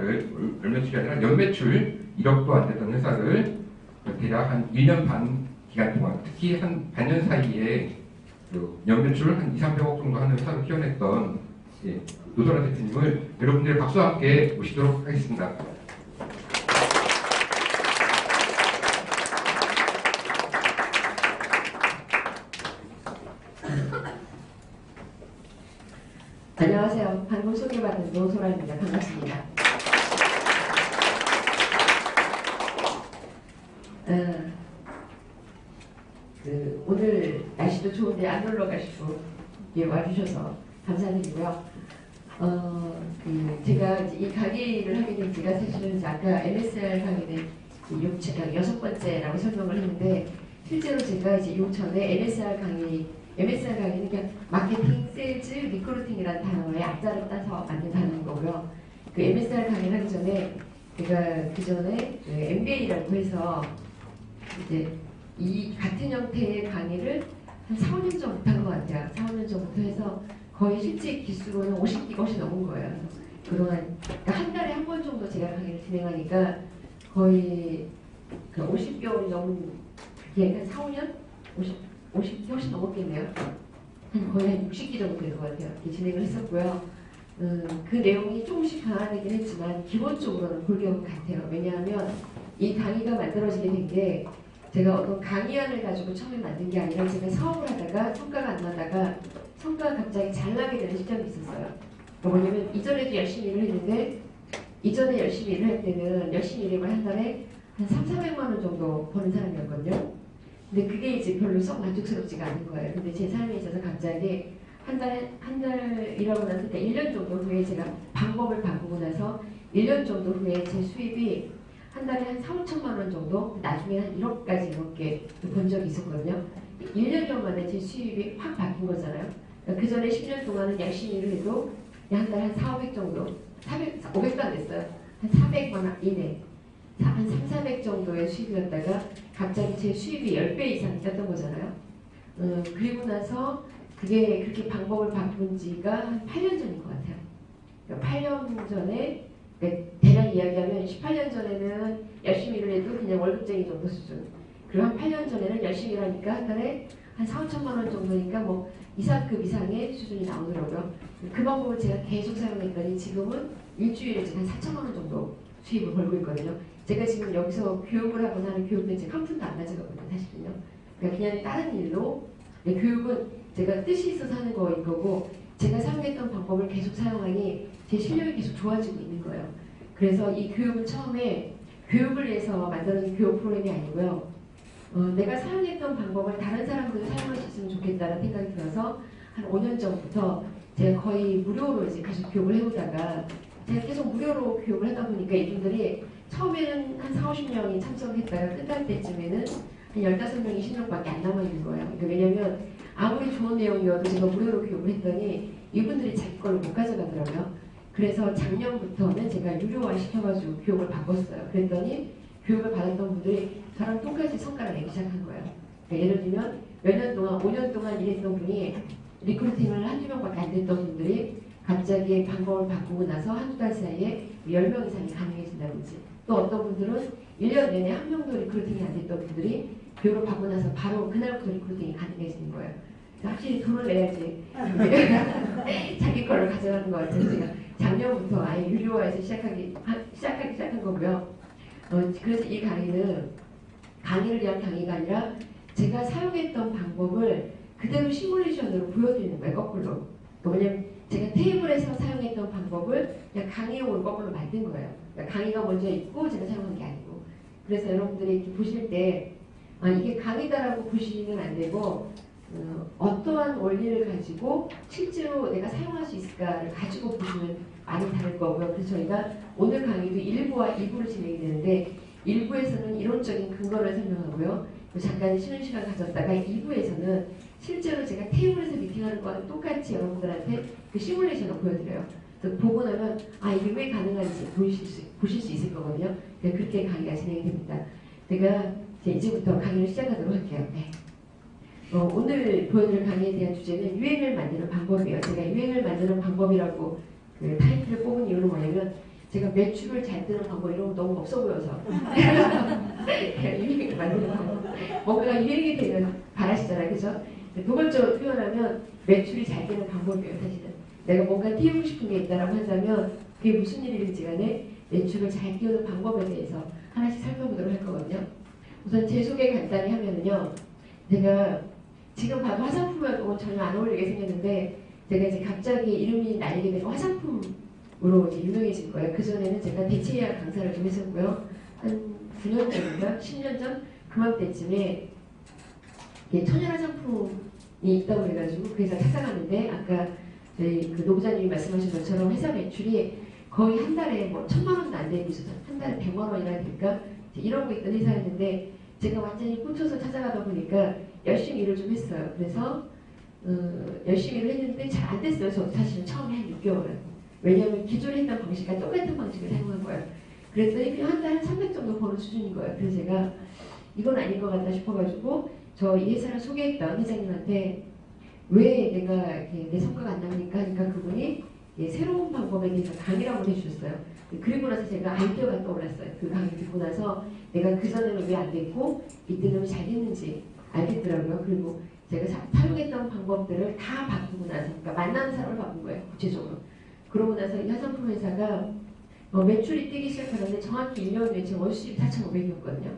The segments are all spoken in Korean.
회사를 월 매출이 아니라 연 매출 1억도 안 되던 회사를 대략 한 1년 반 기간 동안, 특히 한 반년 사이에 그 연매출 한 2, 300억 정도 하는 회사를 키워냈던 노선아 대표님을 여러분들의 박수와 함께 모시도록 하겠습니다. 안녕하세요. 방금 소개받은 노소라입니다. 반갑습니다. 오늘 날씨도 좋은데 안 놀러 가시고 와주셔서 감사드리고요. 제가 이제 이 강의를 하게 된 지가 사실은 아까 MSR 강의는 6번째라고 설명을 했는데, 실제로 제가 이제 요 전에 MSR 강의는 그냥 마케팅, 세일즈, 리크루팅이라는 단어의 앞자를 따서 만든 단어인 거고요. 그 MSR 강의를 하기 전에 제가 그 전에 MBA라고 해서 이제 이 같은 형태의 강의를 한 4, 5년 전부터 한 것 같아요. 4, 5년 전부터 해서 거의 실제 기수로는 50기가 훨씬 넘은 거예요. 그동안 그러니까 한 달에 한 번 정도 제가 강의를 진행하니까 거의 50개월이 넘은, 그게 한 4, 5년? 50기 훨씬 넘었겠네요. 거의 한 60기 정도 될 것 같아요. 이렇게 진행을 했었고요. 그 내용이 조금씩 변화되긴 했지만 기본적으로는 골격은 같아요. 왜냐하면 이 강의가 만들어지게 된 게 제가 어떤 강의안을 가지고 처음에 만든 게 아니라 제가 사업을 하다가 성과가 안 나다가 성과가 갑자기 잘 나게 되는 시점이 있었어요. 그러니까 뭐냐면 이전에도 열심히 일을 했는데, 이전에 열심히 일을 할 때는 열심히 일을 한 달에 한 3, 400만 원 정도 버는 사람이었거든요. 근데 그게 이제 별로 썩 만족스럽지가 않은 거예요. 근데 제 삶에 있어서 갑자기 한 달 일하고 나서 1년 정도 후에 제가 방법을 바꾸고 나서 1년 정도 후에 제 수입이 한 달에 한 4, 5천만 원 정도, 나중에 한 1억까지 이렇게 본 적이 있었거든요. 1년여 만에 제 수입이 확 바뀐 거잖아요. 그러니까 그 전에 10년 동안은 열심히 일을 해도 한 달에 한 4, 500 정도, 500도 안 됐어요. 한 400만 원 이내, 한 3, 400 정도의 수입이었다가 갑자기 제 수입이 10배 이상 뛰었던 거잖아요. 그리고 나서 그게 그렇게 방법을 바꾼 지가 한 8년 전인 것 같아요. 그러니까 8년 전에, 대략 이야기하면 18년 전에는 열심히 일을 해도 그냥 월급쟁이 정도 수준. 그리고 한 8년 전에는 열심히 일하니까 한 달에 한 4, 5천만 원 정도니까 뭐 2, 3급 이상의 수준이 나오더라고요. 그 방법을 제가 계속 사용했더니 지금은 일주일에 지금 한 4천만 원 정도 수입을 벌고 있거든요. 제가 지금 여기서 교육을 하거나 하는 교육은 제가 한 푼도 안 가져가거든요, 사실은요. 그러니까 그냥 다른 일로, 교육은 제가 뜻이 있어서 하는 거인 거고, 제가 사용했던 방법을 계속 사용하니 제 실력이 계속 좋아지고 있는 거예요. 그래서 이 교육은 처음에 교육을 위해서 만드는 교육 프로그램이 아니고요. 내가 사용했던 방법을 다른 사람들도 사용할 수 있으면 좋겠다는 생각이 들어서 한 5년 전부터 제가 거의 무료로 이제 계속 교육을 해오다가, 제가 계속 무료로 교육을 하다 보니까 이분들이 처음에는 한 4, 50명이 참석했다가 끝날 때쯤에는 한 15명, 20명밖에 안 남아있는 거예요. 그러니까 왜냐면 아무리 좋은 내용이어도 제가 무료로 교육을 했더니 이분들이 자기 걸로 못 가져가더라고요. 그래서 작년부터는 제가 유료화 시켜가지고 교육을 바꿨어요. 그랬더니 교육을 받았던 분들이 저랑 똑같이 성과를 내기 시작한 거예요. 그러니까 예를 들면 몇 년 동안, 5년 동안 일했던 분이 리크루팅을 한두 명밖에 안 됐던 분들이 갑자기 방법을 바꾸고 나서 한두 달 사이에 10명 이상이 가능해진다든지, 또 어떤 분들은 1년 내내 한 명도 리크루팅이 안 됐던 분들이 교육을 받고 나서 바로 그날부터 리크루팅이 가능해지는 거예요. 확실히 돈을 내야지 자기 거를 가져가는 것 같아서 제가 작년부터 아예 유료화해서 시작하기 시작한 거고요. 그래서 이 강의는 강의를 위한 강의가 아니라 제가 사용했던 방법을 그대로 시뮬레이션으로 보여드리는 거예요, 거꾸로. 뭐냐면 제가 테이블에서 사용했던 방법을 그냥 강의용으로 거꾸로 만든 거예요. 그러니까 강의가 먼저 있고 제가 사용한 게 아니고. 그래서 여러분들이 이렇게 보실 때 이게 강의다라고 보시면 안 되고, 어떠한 원리를 가지고 실제로 내가 사용할 수 있을까를 가지고 보시면 많이 다를 거고요. 그래서 저희가 오늘 강의도 1부와 2부로 진행이 되는데, 1부에서는 이론적인 근거를 설명하고요. 잠깐 쉬는 시간 가졌다가 2부에서는 실제로 제가 테이블에서 미팅하는 거랑 똑같이 여러분들한테 그 시뮬레이션을 보여드려요. 그래서 보고 나면 이게 왜 가능한지 보실 수 있을 거거든요. 그렇게 강의가 진행이 됩니다. 제가 이제부터 강의를 시작하도록 할게요. 네. 오늘 보여드릴 강의에 대한 주제는 유행을 만드는 방법이에요. 제가 유행을 만드는 방법이라고 그 타이틀을 뽑은 이유는 뭐냐면, 제가 매출을 잘 뜨는 방법 이런 거 너무 없어 보여서 유행을 만드는 방법 뭔가 유행이 되면 바라시잖아요, 그죠? 도건적으로 표현하면 매출이 잘 되는 방법이에요, 사실은. 내가 뭔가 띄우고 싶은 게 있다라고 한다면 그게 무슨 일이든지 간에 매출을 잘 띄우는 방법에 대해서 하나씩 살펴보도록 할 거거든요. 우선 제 소개 간단히 하면은요, 제가 지금 봐도 화장품하고는 전혀 안 어울리게 생겼는데 제가 이제 갑자기 이름이 날리게 되고 화장품으로 이제 유명해진 거예요. 그전에는 제가 대체의학 강사를 좀 했었고요. 한 9년 전인가 10년 전 그맘때쯤에 천연 화장품이 있다고 해가지고 그래서 찾아갔는데 아까 저희 그 노부자님이 말씀하신 것처럼 회사 매출이 거의 한 달에 뭐 1,000만 원도 안 되고 있어서 한 달에 100만 원이나 될까 이러고 있던 회사였는데 제가 완전히 꽂혀서 찾아가다 보니까 열심히 일을 좀 했어요. 그래서 열심히 일을 했는데 잘 안 됐어요. 저 사실은 처음에 한 6개월은. 왜냐하면 기존에 했던 방식과 똑같은 방식을 사용한 거예요. 그랬더니 그냥 한 달에 한 300 정도 버는 수준인 거예요. 그래서 제가 이건 아닌 것 같다 싶어가지고 저 이 회사를 소개했던 회장님한테 왜 내가 이렇게 내 성과가 안 나니까 하니까 그분이 새로운 방법에 대해서 강의를 한번 해주셨어요. 그리고 나서 제가 아이디어가 떠올랐어요. 그 강의 듣고 나서 내가 그전에는 왜 안 됐고 이때는 왜 잘 됐는지 알겠더라고요. 그리고 제가 사용했던 방법들을 다 바꾸고 나서 그러니까 만나는 사람을 바꾼 거예요. 구체적으로. 그러고 나서 이 화장품 회사가 매출이 뛰기 시작하는데 정확히 1년 후에 제 월수입이 4,500이었거든요.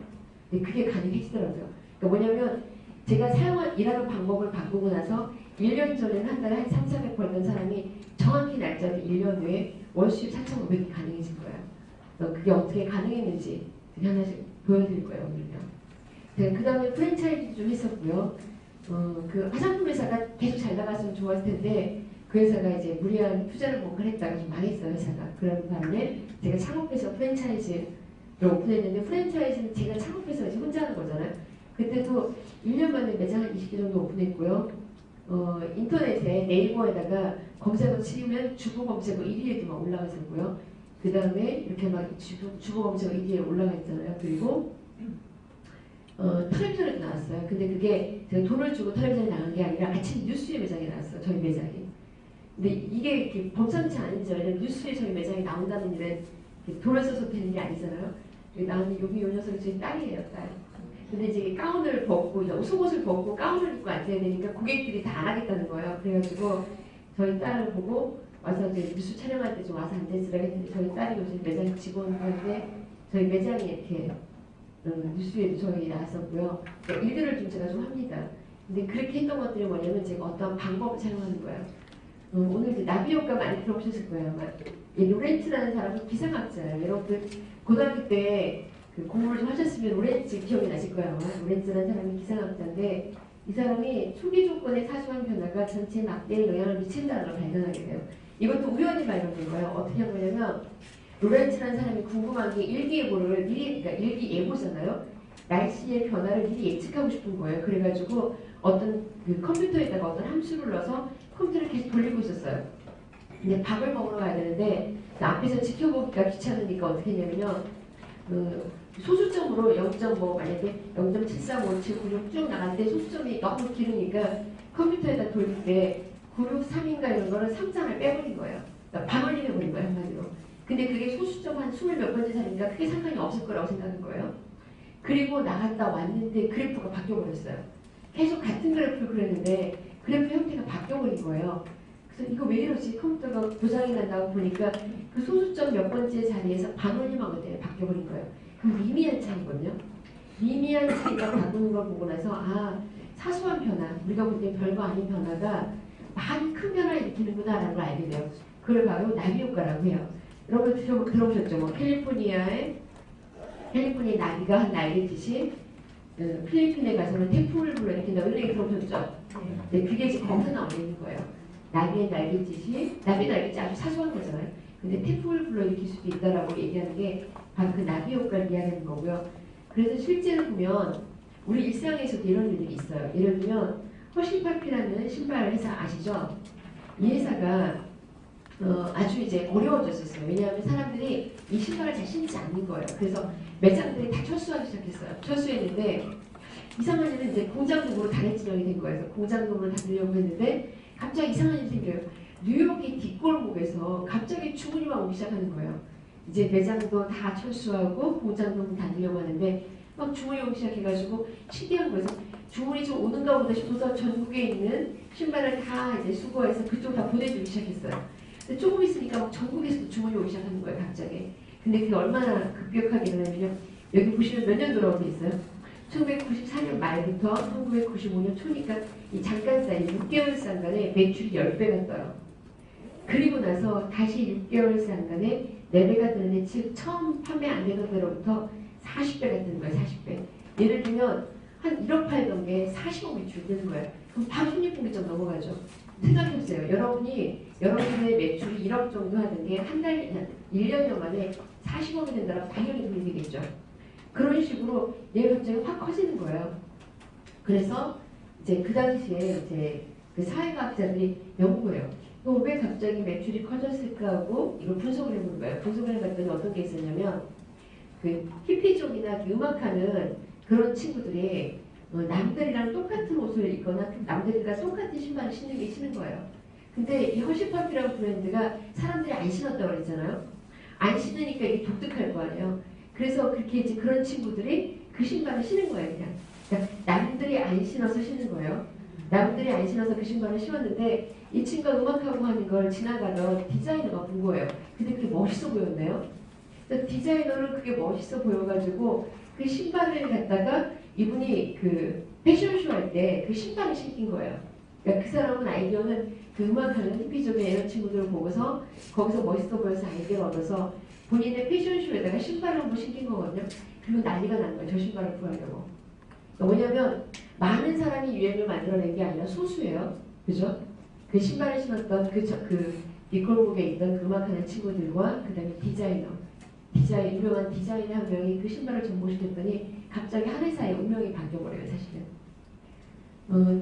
근데 그게 가능해지더라고요. 그러니까 뭐냐면 제가 일하는 방법을 바꾸고 나서 1년 전에는 한 달에 한 3, 400 벌던 사람이 정확히 날짜로 1년 후에 월수입 4,500이 가능해진 거예요. 그게 어떻게 가능했는지 하나씩 보여드릴 거예요, 오늘요. 그 다음에 프랜차이즈 좀 했었고요. 그 화장품 회사가 계속 잘 나갔으면 좋았을 텐데 그 회사가 이제 무리한 투자를 뭔가 했다가 좀 망했어요, 회사가. 그런 바람에 제가 창업해서 프랜차이즈를 오픈했는데 프랜차이즈는 제가 창업해서 이제 혼자 하는 거잖아요. 그때도 1년 만에 매장 한 20개 정도 오픈했고요. 인터넷에 네이버에다가 검색어 치면 주부 검색어 1위에도 막 올라갔었고요. 그 다음에 이렇게 막 주부 검색어 1위에 올라가 있잖아요. 그리고 텔레비전에도 나왔어요. 근데 그게 제가 돈을 주고 텔레비전에 나간 게 아니라 아침 뉴스에 매장에 나왔어요. 저희 매장이. 근데 이게 이렇게 범상치 않은지 왜냐면 뉴스에 저희 매장에 나온다는 일은 돈을 써서 되는 게 아니잖아요. 나는 여기 요 녀석이 저희 딸이에요, 딸. 근데 이제 가운을 벗고 속옷을 벗고 가운을 입고 앉아야 되니까 고객들이 다 안 하겠다는 거예요. 그래가지고 저희 딸을 보고 와서 이제 뉴스 촬영할 때 좀 와서 앉아있으라고 했는데 저희 딸이 요즘 매장 직원인데 저희 매장에 이렇게 뉴스에도 저희 나왔었고요. 그러니까 일들을 좀 제가 좀 합니다. 근데 그렇게 했던 것들이 뭐냐면 제가 어떤 방법을 사용하는 거예요. 오늘 이제 나비 효과 많이 들어보셨을 거예요. 아마 이 로렌츠라는 사람은 기상학자예요. 여러분들 고등학교 때 그 공부를 좀 하셨으면 로렌츠 기억이 나실 거예요. 로렌츠라는 사람이 기상학자인데 이 사람이 초기 조건의 사소한 변화가 전체 막대에 영향을 미친다는 걸 발견하게 돼요. 이것도 우연히 발견된 거예요. 어떻게 한 거냐면 로렌츠라는 사람이 궁금한 게 일기예보를 미리, 그러니까 일기예보잖아요. 날씨의 변화를 미리 예측하고 싶은 거예요. 그래가지고 어떤 그 컴퓨터에다가 어떤 함수를 넣어서 컴퓨터를 계속 돌리고 있었어요. 근데 밥을 먹으러 가야 되는데 앞에서 지켜보기가 귀찮으니까 어떻게 했냐면요. 소수점으로 0.5 만약에 0.735796 쭉 나갈 때 소수점이 너무 길으니까 컴퓨터에다 돌릴 때 963인가 이런 거를 3장을 빼버린 거예요. 그러니까 반올림해버린 거예요, 한마디로. 근데 그게 소수점 한 20몇 번째 사니까 크게 상관이 없을 거라고 생각한 거예요. 그리고 나갔다 왔는데 그래프가 바뀌어버렸어요. 계속 같은 그래프를 그렸는데 그래프 형태가 바뀌어버린 거예요. 그래서 이거 왜 이러지? 컴퓨터가 고장이 난다고 보니까 그 소수점 몇 번째 자리에서 반올림하고 바뀌어버린 거예요. 그럼 미미한 차이거든요. 미미한 차이가 바꾸는 걸 보고 나서 사소한 변화, 우리가 볼 때 별거 아닌 변화가 많이 큰 변화를 일으키는구나라는 걸 알게 돼요. 그걸 바로 나비 효과라고 해요. 여러분 들어보셨죠? 뭐 캘리포니아의 나비가 한 날개짓이 필리핀에 가서는 태풍을 불러일으킨다고 이런 얘기 들어보셨죠? 네, 그게 지금 거기서 나오고 있는 거예요. 나비의 날개짓이 아주 사소한 거잖아요. 근데 태풍을 불러일으킬 수도 있다라고 얘기하는 게 바로 그 나비 효과를 이야기하는 거고요. 그래서 실제로 보면 우리 일상에서도 이런 일들이 있어요. 예를 들면 허쉬파피라는 신발 회사 아시죠? 이 회사가 아주 이제 어려워졌었어요. 왜냐하면 사람들이 이 신발을 잘 신지 않는 거예요. 그래서 매장들이 다 철수하기 시작했어요. 철수했는데 이상한 일은 이제 공장금으로 단일 진영이 된 거예요. 그래서 공장금으로 닫으려고 했는데 갑자기 이상한 일이 생겨요. 뉴욕의 뒷골목에서 갑자기 주문이 막 오기 시작하는 거예요. 이제 매장도 다 철수하고 공장도 문 닫으려고 하는데 막 주문이 오기 시작해가지고 신기한 거예요. 주문이 좀 오는가 보다 싶어서 전국에 있는 신발을 다 이제 수거해서 그쪽 다 보내주기 시작했어요. 근데 조금 있으니까 막 전국에서도 주문이 오기 시작하는 거예요, 갑자기. 근데 그게 얼마나 급격하게 일어나냐면요. 여기 보시면 몇 년 들어온 게 있어요. 1994년 말부터 1995년 초니까 이 잠깐 사이 6개월 상간에 매출이 10배가 떠요. 그리고 나서 다시 6개월 상간에 4배가 뜨는데 즉 처음 판매 안 되던 데로부터 40배가 뜨는 거예요. 40배. 예를 들면 한 1억 팔던 게 40억 매출이 뜨는 거예요. 그럼 바로 손익분기점 넘어가죠. 생각해보세요. 여러분의 매출이 1억 정도 하는 게 한 달, 1년여 만에 40억이 된다면 당연히 돈이 되겠죠. 그런 식으로 얘가 갑자기 확 커지는 거예요. 그래서 이제 그 당시에 이제 그 사회과학자들이 연구해요. 왜 갑자기 매출이 커졌을까 하고 이걸 분석을 해보는 거예요. 분석을 해봤더니 어떤 게 있었냐면 그 히피족이나 음악하는 그런 친구들이 남들이랑 똑같은 옷을 입거나 남들과 똑같은 신발을 신는 게 싫은 거예요. 근데 이 허쉬퍼피라는 브랜드가 사람들이 안 신었다고 그랬잖아요. 안 신으니까 이게 독특할 거 아니에요. 그래서 그렇게 이제 그런 친구들이 그 신발을 신은 거예요. 그냥. 그러니까 남들이 안 신어서 신는 거예요. 남들이 안 신어서 그 신발을 신었는데 이 친구가 음악하고 하는 걸 지나가던 디자이너가 본 거예요. 근데 그게 멋있어 보였네요. 그래서 디자이너는 그게 멋있어 보여가지고 그 신발을 갖다가 이분이 그 패션쇼 할 때 그 신발을 신긴 거예요. 그러니까 그 사람은 아이디어는 그 음악하는 히피족의 이런 친구들을 보고서 거기서 멋있어 보여서 아이디어를 얻어서 본인의 패션쇼에다가 신발을 한번 신긴 거거든요. 그리고 난리가 난 거예요. 저 신발을 구하려고. 뭐냐면 많은 사람이 유행을 만들어낸 게 아니라 소수예요. 그죠? 그 신발을 신었던 그 뒷골목에 있던 그 음악하는 친구들과 그 다음에 유명한 디자이너 한 명이 그 신발을 접목시켰더니 갑자기 한 회사의 운명이 바뀌어버려요. 사실은.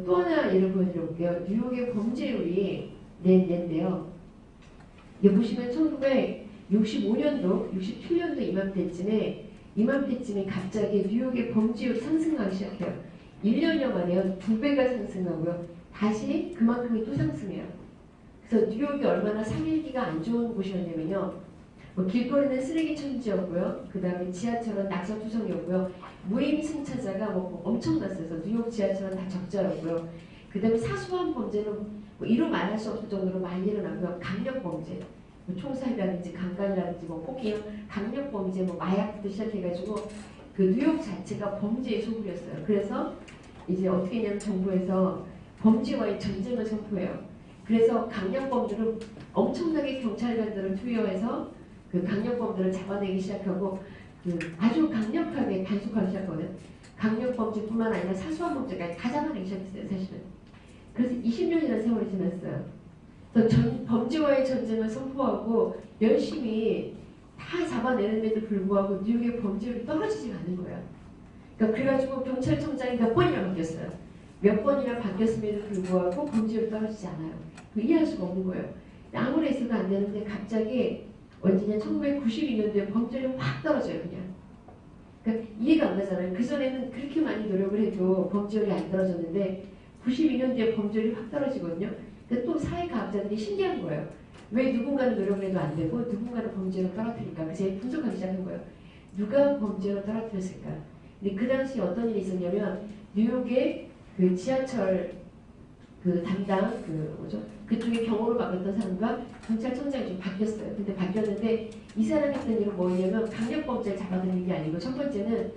또 하나 예를 보여드려볼게요. 뉴욕의 범죄율이 낸데요. 여기 보시면 1965년도, 67년도 이맘때쯤에 갑자기 뉴욕의 범죄율이 상승하기 시작해요. 1년여 만에 2배가 상승하고요. 다시 그만큼이 또 상승해요. 그래서 뉴욕이 얼마나 살기가 안 좋은 곳이었냐면요. 길거리는 쓰레기 천지였고요. 그 다음에 지하철은 낙서투성이었고요. 무임승차자가 엄청났어요. 그래서 뉴욕 지하철은 다 적자였고요. 그 다음에 사소한 범죄는 이루 말할 수 없을 정도로 많이 일어나고요. 강력범죄, 총살이라든지 강간이라든지 폭행, 강력범죄, 마약부터 시작해가지고 그 뉴욕 자체가 범죄의 소굴이었어요. 그래서 이제 어떻게 했냐면 정부에서 범죄와의 전쟁을 선포해요. 그래서 강력범들은 엄청나게 경찰관들을 투여해서 그 강력범들을 잡아내기 시작하고 그 아주 강력하게 단속하기 시작하거든요. 강력범죄뿐만 아니라 사소한 범죄까지 다 잡아내기 시작했어요. 사실은. 그래서 20년이라는 세월이 지났어요. 그래서 범죄와의 전쟁을 선포하고 열심히 다 잡아내는데도 불구하고 뉴욕의 범죄율이 떨어지지 않는 거예요. 그러니까 그래가지고 경찰청장이 몇 번이나 바뀌었어요. 몇 번이나 바뀌었음에도 불구하고 범죄율이 떨어지지 않아요. 이해할 수가 없는 거예요. 아무리 있어도 안 되는데 갑자기 언제냐 1992년도에 범죄율이 확 떨어져요. 그냥. 그러니까 이해가 안 가잖아요. 그전에는 그렇게 많이 노력을 해도 범죄율이 안 떨어졌는데 92년도에 범죄율이 확 떨어지거든요. 근데 또 사회과학자들이 신기한 거예요. 왜 누군가는 노력을 해도 안 되고 누군가는 범죄로 떨어뜨릴까? 그래서 분석하기 시작한 거예요. 누가 범죄로 떨어뜨렸을까? 근데 그 당시 어떤 일이 있었냐면 뉴욕의 그 지하철 그 담당 그쪽에 경호를 맡았던 사람과 경찰청장이 좀 바뀌었어요. 근데 바뀌었는데 이 사람이 했던 일은 뭐냐면 강력범죄를 잡아들이는 게 아니고 첫 번째는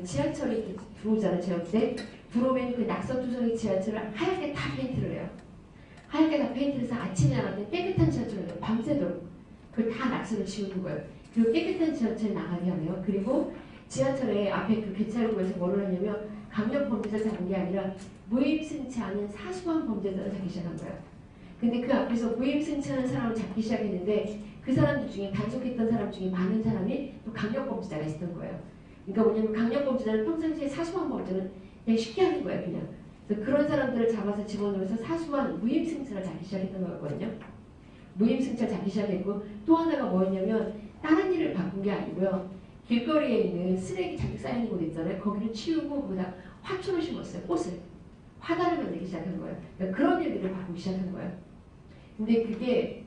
지하철이 들어오잖아요. 제가 때 들어오면 그 낙서투성이 지하철을 하얗게 다 페인트를 해요. 하얗게 다 페인트를 해서 아침에 나갔는데 깨끗한 지하철을 밤새도록 그걸 다 낙서를 지우는 거예요. 그리고 깨끗한 지하철에 나가게 하네요. 그리고 지하철에 앞에 그 개찰구에서 뭐를 하냐면 강력범죄자 잡은 게 아니라 무임승차 않은 사소한 범죄자를 잡기 시작한 거예요. 근데 그 앞에서 무임승차하는 사람을 잡기 시작했는데 그 사람들 중에 단속했던 사람 중에 많은 사람이 또 강력범죄자가 있었던 거예요. 그러니까 뭐냐면 강력범죄자는 평상시에 사소한 범죄는 그냥 쉽게 하는 거예요. 그냥. 그래서 그런 사람들을 잡아서 집어넣어서 사소한 무임승차를 잡기 시작했던 거거든요. 무임승차 잡기 시작했고 또 하나가 뭐였냐면 다른 일을 바꾼 게 아니고요. 길거리에 있는 쓰레기 잔뜩 쌓이는 곳 있잖아요. 거기를 치우고 거기다 화초를 심었어요. 꽃을. 화단을 만들기 시작한 거예요. 그러니까 그런 일들을 바꾸기 시작한 거예요. 근데 그게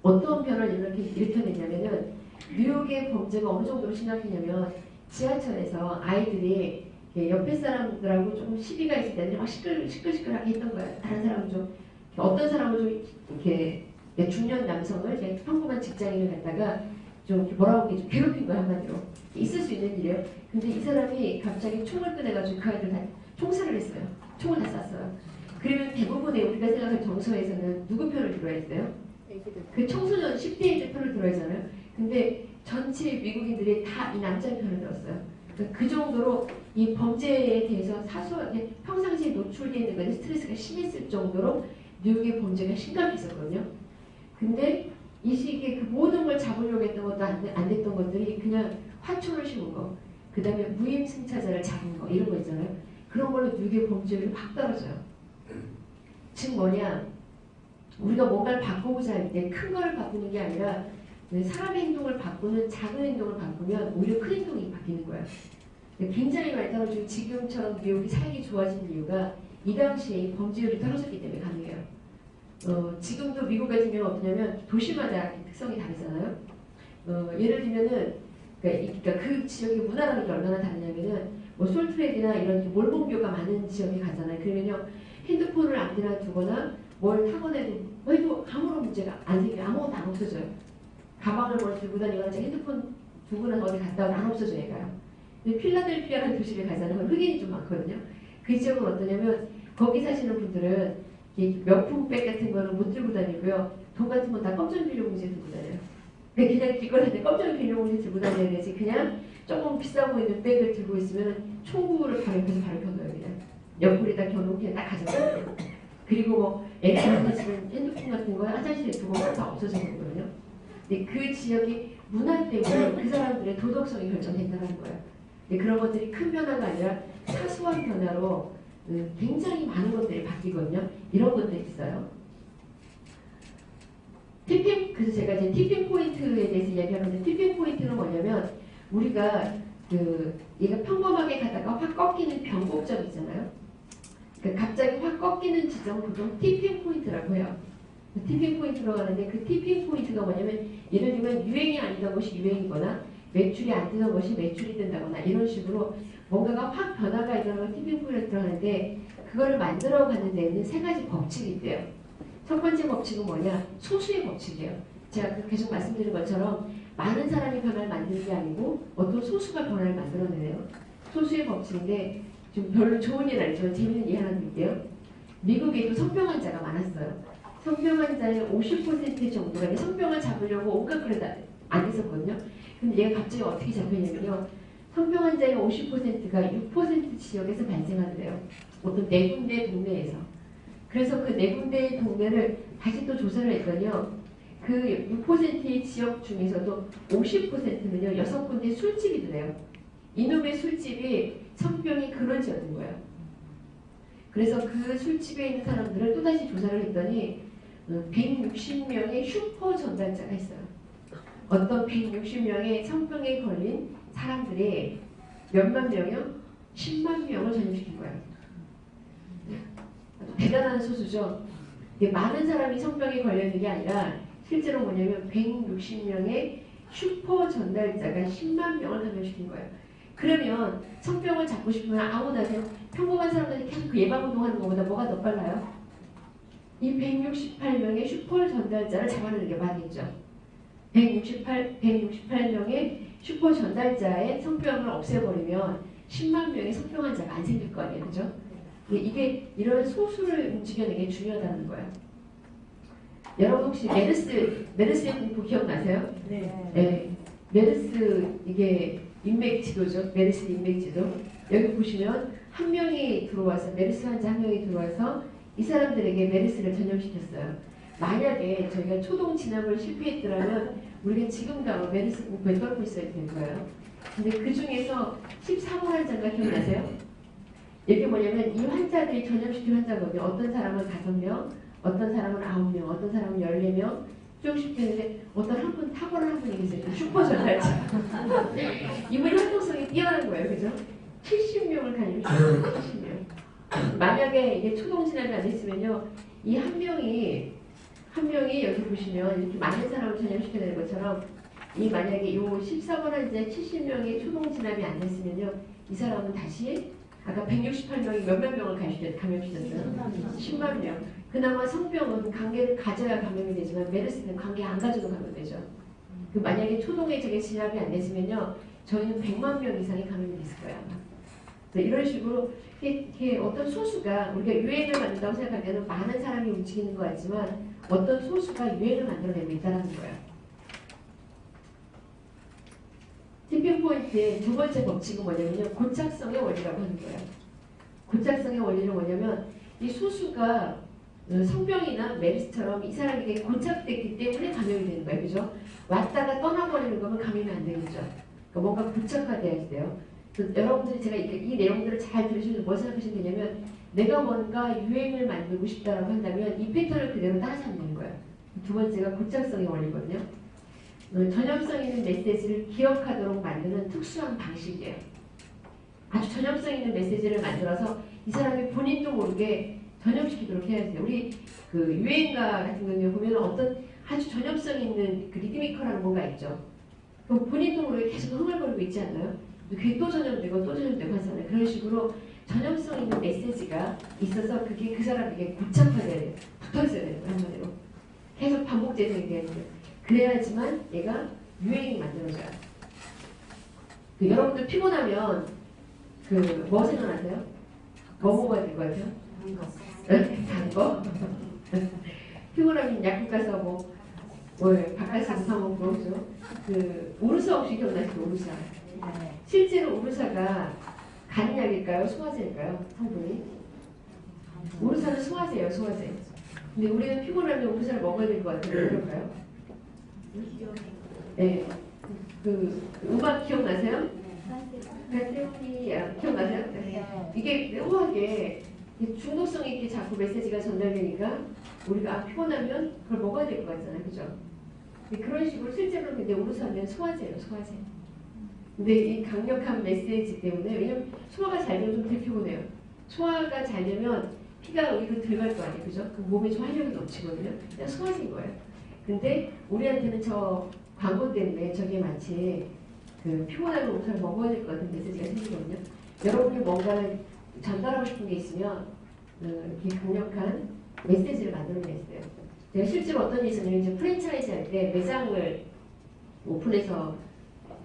어떤 변화를 일으켜냈냐면은 뉴욕의 범죄가 어느 정도로 심각했냐면 지하철에서 아이들이 옆에 사람들하고 좀 시비가 있을 때 막 시끌시끌하게 했던 거야. 다른 사람은 좀 어떤 사람은 좀 이렇게 중년 남성을 이제 평범한 직장인을 갖다가 좀 이렇게 뭐라고 이렇게 좀 괴롭힌 거야 한마디로. 있을 수 있는 일이에요. 근데 이 사람이 갑자기 총을 꺼내가지고 그 아이들 다 총살을 했어요. 총을 다 쐈어요. 그러면 대부분의 우리가 생각할 정서에서는 누구 편을 들어야 했어요? 그 청소년 10대인들 편을 들어야 하잖아요. 근데 전체 미국인들이 다 이 남자의 편을 들었어요. 그러니까 그 정도로 이 범죄에 대해서 사소하게 평상시에 노출되어 있는 것에 스트레스가 심했을 정도로 뉴욕의 범죄가 심각했었거든요. 근데 이 시기에 그 모든 걸 잡으려고 했던 것도 안 됐던 것들이 그냥 화초를 심은 거, 그 다음에 무임승차자를 잡은 거 이런 거 있잖아요. 그런 걸로 뉴욕의 범죄율이 확 떨어져요. 즉 뭐냐, 우리가 뭔가를 바꾸고자 할 때 큰 거를 바꾸는 게 아니라 사람의 행동을 바꾸는 작은 행동을 바꾸면 오히려 큰 행동이 바뀌는 거예요. 굉장히 많이 떨어지고 지금처럼 뉴욕이 살기 좋아진 이유가 이 당시에 이 범죄율이 떨어졌기 때문에 가능해요. 지금도 미국 같은 경우는 어떠냐면 도시마다 특성이 다르잖아요. 예를 들면은 그러니까 그 지역의 문화라는 게 얼마나 다르냐면은 뭐 솔트레이드나 이런 몰봉교가 많은 지역에 가잖아요. 그러면요 핸드폰을 안테나 두거나 뭘 타거나 해도 아무런 문제가 안 생겨요. 아무것도 안 없어져요. 가방을 뭘 들고 다니거나 핸드폰 두고 나서 어디 갔다 오면 안 없어져요. 얘가요. 근데 필라델피아라는 도시를 가잖아요. 흑인이 좀 많거든요. 그 지역은 어떠냐면 거기 사시는 분들은 이 명품백 같은 거는 못 들고 다니고요. 돈 같은 건 다 검정 비닐봉지에 들고 다녀요. 그냥 길거리에 검정 비닐봉지 들고 다녀야 되지. 그냥 조금 비싸 보이는 백을 들고 있으면 총구를 바로 옆에서 바로 켜놔요. 그냥 옆구리에다 켜놓고 그냥 딱 가져가요. 그리고 뭐 애들한테 쓰는 핸드폰 같은 거 화장실에 두고 다 없어져 버리거든요. 근데 그 지역이 문화 때문에 그 사람들의 도덕성이 결정된다는 거예요. 근데 그런 것들이 큰 변화가 아니라 사소한 변화로 굉장히 많은 것들이 바뀌거든요. 이런 것들이 있어요. 그래서 제가 이제 티핑 포인트에 대해서 이야기하는데 티핑 포인트는 뭐냐면 우리가 얘가 평범하게 가다가 확 꺾이는 변곡점 있잖아요. 그러니까 갑자기 확 꺾이는 지점 보통 티핑 포인트라고 해요. 티핑 포인트로 가는데 그 티핑 포인트가 뭐냐면 예를 들면 유행이 아니던 것이 유행이거나 매출이 안 뜨던 것이 매출이 뜬다거나 이런 식으로 뭔가가 확 변화가 일어나면 티핑 포인트를 들어가는데 그거를 만들어가는 데는 세 가지 법칙이 있대요. 첫 번째 법칙은 뭐냐? 소수의 법칙이에요. 제가 계속 말씀드린 것처럼 많은 사람이 변화를 만드는 게 아니고 어떤 소수가 변화를 만들어내요. 소수의 법칙인데 좀 별로 좋은 일 아니지만 재밌는 예 하나 드릴게요. 미국에도 성병 환자가 많았어요. 성병 환자의 50% 정도가 성병을 잡으려고 온갖 그래도 안 했었거든요. 근데 얘가 갑자기 어떻게 잡혔냐면요. 성병 환자의 50%가 6% 지역에서 발생하더래요. 어떤 네 군데 동네에서. 그래서 그 네 군데의 동네를 다시 또 조사를 했더니요. 그 6%의 지역 중에서도 50%는요. 6군데 술집이더래요. 이놈의 술집이 성병이 근원지였던 거예요. 그래서 그 술집에 있는 사람들을 또다시 조사를 했더니 160명의 슈퍼 전달자가 있어요. 어떤 160명의 성병에 걸린 사람들이 몇만 명이요? 10만 명을 전염시킨 거예요. 대단한 소수죠. 많은 사람이 성병에 걸려있는 게 아니라 실제로 뭐냐면 160명의 슈퍼 전달자가 10만 명을 감염시킨 거예요. 그러면 성병을 잡고 싶으면 아무나 평범한 사람들이 계속 그 예방운동하는 것보다 뭐가 더 빨라요? 이 168명의 슈퍼 전달자를 잡아내는 게 맞겠죠. 168명의 슈퍼 전달자의 성병을 없애버리면 10만 명의 성병 환자가 안 생길 거 아니에요. 그죠? 이게 이런 소수를 움직여내는 게 중요하다는 거예요. 여러분 혹시 메르스의 공포 기억나세요? 네. 네. 메르스 이게 인맥 지도죠. 메르스 인맥 지도. 여기 보시면 한 명이 들어와서 메르스 환자 한 명이 들어와서 이 사람들에게 메르스를 전염시켰어요. 만약에 저희가 초동 진압을 실패했더라면 우리가 지금도 아마 메르스 공포에 떨고 있어야 되는 거예요. 근데 그 중에서 14번 환자가 기억나세요? 이게 뭐냐면 이 환자들이 전염시킨 환자거든요. 어떤 사람은 5명, 어떤 사람은 9명, 어떤 사람은 14명 쭉 시켰는데 어떤 한 분 탁월한 한 분이 계세요. 슈퍼 전달자. 이분이 활동성이 뛰어난 거예요. 그죠? 70명을 감염시켰어요. 70명. 만약에 이게 초동 진압이 안 됐으면요. 이 한 명이 여기 보시면 이렇게 많은 사람을 전염시켜야 되는 것처럼 이 만약에 요 14번 환자에 70명의 초동 진압이 안 됐으면요, 이 사람은 다시 아까 168명이 몇만 명을 감염시켰어요? 10만 명. 그나마 성병은 관계를 가져야 감염이 되지만 메르스는 관계 안 가져도 감염되죠. 그 만약에 초동의 저게 진압이 안 됐으면요, 저희는 100만 명 이상이 감염이 됐을 거예요. 아마. 이런 식으로 이게 어떤 소수가 우리가 유행을 만든다고 생각할 때는 많은 사람이 움직이는 것 같지만 어떤 소수가 유행을 만들어내고 있다는 거예요. 티핑 포인트의 두 번째 법칙은 뭐냐면요, 고착성의 원리라고 하는 거예요. 고착성의 원리는 뭐냐면 이 소수가 성병이나 메르스처럼 이 사람에게 고착됐기 때문에 감염이 되는 거예요. 그죠? 왔다가 떠나버리는 거면 감염이 안 되는 거죠. 그러니까 뭔가 고착화돼야 돼요. 여러분들이 제가 이 내용들을 잘 들으시면 뭐 생각하시면 되냐면 내가 뭔가 유행을 만들고 싶다라고 한다면 이 패턴을 그대로 따라잡는 되는 거예요. 두 번째가 고착성의 원리거든요. 전염성 있는 메시지를 기억하도록 만드는 특수한 방식이에요. 아주 전염성 있는 메시지를 만들어서 이 사람이 본인도 모르게 전염시키도록 해야 돼요. 우리 그 유행가 같은 경우에 보면 어떤 아주 전염성 있는 그 리드미컬한 뭔가 있죠. 그럼 본인도 모르게 계속 흥얼거리고 있지 않나요? 그게 또 전염되고 또 전염되고 하잖아요. 그런 식으로 전염성 있는 메시지가 있어서 그게 그 사람에게 고착화돼야 돼요. 붙어있어야 돼요. 한마디로. 계속 반복 재생이 돼야 돼요. 그래야지만 얘가 유행이 만들어져요. 여러분들 피곤하면 뭐 생각나세요? 뭐 먹어야 될 것 같아요? 단 거? 피곤하면 약국 가서 바깥에서 사 먹고 그죠? 우르사 혹시 기억나시죠? 우르사. 실제로 우르사가 간약일까요? 소화제일까요? 성분이? 우르사는 소화제예요, 소화제. 근데 우리는 피곤하면 우르사를 먹어야 될 것 같아요. 그럴까요? 네. 음악 기억나세요? 배트리 기억나세요? 네. 이게 묘하게 중독성 있게 자꾸 메시지가 전달되니까 우리가 피곤하면 그걸 먹어야 될 것 같잖아요. 그죠? 그런 식으로 실제로 근데 우르사는 소화제예요, 소화제. 근데 이 강력한 메시지 때문에, 왜냐면 소화가 잘 되면 좀 덜 피곤해요. 소화가 잘 되면 피가 위로 들어갈 거 아니에요. 그죠? 그 몸에 좀 활력이 넘치거든요. 그냥 소화제인 거예요. 근데 우리한테는 저 광고 때문에 저게 마치 피곤하면 우선 먹어야 될 것 같은 메시지가 생기거든요. 여러분이 뭔가 전달하고 싶은 게 있으면 이렇게 강력한 메시지를 만들어냈어요. 제가 실제로 어떤 일이 있었냐면 이제 프랜차이즈 할 때 매장을 오픈해서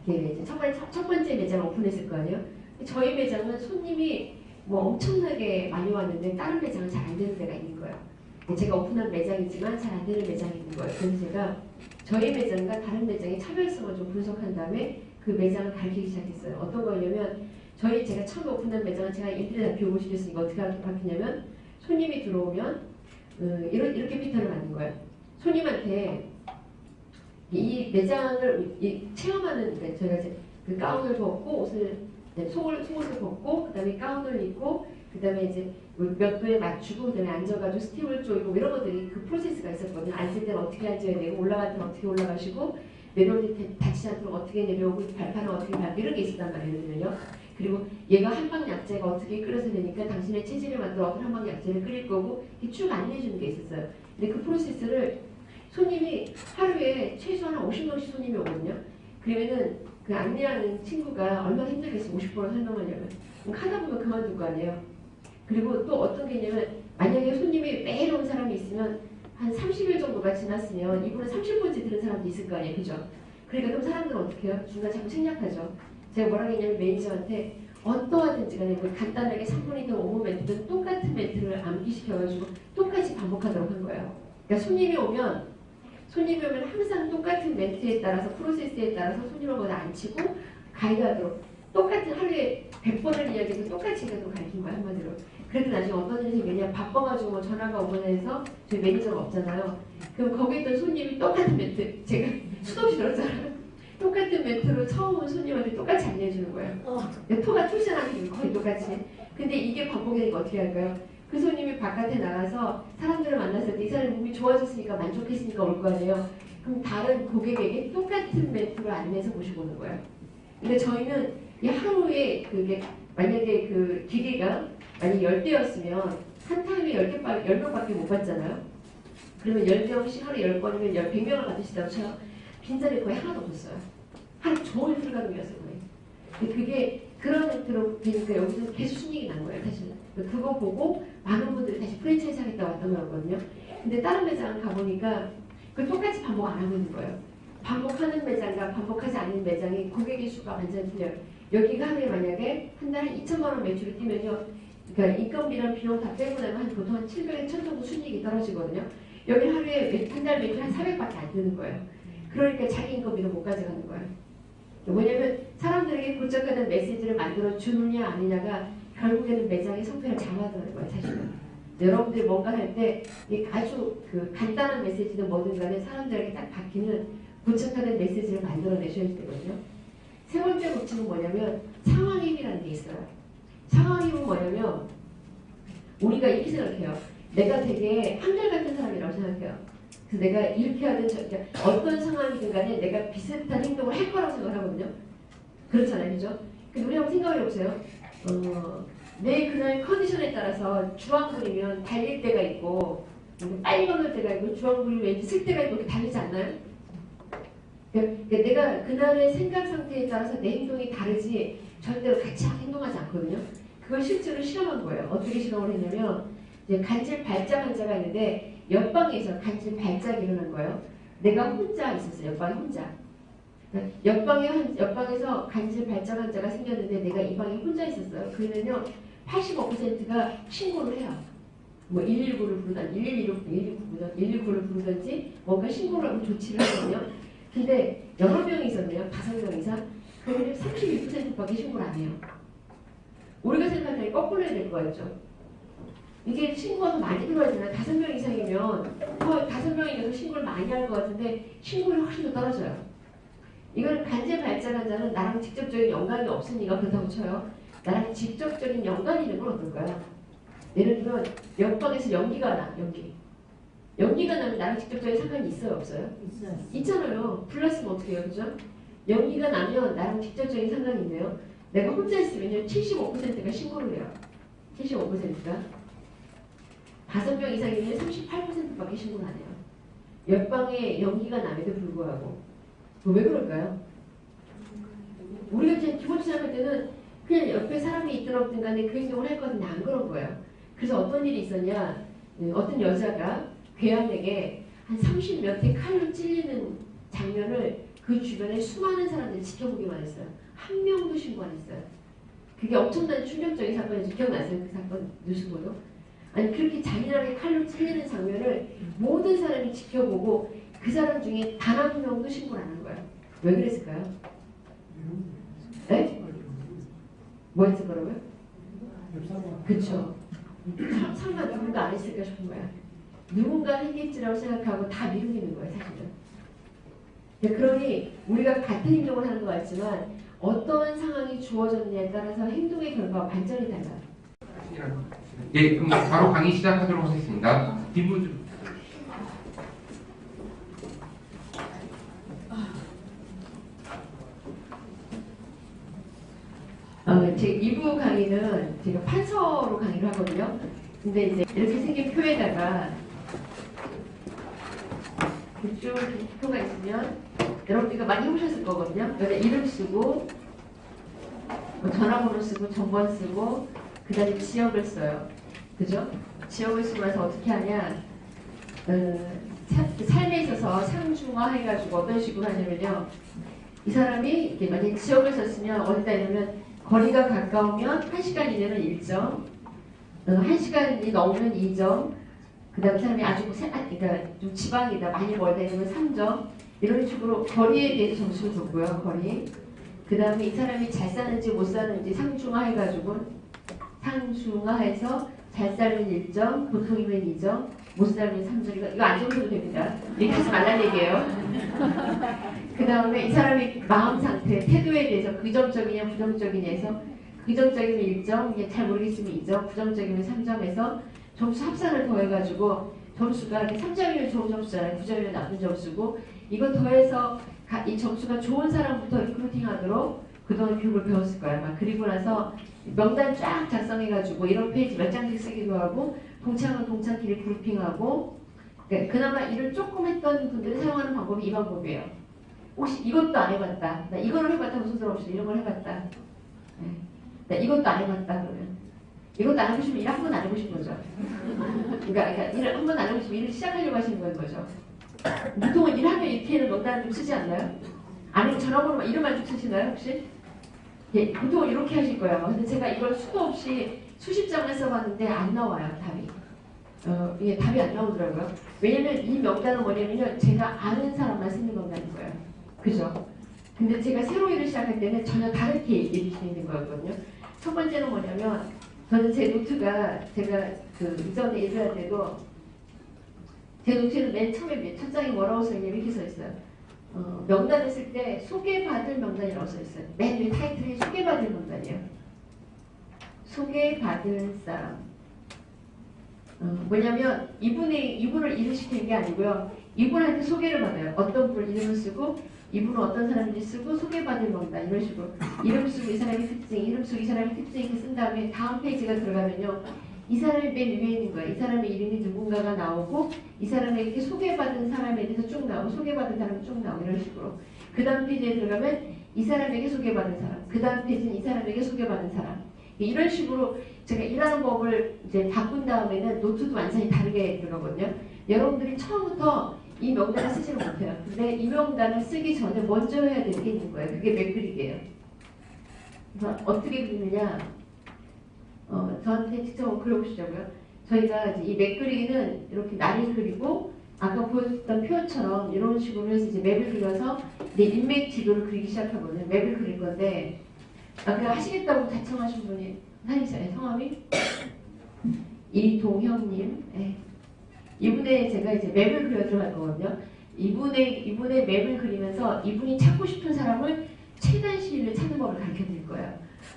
이렇게 이제 첫 번째 매장을 오픈했을 거 아니에요. 저희 매장은 손님이 엄청나게 많이 왔는데 다른 매장은 잘 안 되는 데가 있는 거예요. 제가 오픈한 매장이지만 잘 안 되는 매장이 있는 거예요. 그래서 제가 저희 매장과 다른 매장의 차별성을 좀 분석한 다음에 그 매장을 가르치기 시작했어요. 어떤 거냐면 제가 처음 오픈한 매장은 제가 인터넷 비우고 싶었으니까 어떻게 바뀌냐면 손님이 들어오면 이렇게 패턴을 만든 거예요. 손님한테 이 매장을 체험하는 저희가 이제 그 가운을 벗고 속옷을 벗고 그다음에 가운을 입고 그다음에 이제 몇 도에 맞추고 그다음에 앉아가지고 스팀을 쪼이고 이런 것들이 그 프로세스가 있었거든요. 앉을 때는 어떻게 앉아야 되고 올라갈 때는 어떻게 올라가시고 내려올 때 다치지 않도록 어떻게 내려오고 발판은 어떻게 밟고 이런 게 있었단 말이에요. 그리고 얘가 한방 약재가 어떻게 끓여서 되니까 당신의 체질에 맞도록 어떤 한방 약재를 끓일 거고 이렇게 쭉 안내해 주는 게 있었어요. 근데 그 프로세스를 손님이 하루에 최소한 50명씩 손님이 오거든요. 그러면은 그 안내하는 친구가 얼마나 힘들겠어요. 50% 설명하려면. 하다 보면 그만둘 거 아니에요. 그리고 또 어떤 게 있냐면 만약에 손님이 매일 온 사람이 있으면 한 30일 정도가 지났으면 이분은 30번째 들은 사람도 있을 거 아니에요. 그죠? 그러니까 그럼 사람들은 어떻게 해요? 중간에 자꾸 생략하죠. 제가 뭐라고 했냐면 매니저한테 어떠하든지 간에 간단하게 3분이든 5분 멘트든 똑같은 멘트를 암기시켜가지고 똑같이 반복하도록 한 거예요. 그러니까 손님이 오면 항상 똑같은 멘트에 따라서 프로세스에 따라서 손님을 거기다 안 치고 가이드하도록 똑같은 하루에 100번을 이야기해서 똑같이 해도 가르친 거야 한마디로. 그래도 나중에 어떤 일이 생기냐 바빠가지고 전화가 오거나 해서 저희 매니저가 없잖아요. 그럼 거기 있던 손님이 똑같은 멘트 제가 수도 없이 들었잖아요. 똑같은 멘트로 처음 온 손님한테 똑같이 안내해주는 거예요. 토가 출신하는 게 거의 똑같이. 근데 이게 반복이 되니까 어떻게 할까요? 그 손님이 바깥에 나가서 사람들을 만났을 때 이 사람이 몸이 좋아졌으니까 만족했으니까 올 거 아니에요. 그럼 다른 고객에게 똑같은 멘트로 안내해서 모시고 오는 거예요. 근데 저희는 이 하루에 그게 만약에 그 기계가 만약 10대였으면 한 타임에 10명밖에 못 받잖아요. 그러면 10명씩 하루 10번이면 100명을 받으시다고 쳐요. 빈자리 거의 하나도 없었어요. 하루 종일 불가능이었어요. 거의. 근데 그게 그런 형태로 되니까 여기서 계속 순이익이 난 거예요. 사실은. 그거 보고 많은 분들이 다시 프랜차이즈 하겠다고 왔던 거거든요. 근데 다른 매장 가보니까 그 똑같이 반복 안 하고 있는 거예요. 반복하는 매장과 반복하지 않는 매장이 고객의 수가 완전히 틀려요. 여기가 하루에 만약에 한 달에 2천만 원 매출이 뛰면요. 그러니까 인건비랑 비용 다 빼고 나면 보통 한 700에 1000 정도 순이익이 떨어지거든요. 여기 하루에 한 달 매출 한 400밖에 안 되는 거예요. 그러니까 자기 인건비도 못 가져가는 거예요. 왜냐면 사람들에게 고착화된 메시지를 만들어 주느냐 아니냐가 결국에는 매장의 성패를 장악하는 거예요. 사실은. 여러분들이 뭔가 할 때 아주 그 간단한 메시지든 뭐든 간에 사람들에게 딱 박히는 고착화된 메시지를 만들어내셔야 되거든요. 세 번째 법칙은 뭐냐면 상황입이라는 게 있어요. 상황입은 뭐냐면 우리가 이렇게 생각해요. 내가 되게 한결같은 사람이라고 생각해요. 그래서 내가 이렇게 하든 어떤 상황이든 간에 내가 비슷한 행동을 할 거라고 생각하거든요. 그렇잖아요. 그죠? 근데 우리 한번 생각해 보세요. 내 그날 컨디션에 따라서 주황불이면 달릴 때가 있고 빨리 건널 때가 있고 주황불이면 왠지 쓸 때가 있고 이렇게 달리지 않나요? 그러니까 내가 그날의 생각 상태에 따라서 내 행동이 다르지 절대로 같이 행동하지 않거든요. 그걸 실제로 실험한 거예요. 어떻게 실험을 했냐면 이제 간질 발작 환자가 있는데 옆방에서 간질 발작이 일어난 거예요. 내가 혼자 있었어요. 옆방에 혼자. 옆방에서 간질 발작 환자가 생겼는데 내가 이 방에 혼자 있었어요. 그러면요 85%가 신고를 해요. 뭐 119를 부르든지 119를 부르든지 뭔가 신고를 하고 조치를 하거든요. 근데 여러 명이 있었네요. 5명 이상. 그러면 31%밖에 신고를 안 해요. 우리가 생각할 때 거꾸로 해야 될 거였죠. 이게 신고가 더 많이 들어야잖아요. 5명 이상이면 더 5명이 더 신고를 많이 하는 것 같은데 신고율이 훨씬 더 떨어져요. 이건 간질 발작한 자는 나랑 직접적인 연관이 없으니까 그렇다고 쳐요. 나랑 직접적인 연관이 있는 건 어떨까요? 예를 들면 옆방에서 연기가 나. 연기가 나면 나랑 직접적인 상관이 있어요? 없어요? 있잖아요. 불났으면 어떻게 해요? 그죠? 연기가 나면 나랑 직접적인 상관이 있네요. 내가 혼자 있으면요 75%가 신고를 해요. 75%가 5명 이상이면 38%밖에 신고를 안 해요. 옆방에 연기가 남에도 불구하고 왜 그럴까요? 우리가 그냥 기본적으로 생각할 때는 그냥 옆에 사람이 있든 없든 간에 그 행동을 할 거든요. 안 그런 거예요. 그래서 어떤 일이 있었냐, 어떤 여자가 괴한에게 한 30몇 회 칼로 찔리는 장면을 그 주변에 수많은 사람들이 지켜보기만 했어요. 한 명도 신고 안 했어요. 그게 엄청난 충격적인 사건이죠. 기억나세요? 그 사건 뉴스 보도? 아니 그렇게 잔인하게 칼로 찔리는 장면을 모든 사람이 지켜보고 그 사람 중에 단 한 명도 신고를 안 한 거예요. 왜 그랬을까요? 네? 뭐 했을 거라고요? 그쵸. 설마 누군가 안 했을까 싶은 거야. 누군가 했겠지라고 생각하고 다 미루고 있는 거예요. 사실은. 그러니 우리가 같은 행동을 하는 것 같지만 어떤 상황이 주어졌느냐에 따라서 행동의 결과와 발전이 달라요. 예, 그럼 바로 강의 시작하도록 하겠습니다. 뒷문 좀. 제 2부 강의는 제가 판서로 강의를 하거든요. 근데 이제 이렇게 생긴 표에다가 쭉 표가 있으면 여러분 이거 많이 해보셨을 거거든요. 여기 이름 쓰고 뭐 전화번호 쓰고 정번 쓰고 그 다음에 지역을 써요. 그죠? 지역을 쓰고 나서 어떻게 하냐, 삶에 있어서 상중하 해가지고 어떤 식으로 하냐면요, 이 사람이 이렇게 만약에 지역을 썼으면 어디다 이러면 거리가 가까우면 1시간 이내는 1점, 1시간이 넘으면 2점, 그 다음에 사람이 아주 그러니까 좀 지방이다, 많이 멀다 이러면 3점, 이런 식으로 거리에 대해서 점수를 줬고요. 거리. 그 다음에 이 사람이 잘 사는지 못 사는지 상중하 해가지고 상중하해서 잘 살면 1점, 보통이면 2점, 못 살면 3점. 이거 안 적어도 됩니다. 이렇게 하지 말라는 얘기예요. 그 다음에 이 사람이 마음 상태, 태도에 대해서 긍정적이냐 부정적이냐 해서 긍정적이면 1점, 이게 잘 모르겠으면 2점, 부정적이면 3점에서 점수 합산을 더해가지고 점수가 3점이면 좋은 점수잖아요. 9점이면 나쁜 점수고 이거 더해서 이 점수가 좋은 사람부터 리크루팅하도록 그동안 교육을 배웠을 거예요. 막 그리고 나서 명단 쫙 작성해가지고 이런 페이지 몇 장씩 쓰기도 하고 동창은 동창끼리 그룹핑하고 그나마 일을 조금 했던 분들이 사용하는 방법이 이 방법이에요. 혹시 이것도 안 해봤다. 나 이거를 해봤다. 무슨 소리 없이 이런 걸 해봤다. 네. 나 이것도 안 해봤다. 그러면 이것도 안 해보시면 일 한 번 안 해보신 거죠. 그러니까 일을 한 번 안 해보시면 일을 시작하려고 하시는 거죠. 보통은 일하면 이렇게는 명단을 좀 쓰지 않나요? 아니면 전화번호 이름만 좀 쓰시나요 혹시? 예, 보통 이렇게 하실 거예요. 근데 제가 이걸 수도 없이 수십 장을 써봤는데 안 나와요 답이. 이게 답이 안 나오더라고요. 왜냐면 이 명단은 뭐냐면요, 제가 아는 사람만 쓰는 명단인 거예요. 그죠? 근데 제가 새로 일을 시작할 때는 전혀 다르게 일이 진행된 거였거든요. 첫 번째는 뭐냐면, 저는 제 노트가, 제가 그 이전에 일을 할 때도 제 노트는 맨 처음에 첫 장이 뭐라고 써있냐면 이렇게 써있어요. 명단을 쓸 때 소개받을 명단이라고 써있어요. 맨 위에 타이틀이 소개받을 명단이에요. 소개받을 사람. 뭐냐면 이분을 일을 시키는 게 아니고요. 이분한테 소개를 받아요. 어떤 분 이름을 쓰고 이분은 어떤 사람인지 쓰고 소개받을 명단 이런 식으로 이름 쓰고 이 사람의 특징, 이름 쓰고 이 사람의 특징 이렇게 쓴 다음에 다음 페이지가 들어가면요. 이 사람이 맨 위에 있는 거예요. 이 사람의 이름이 누군가가 나오고 이 사람에게 소개받은 사람에 대해서 쭉 나오고 소개받은 사람이 쭉 나오고 이런 식으로 그 다음 페이지에 들어가면 이 사람에게 소개받은 사람 그 다음 페이지는 이 사람에게 소개받은 사람 이런 식으로 제가 일하는 법을 이제 바꾼 다음에는 노트도 완전히 다르게 들어가거든요. 여러분들이 처음부터 이 명단을 쓰지를 못해요. 근데 이 명단을 쓰기 전에 먼저 해야 되는 게 있는 거예요. 그게 맥그리기예요. 그래서 어떻게 그리느냐? 저한테 직접 그려보시자고요. 저희가 이제 이 맥그리기는 이렇게 날을 그리고 아까 보여줬던 표처럼 이런 식으로 해서 이제 맵을 그려서 내 인맥 지도를 그리기 시작하거든요. 맵을 그릴 건데 아까 하시겠다고 자청하신 분이 사장님 성함이 이동형님. 네. 이분의 제가 이제 맵을 그려 들어갈 거거든요. 이분의 맵을 그리면서 이분이 찾고 싶은 사람을 최단 시일을 찾는 법을 가르쳐 드릴 거예요.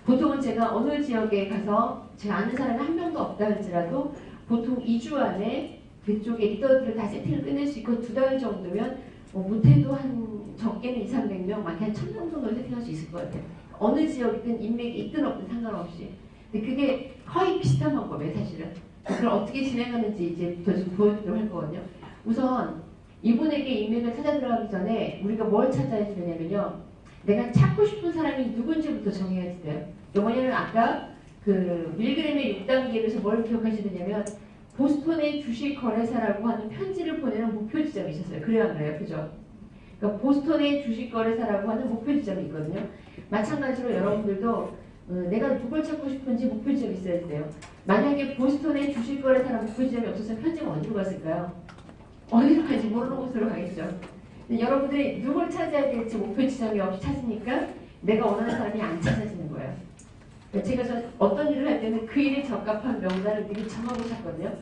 보통은 제가 어느 지역에 가서 제가 아는 사람이 한 명도 없다 할지라도 보통 2주 안에 그쪽에 리더들을 다 세팅을 끝낼 수 있고 2달 정도면 못해도 한 적게는 200~300명, 많게 한 1000명 정도 세팅할 수 있을 것 같아요. 어느 지역이든 인맥이 있든 없든 상관없이. 근데 그게 거의 비슷한 방법이에요, 사실은. 그걸 어떻게 진행하는지 이제부터 좀 보여드리도록 할 거거든요. 우선 이분에게 인맥을 찾아 들어가기 전에 우리가 뭘 찾아야 되냐면요. 내가 찾고 싶은 사람이 누군지부터 정해야지 돼요. 뭐냐면 아까 그 밀그램의 6단계에서 뭘 기억하시느냐면 보스턴의 주식 거래사라고 하는 편지를 보내는 목표 지점이 있었어요. 그래야 안 그래요? 그죠? 그러니까 보스턴의 주식 거래사라고 하는 목표 지점이 있거든요. 마찬가지로 여러분들도 내가 누굴 찾고 싶은지 목표 지점이 있어야 돼요. 만약에 보스턴의 주식 거래사라는 목표 지점이 없었으면 편지가 어디로 갔을까요? 어디로 갈지 모르는 곳으로 가겠죠. 여러분들이 누굴 찾아야 될지 목표 지점이 없이 찾으니까 내가 원하는 사람이 안 찾아지는 거예요. 제가 어떤 일을 할 때는 그 일에 적합한 명단을 미리 정하고 찾거든요.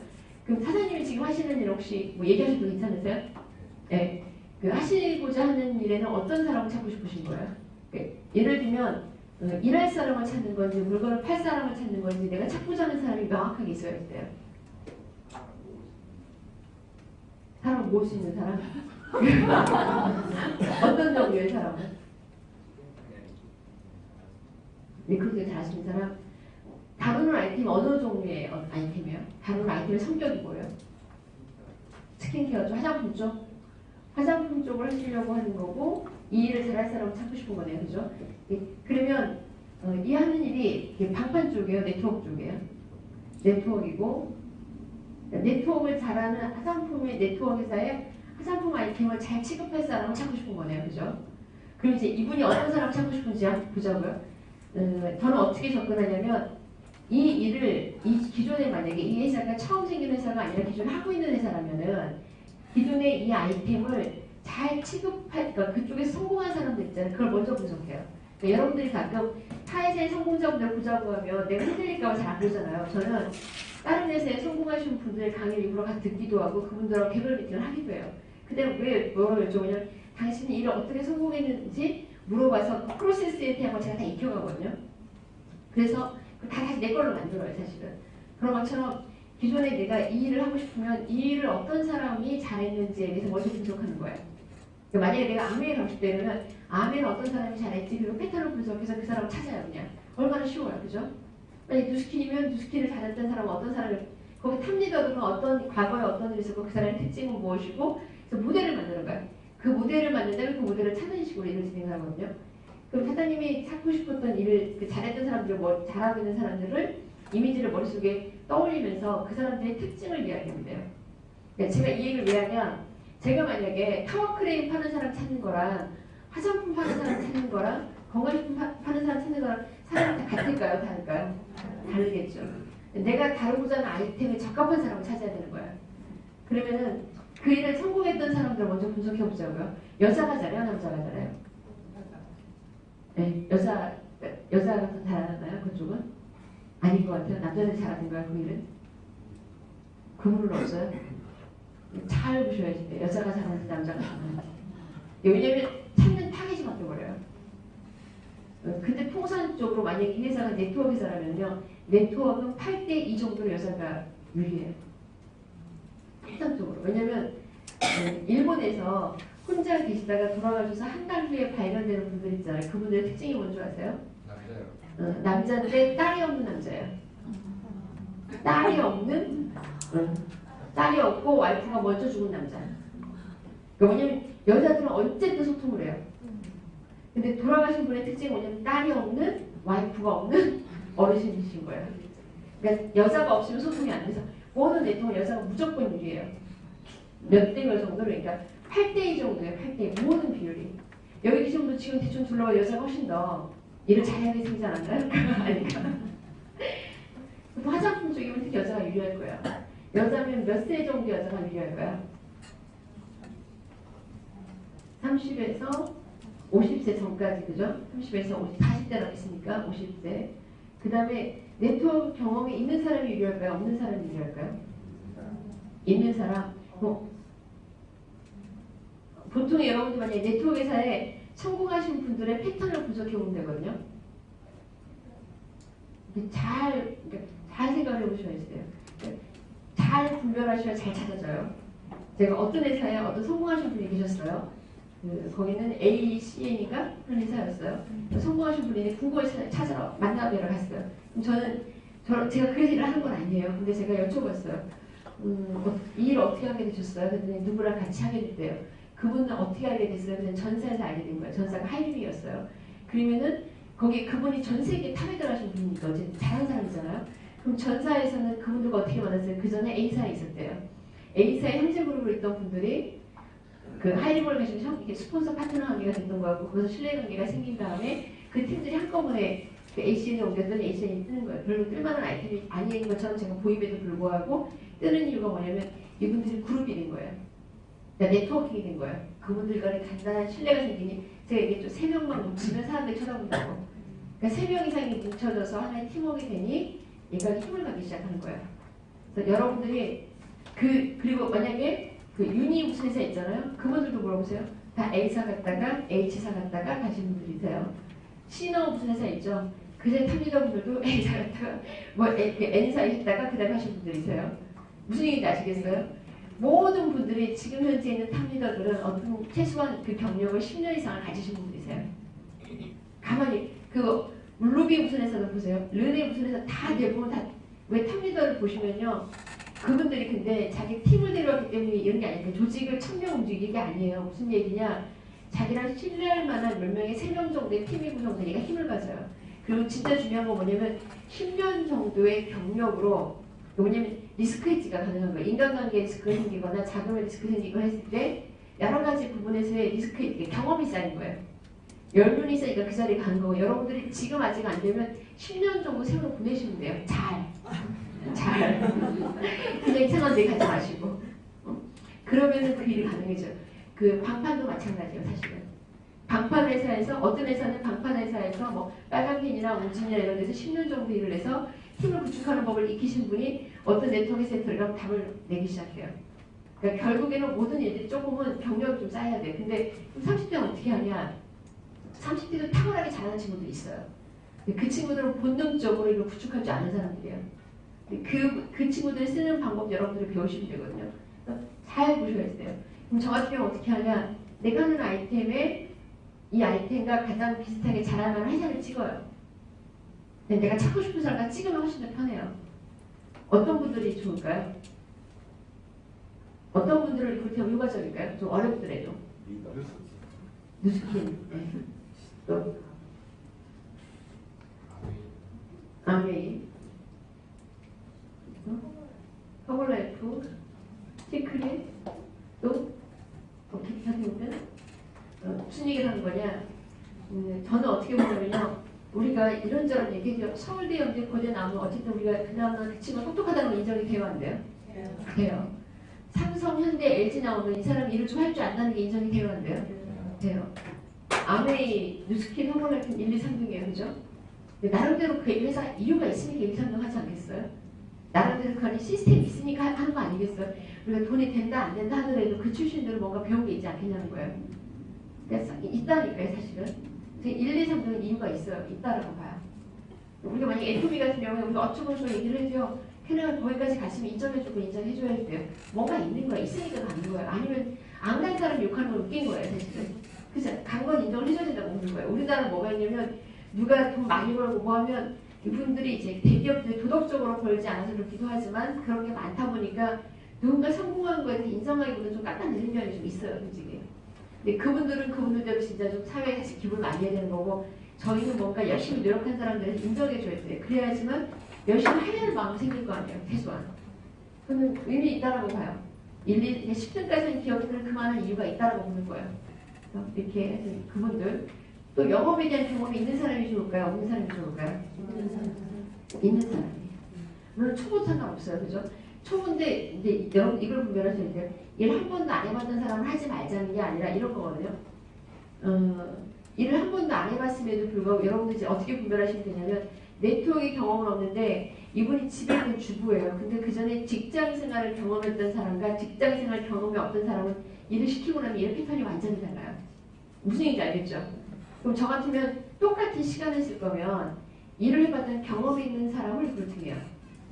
그럼 사장님이 지금 하시는 일 혹시 뭐 얘기하셔도 괜찮으세요? 네. 그 하시고자 하는 일에는 어떤 사람을 찾고 싶으신 거예요? 예를 들면 일할 사람을 찾는 건지 물건을 팔 사람을 찾는 건지 내가 찾고자 하는 사람이 명확하게 있어야 돼요. 사람 모을 수 있는 사람? 어떤 종류의 사람은? 리크루팅 잘하시는 사람? 다루는 아이템 어느 종류의 아이템이에요? 다루는 아이템의 성격이 뭐예요? 스킨케어 쪽, 화장품 쪽? 화장품 쪽을 하시려고 하는 거고 이 일을 잘할 사람을 찾고 싶은 거네요. 그죠? 그러면 이 하는 일이 방판 쪽이에요? 네트워크 쪽이에요? 네트워크이고 네트워크를 잘하는 화장품의 네트워크 회사에 화장품 아이템을 잘 취급할 사람을 찾고 싶은 거네요. 그죠? 그럼 이제 이분이 어떤 사람을 찾고 싶은지 한번 보자고요. 저는 어떻게 접근하냐면 이 일을 기존에 만약에 이 회사가 처음 생긴 회사가 아니라 기존에 하고 있는 회사라면은 기존에 이 아이템을 잘 취급할, 그러니까 그쪽에서 성공한 사람들 있잖아요. 그걸 먼저 분석해요. 그러니까 여러분들이 가끔 타 회사의 성공자분들 보자고 하면 내가 흔들릴까봐 잘 안 보잖아요. 저는 다른 회사에 성공하신 분들의 강의를 일부러 가서 듣기도 하고 그분들하고 개별 미팅을 하기도 해요. 근데 왜 뭘 여쭤보냐면 당신이 일을 어떻게 성공했는지 물어봐서 그 프로세스에 대한 걸 제가 다 익혀가거든요. 그래서 다시 내 걸로 만들어요, 사실은. 그런 것처럼 기존에 내가 이 일을 하고 싶으면 이 일을 어떤 사람이 잘했는지에 대해서 먼저 분석하는 거예요. 그러니까 만약에 내가 암웨에 가고 싶다면 암웨는 어떤 사람이 잘했지 그리고 패턴을 분석해서 그 사람을 찾아요, 그냥. 얼마나 쉬워요, 그죠? 만약에 뉴스킨이면 뉴스킨을 잘했던 사람은 어떤 사람을 거기 탑리더들은 어떤 과거에 어떤 일이 있었고 그 사람의 특징은 무엇이고 그래서 모델을 만드는 거예요. 그 모델을 만든다면 그 모델을 찾는 식으로 일을 진행하거든요. 그럼 사장님이 찾고 싶었던 일을 잘했던 사람들, 잘하고 있는 사람들을 이미지를 머릿속에 떠올리면서 그 사람들의 특징을 이야기하면 돼요. 그러니까 제가 이 얘기를 왜 하냐, 제가 만약에 타워크레인 파는 사람 찾는 거랑 화장품 파는 사람 찾는 거랑 건강식품 파는 사람 찾는 거랑 사람이 다 같을까요? 다를까요? 다르겠죠. 내가 다루고자 하는 아이템에 적합한 사람을 찾아야 되는 거예요. 그러면은 그 일을 성공했던 사람들 먼저 분석해 보자고요. 여자가 잘해요? 남자가 잘해요? 네, 여자가 더 잘하나요? 그쪽은? 아닌 것 같아요. 남자들이 잘하는가요? 그 일은? 그물은 없어요? 잘 보셔야지 돼요. 여자가 잘하는지 남자가 잘하는지. 왜냐면 찾는 타겟이 바뀌어버려요. 근데 풍산 쪽으로 만약에 이 회사가 네트워크 회사라면요. 네트워크는 8대2 정도로 여자가 유리해요. 일상적으로. 왜냐면 일본에서 혼자 계시다가 돌아가셔서 한 달 후에 발견되는 분들 있잖아요. 그분들의 특징이 뭔지 아세요? 남자요. 남자인데 딸이 없는 남자예요. 딸이 없는, 딸이 없고 와이프가 먼저 죽은 남자. 그러니까 왜냐면 여자들은 어쨌든 소통을 해요. 근데 돌아가신 분의 특징이 뭐냐면 딸이 없는, 와이프가 없는 어르신이신 거예요. 그러니까 여자가 없으면 소통이 안 돼서 모든 내통은 여자가 무조건 유리해요. 몇 대 몇 정도로, 그러니까 8대2 정도예요. 8대2 모든 비율이. 여기 계신 분도 지금 대충 둘러봐 여자가 훨씬 더 일을 잘하게 생기지 않았나요? 아니까. 화장품 쪽이면 특히 여자가 유리할 거예요. 여자면 몇 세 정도 여자가 유리할까요? 30에서 50세 전까지, 그죠? 30에서 50, 40대라고 했으니까 50세. 그 다음에 네트워크 경험이 있는 사람이 유리할까요? 없는 사람이 유리할까요? 있는 사람. 보통 여러분들 만약에 네트워크 회사에 성공하신 분들의 패턴을 분석해 보면 되거든요. 잘 생각해 보셔야 돼요. 잘 분별하셔야 잘 찾아져요. 제가 어떤 회사에 어떤 성공하신 분이 계셨어요. 거기는 ACN인가 그런 회사였어요. 성공하신 분이 궁금해서 찾으러 만나뵈러 갔어요. 제가 그 일을 하는 건 아니에요. 근데 제가 여쭤봤어요. 이 일 어떻게 하게 되셨어요? 그랬더니 누구랑 같이 하게 됐대요. 그분은 어떻게 알게 됐어요? 그냥 전사에서 알게 된 거예요. 전사가 하이림이었어요. 그러면은 거기 그분이 전 세계 탑에 들어가신 분이니까 어쨌든 잘하는 사람이잖아요. 그럼 전사에서는 그분들과 어떻게 만났어요? 그 전에 A사에 있었대요. A사에 현재그룹으로 있던 분들이 그 하이림을 가지고 이렇게 스폰서 파트너 관계가 됐던 거고 거기서 신뢰 관계가 생긴 다음에 그 팀들이 한꺼번에 그 ACN에 옮겼더니 ACN이 뜨는 거예요. 별로 뜰만한 아이템이 아닌 것처럼 제가 보임에도 불구하고 뜨는 이유가 뭐냐면 이분들이 그룹이 된 거예요. 그러니까 네트워킹이 된 거예요. 그분들 간에 간단한 신뢰가 생기니 제가 얘기했죠. 3명만 뭉치면 사람들이 쳐다본다고. 그러니까 3명 이상이 뭉쳐져서 하나의 팀워크가 되니 얘가 힘을 받기 시작하는 거예요. 그래서 여러분들이 그리고 만약에 그 유니 무슨 회사 있잖아요. 그분들도 물어보세요. 다 A사 갔다가 H사 갔다가 가신 분들이세요. C너 무슨 회사 있죠. 그제 탑리더분들도 A사 갔다가 N사 있다가 그 다음에 하신 분들이세요. 무슨 얘기인지 아시겠어요? 모든 분들이 지금 현재 있는 탑리더들은 어떤 최소한 그 경력을 10년 이상을 가지신 분들이세요. 가만히 루비 무슨 회사도 보세요. 르네 무슨 회사 다 대부분 왜 탑리더를 보시면요. 그분들이 근데 자기 팀을 데려왔기 때문에 이런 게 아니에요. 조직을 1000명 움직이는 게 아니에요. 무슨 얘기냐. 자기랑 신뢰할 만한 몇 명의 3명 정도의 팀이 구성되니까 힘을 가져요. 그리고 진짜 중요한 건 뭐냐면 10년 정도의 경력으로 뭐냐면 리스크 헤지가 가능한 거예요. 인간관계에 리스크가 생기거나 자금에 리스크가 생기거나 했을 때 여러 가지 부분에서의 리스크 헤지, 경험이 쌓인 거예요. 10년이 있으니까 그 자리에 가는 거고 여러분들이 지금 아직 안 되면 10년 정도 세월을 보내시면 돼요. 잘. 그냥 이상한 데 가지 마시고. 그러면은 그 일이 가능해져요. 그 방판도 마찬가지예요, 사실은. 방판 회사에서 어떤 회사는 방판 회사에서 뭐 빨간펜이나 우진이나 이런 데서 10년 정도 일을 해서 팀을 구축하는 법을 익히신 분이 어떤 네트워크 센터에 들어가면 답을 내기 시작해요. 그러니까 결국에는 모든 일들이 조금은 경력이 좀 쌓여야 돼요. 근데 30대는 어떻게 하냐? 30대도 탁월하게 잘하는 친구들이 있어요. 그 친구들은 본능적으로 이걸 구축할 줄 아는 사람들이에요. 그 친구들이 쓰는 방법 여러분들이 배우시면 되거든요. 잘 보셔야 돼요. 그럼 저 같은 경우 어떻게 하냐? 내가 하는 아이템에 이 아이템과 가장 비슷하게 잘할 만한 회사를 찍어요. 내가 찾고 싶은 사람과 찍으면 훨씬 더 편해요. 어떤 분들이 좋을까요? 어떤 분들은 그렇게 하면 효과적일까요? 좀 어렵더라도. 누스킨, 네. 또 아메이, 허벌라이프, 시크릿, 또 기타 등등. 무슨 얘기를 하는 거냐? 저는 어떻게 보냐면요, 우리가 이런저런 얘기죠. 서울대, 연대, 고대 나오면 어쨌든 우리가 그나마 그 친구가 똑똑하다는 건 인정이 돼요, 안 돼요? 돼요. 삼성, 현대, LG 나오면 이 사람이 일을 좀 할 줄 안다는 게 인정이 돼요, 안 돼요? 돼요. 아메이, 누스킨, 허벌라이프 1, 2, 3등이에요, 그죠? 나름대로 그 회사 이유가 있으니까 1, 2, 3등 하지 않겠어요? 나름대로 그 안에 시스템이 있으니까 하는 거 아니겠어요? 우리가 돈이 된다 안 된다 하더라도 그 출신들은 뭔가 배운 게 있지 않겠냐는 거예요. 그래서 있다니까요, 사실은. 1, 2, 3등은 이유가 있어요. 있다라고 봐요. 우리가 만약에 애토미 같은 경우에 우리가 어쩌고저쩌고 얘기를 해줘요. 걔네가 거기까지 갔으면 인정해주고 인정해줘야 돼요. 뭔가 있는 거야. 있으니까 가는 거예요. 아니면 안 간 사람 욕하는 건 웃긴 거예요, 사실은. 그죠? 간 건 인정을 해줘야 된다고 보는 거예요. 우리나라는 뭐가 있냐면 누가 돈 많이 벌고 뭐 하면 이분들이 이제 대기업들이 도덕적으로 벌지 않아서 그렇기도 하지만 그런 게 많다 보니까 누군가 성공한 거에 대해 인정하기보다는 좀 깎아내리는 면이 좀 있어요, 솔직히. 근데 그분들은 그분들대로 진짜 좀 사회에 다시 기부를 많이 해야 되는 거고 저희는 뭔가 열심히 노력한 사람들을 인정해줘야 돼요. 그래야지만 열심히 하려는 마음이 생길 거 아니에요, 최소한. 저는 의미 있다라고 봐요. 1, 2, 10등까지는 기업들은 그만한 이유가 있다라고 보는 거예요. 이렇게 해서 그분들 또 영업에 대한 경험이 있는 사람이 좋을까요? 없는 사람이 좋을까요? 있는 사람이. 물론 초보 상관없어요, 그죠? 초보인데 이제 여러분 이걸 분별하셔야 돼요. 일 한 번도 안 해봤던 사람은 하지 말자는 게 아니라 이런 거거든요. 일을 한 번도 안 해봤음에도 불구하고 여러분들 이제 어떻게 분별하시면 되냐면 네트워크의 경험은 없는데 이분이 집에 있는 주부예요. 근데 그 전에 직장 생활을 경험했던 사람과 직장 생활 경험이 없던 사람은 일을 시키고 나면 일의 패턴이 완전히 달라요. 무슨 얘기인지 알겠죠? 그럼 저 같으면 똑같은 시간을 쓸 거면 일을 해봤던 경험이 있는 사람을 그렇게해요.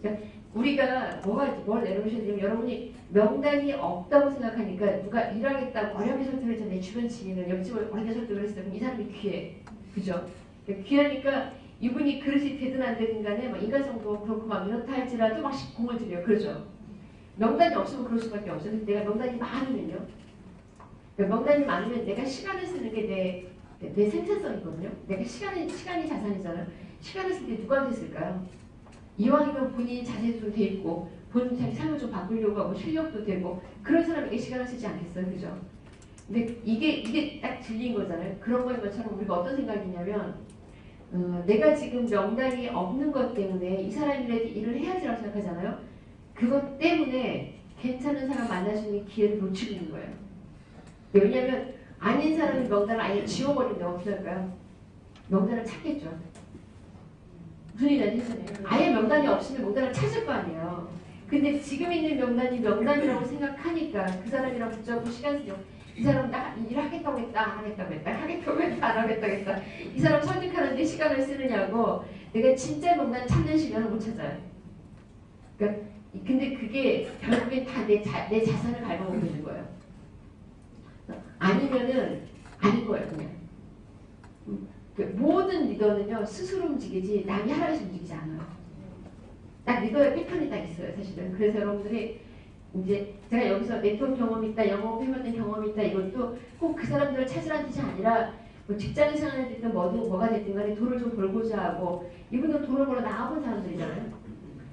그러니까 우리가 뭘 내려오셔야 되면 여러분이 명단이 없다고 생각하니까 누가 일하겠다고 어렵게 설득을 했잖아요. 내 주변 지인은 옆집을 어렵게 설득을 했어요. 그럼 이 사람이 귀해. 그죠? 그러니까 귀하니까 이분이 그릇이 되든 안 되든 간에 막 인간성도 그렇고 막 이렇다 할지라도 막 공을 들여요. 그렇죠? 명단이 없으면 그럴 수밖에 없어요. 근데 내가 명단이 많으면요. 그러니까 명단이 많으면 내가 시간을 쓰는 게 내 생산성이거든요. 내가 시간이 자산이잖아요. 시간을 쓸 때 누구한테 쓸까요? 이왕이면 본인이 자세도 좀 돼 있고 본인 자기 삶을 좀 바꾸려고 하고 실력도 되고 그런 사람에게 시간을 쓰지 않겠어요, 그죠? 근데 이게 딱 진리인 거잖아요. 그런 거인 것처럼 우리가 어떤 생각이냐면 내가 지금 명단이 없는 것 때문에 이 사람이라도 일을 해야지라고 생각하잖아요. 그것 때문에 괜찮은 사람 만날 수 있는 기회를 놓치고 있는 거예요. 왜냐하면 아닌 사람이 명단을 아예 지워버리면 어떻게 할까요? 명단을 찾겠죠. 무슨 일인지 했잖아요. 아예 명단이 없으면 명단을 찾을 거 아니에요. 근데 지금 있는 명단이 명단이라고 생각하니까 그 사람이랑 붙잡고 시간 쓰죠. 이 사람 나 일하겠다고 했다 안 하겠다고 했다 하겠다고 했다 안 하겠다고 했다 이 사람 설득하는데 시간을 쓰느냐고 내가 진짜 명단 찾는 시간을 못 찾아요. 그러니까 근데 그게 결국엔 다 내 자산을 갉아먹고 있는 거예요. 아니면은 아닌 거예요, 그냥. 모든 리더는요 스스로 움직이지 남이 하라고 해서 움직이지 않아요. 딱 리더의 패턴이 딱 있어요, 사실은. 그래서 여러분들이 이제 제가 여기서 네트워크 경험이 있다, 영업해봤던 경험이 있다 이것도 꼭 그 사람들을 찾으라는 뜻이 아니라 뭐 직장 생활을 됐든 뭐가 됐든 간에 돈을 좀 벌고자 하고 이분은 돈을 벌어 나가본 사람들이잖아요.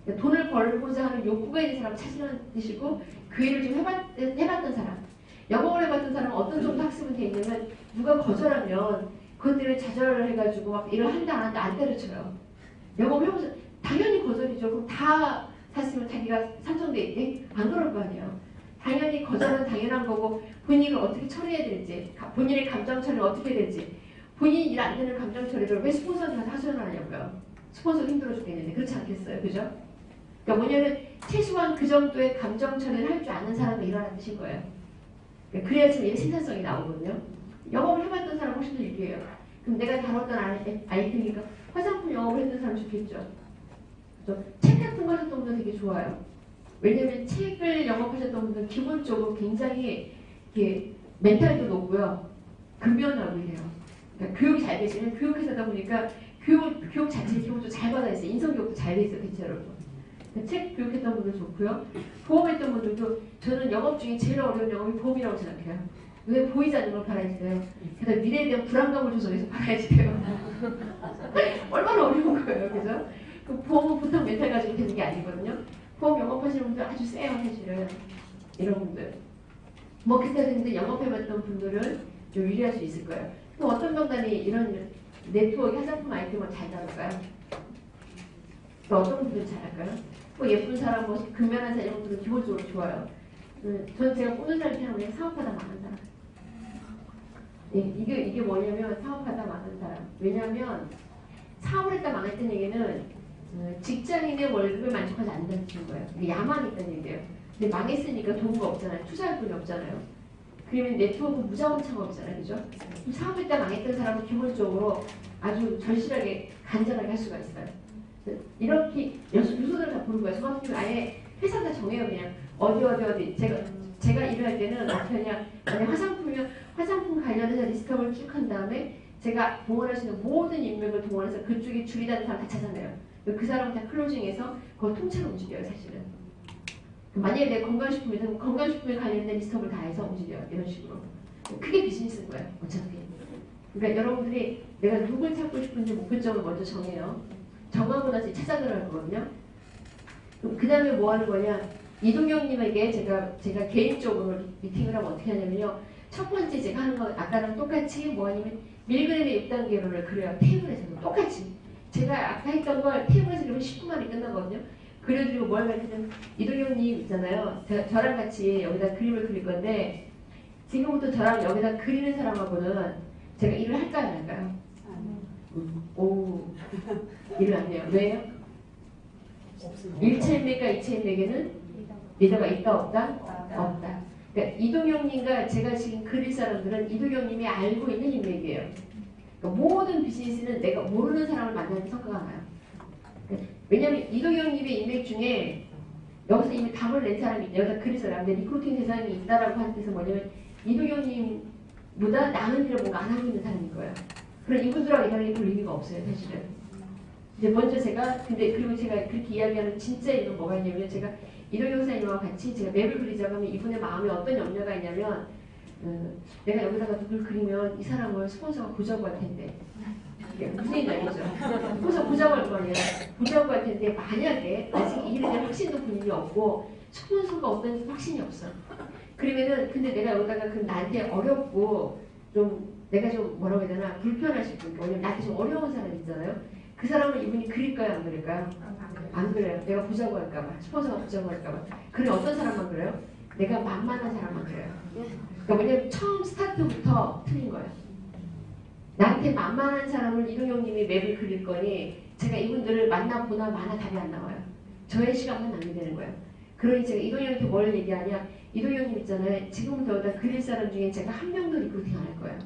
그러니까 돈을 벌고자 하는 욕구가 있는 사람 찾으라는 뜻이고 그 일을 좀 해봤던 사람. 영업을 해봤던 사람은 어떤 정도 학습은 돼 있냐면 누가 거절하면 그것 때문에 좌절을 해가지고 막 일을 한다 안 한다 안 때려쳐요. 영업을 해보자 당연히 거절이죠. 그럼 다 샀으면 자기가 산정돼 있대? 안 그럴 거 아니에요. 당연히 거절은 당연한 거고 본인이 어떻게 처리해야 될지 본인의 감정 처리를 어떻게 해야 될지 본인이 일 안 되는 감정 처리를 왜 스폰서한테 하소연 하냐고요. 스폰서 힘들어 죽겠는데 그렇지 않겠어요. 그죠? 그러니까 뭐냐면 최소한 그 정도의 감정 처리를 할 줄 아는 사람이 일어나는 뜻인 거예요. 그러니까 그래야지 일의 생산성이 나오거든요. 영업을 해봤던 사람 훨씬 더 유리해요. 그럼 내가 다뤘던 아이템이니까 화장품 영업을 했던 사람 좋겠죠. 책 같은 거 하셨던 분들 되게 좋아요. 왜냐면 책을 영업하셨던 분들은 기본적으로 굉장히 이렇게 멘탈도 높고요. 근면하고 이래요. 그러니까 교육이 잘 되시면 교육회사다 보니까 교육 자체 기본적으로 잘 받아 있어요. 인성교육도 잘 돼 있어요. 대체로. 그러니까 책 교육했던 분들 좋고요. 보험했던 분들도 저는 영업 중에 제일 어려운 영업이 보험이라고 생각해요. 눈에 보이지 않는 걸 팔아야지 돼요. 그래서 미래에 대한 불안감을 조성해서 팔아야지 돼요. 얼마나 어려운 거예요, 그죠? 그 보험은 보통 멘탈 가지고 되는 게 아니거든요. 보험 영업하시는 분들 아주 세요, 사실은. 이런 분들. 뭐 그때 근데 영업해봤던 분들은 좀 유리할 수 있을 거예요. 또 어떤 명단이 이런 네트워크 화장품 아이템을 잘 다룰까요? 또 어떤 분들은 잘할까요? 뭐 예쁜 사람, 뭐 근면한 사람 이런 분들은 기본적으로 좋아요. 저는 제가 꾸는 사람이 그냥 그냥 사업하다 망한 사람. 이게 뭐냐면 사업하다 망한 사람. 왜냐하면 사업을 했다 망했다는 얘기는 직장인의 월급을 만족하지 않는다는 거예요. 이게 야망이 있다는 얘기예요. 근데 망했으니까 돈도 없잖아요. 투자할 돈이 없잖아요. 그러면 네트워크 무자원 창업이잖아요. 그죠? 사업했다 망했던 사람은 기본적으로 아주 절실하게 간절하게 할 수가 있어요. 이렇게 요소들을 다 보는 거예요. 성함님 아예 회사 다 정해요. 그냥 어디 제가 일을 할 때는 어떻게 하냐, 만약 화장품이면 화장품 관련해서 리스트업을 쭉 한 다음에 제가 동원할 수 있는 모든 인맥을 동원해서 그쪽에 줄이 다는 사람 다 찾아내요. 그 사람 다 클로징해서 그걸 통째로 움직여요. 사실은 만약에 내가 건강식품이면 건강식품에 관련된 리스트업을 다 해서 움직여요. 이런 식으로 그게 비즈니스인 거예요. 어차피. 그러니까 여러분들이 내가 누굴 찾고 싶은지 목표점을 먼저 정해요. 정하고 나서 찾아 들어갈 거거든요. 그 다음에 뭐 하는 거냐, 이동경님에게 제가 개인적으로 미팅을 하면 어떻게 하냐면요, 첫 번째 제가 하는 건 아까랑 똑같이 뭐 하냐면 밀그램의 6단계로를 그려요. 테이블에서도 똑같이 제가 아까 했던 걸 테이블에서 그리면 10분 만에 끝나거든요. 그려드리고 뭘 가르치면 이동경님 있잖아요, 저랑 같이 여기다 그림을 그릴 건데 지금부터 저랑 여기다 그리는 사람하고는 제가 일을 할까요 안 할까요? 오, 일을 안 해요. 왜요? 일체 인맥과 이체 인맥에는 리더가 있다 없다? 없다. 그러니까 이동영님과 제가 지금 그릴 사람들은 이동영님이 알고 있는 인맥이에요. 그러니까 모든 비즈니스는 내가 모르는 사람을 만나는 성과가 나요. 그러니까 왜냐하면 이동영님의 인맥 중에 여기서 이미 답을 낸 사람이 여기다 그릴 사람, 내 리크루팅 대상이 있다라고 하는 뜻은 뭐냐면 이동영님보다 나은 일을 뭔가 안 하고 있는 사람인 거예요. 그럼 이분들하고 이야기 볼 의미가 없어요, 사실은. 이제 먼저 그리고 제가 그렇게 이야기하는 진짜 이유는 뭐가 있냐면, 제가 이동영 사님과 같이 제가 맵을 그리자고 하면 이분의 마음에 어떤 염려가 있냐면, 내가 여기다가 누굴 그리면 이 사람을 스폰서가 보자고 할 텐데. 이게 무슨 얘기죠? 스폰서 보자고 할 거 아니에요. 보자고 할 텐데, 만약에 아직 이 일에 대한 확신도 본인이 없고, 스폰서가 없다는 확신이 없어. 그러면은, 근데 내가 여기다가 그 나한테 어렵고, 내가 좀 뭐라고 해야 되나, 불편할 수 있고, 왜냐면 나한테 좀 어려운 사람 있잖아요. 그 사람을 이분이 그릴까요 안 그릴까요? 안 그래요. 내가 보자고 할까봐, 스폰서가 보자고 할까봐. 그래, 어떤 사람만 그래요? 내가 만만한 사람만 그래요. 그러니까 왜냐면 처음 스타트부터 틀린 거예요. 나한테 만만한 사람을 이동영님이 맵을 그릴 거니 제가 이분들을 만나보나 마나 답이 안 나와요. 저의 시간만 낭비되는 거예요. 그러니 제가 이동영한테 뭘 얘기하냐, 이동영님 있잖아요, 지금부터 여기다 그릴 사람 중에 제가 한 명도 리크루팅 안 할 거예요.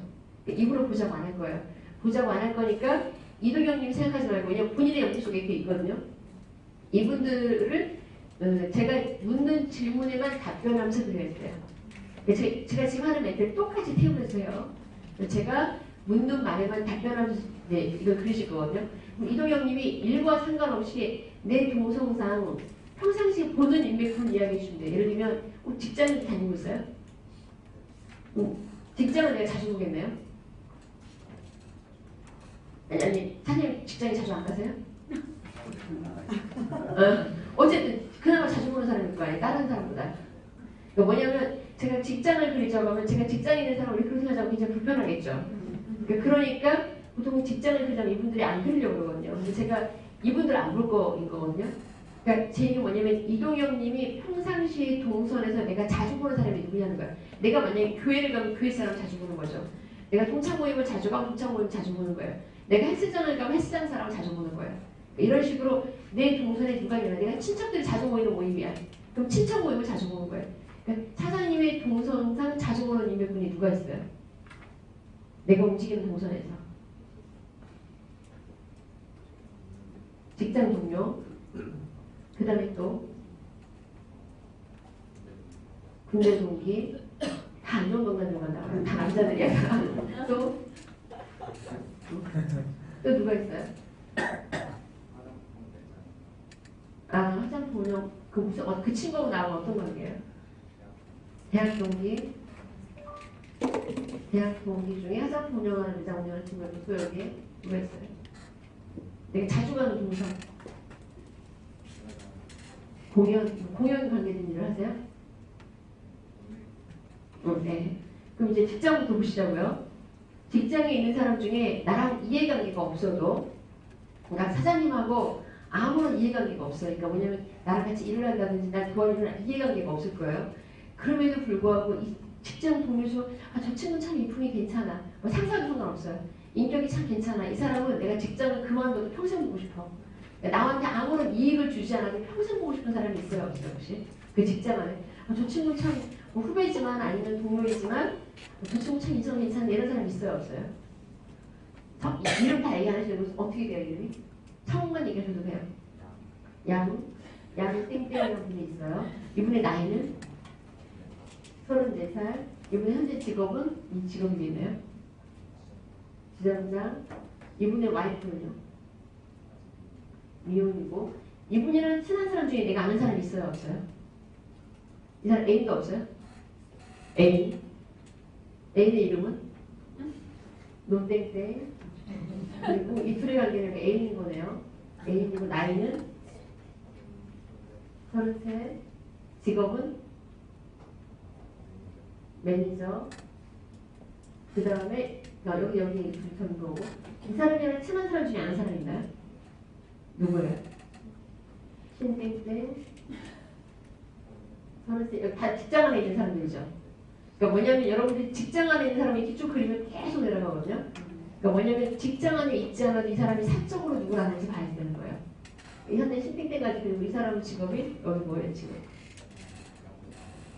입으로 보자고 안 할 거예요. 보자고 안 할 거니까 이동영님이 생각하지 말고, 왜냐면 본인의 염치 속에 그게 있거든요. 이분들을 제가 묻는 질문에만 답변하면서 그려야 돼요. 제가 지금 하는 멘트를 똑같이 테이블에서 해요. 제가 묻는 말에만 답변하면서 이걸 그리실 거거든요. 이동영님이 일과 상관없이 내 동성상 평상시에 보는 인맥분 이야기해 주시면 돼요. 예를 들면 직장을 다니고 있어요? 직장을 내가 자주 보겠네요. 아니, 사장님 직장에 자주 안 가세요? 어쨌든 그나마 자주 보는 사람일 거 아니에요. 다른 사람보다. 그러니까 뭐냐면 제가 직장을 그리자고 하면 제가 직장에 있는 사람을 리크루팅 하자고 굉장히 불편하겠죠. 그러니까 보통 직장을 그리자면 이분들이 안 그리려고 그러거든요. 근데 제가 이분들 안 볼 거인 거거든요. 그러니까 제 얘기 뭐냐면 이동영님이 평상시 동선에서 내가 자주 보는 사람이 누구냐는 거야. 내가 만약에 교회를 가면 교회 사람 자주 보는 거죠. 내가 동창 모임을 자주 가면 동창 모임 자주 보는 거예요. 내가 헬스장을 가면 헬스장 사람 자주 보는 거예요. 이런 식으로 내 동선에 누가 있냐, 내가 친척들이 자주 모이는 모임이야. 그럼 친척 모임을 자주 보는 거예요. 그러니까 사장님의 동선상 자주 보는 인맥분이 누가 있어요? 내가 움직이는 동선에서. 직장 동료, 그 다음에 또 군대 동기, 다 안전동단 들어간다. 다 남자들이야. 또 누가 있어요? 화장품 운영, 그 친구하고 나하고 어떤 관계예요? 대학 동기, 대학 동기 중에 화장품 운영하는 매장 운영하는 친구가 또 여기에 누가 있어요? 내가 자주 가는 동상. 공연 관계된 일을 하세요? 네. 그럼 이제 직장부터 보시자고요. 직장에 있는 사람 중에 나랑 이해관계가 없어도, 그러니까 사장님하고 아무런 이해관계가 없어요. 그러니까 뭐냐면 나랑 같이 일을 한다든지 날 도와주는 이해관계가 없을 거예요. 그럼에도 불구하고 이 직장 동료 중 저 친구는 참 인품이 괜찮아. 뭐 상사도 상관없어요. 인격이 참 괜찮아. 이 사람은 내가 직장을 그만둬도 평생 보고 싶어. 그러니까 나한테 아무런 이익을 주지 않아도 평생 보고 싶은 사람이 있어요, 없어요, 혹시? 그 직장 안에. 저 친구 참 뭐 후배지만 아니면 동료이지만 저 친구 참 인성 괜찮은 이런 사람 있어요, 없어요? 이름 다 얘기 안 하시고 어떻게 돼요, 이름이? 처음만 얘기하셔도 돼요. 양 땡땡이라는 분이 있어요. 이분의 나이는 34살. 이분의 현재 직업은 이 직업이네요. 지점장. 이분의 와이프는요. 미혼이고. 이분이랑 친한 사람 중에 내가 아는 사람이 있어요, 없어요? 이 사람 애인도 없어요? 애인. 애인의 이름은? 논땡땡. 그리고 이 둘의 관계는 애인인 거네요. 애인이고 나이는 33. 직업은 매니저. 그 다음에 여기 붙은 거고. 이 사람이랑 친한 사람 중에 아는 사람 있나요? 누구예요? 신땡땡. 33. 여기 다 직장 안에 있는 사람들이죠. 그러니까 뭐냐면 여러분들이 직장 안에 있는 사람이 이렇게 쭉 그리면 계속 내려가거든요. 그러니까 뭐냐면 직장 안에 있지 않아도 이 사람이 사적으로 누굴 아는지 봐야 되는 거예요. 현재 신땡땡까지 그리고 이 사람의 직업이 여기 뭐예요 지금?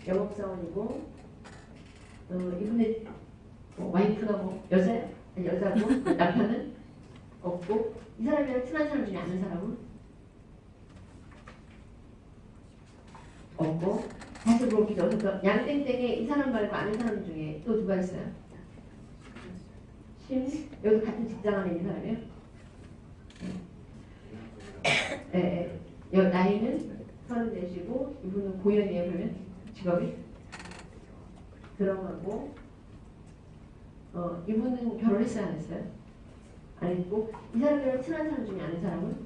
영업사원이고 이분의 와이프가 뭐 여자야? 아니 여자고 남편은 없고 이 사람이랑 친한 사람 중에 아는 사람은 없고 다시 물어보기죠. 그래서 양땡땡에 이 사람 말고 아는 사람 중에 또 누가 있어요? 여기 같은 직장 안에 있는 사람이에요? 네. 나이는 34시고 이분은 고연이에요. 그러면 직업이 들어가고 이분은 결혼했어요? 안 했어요? 안 했고 이 사람이랑 친한 사람 중에 아는 사람은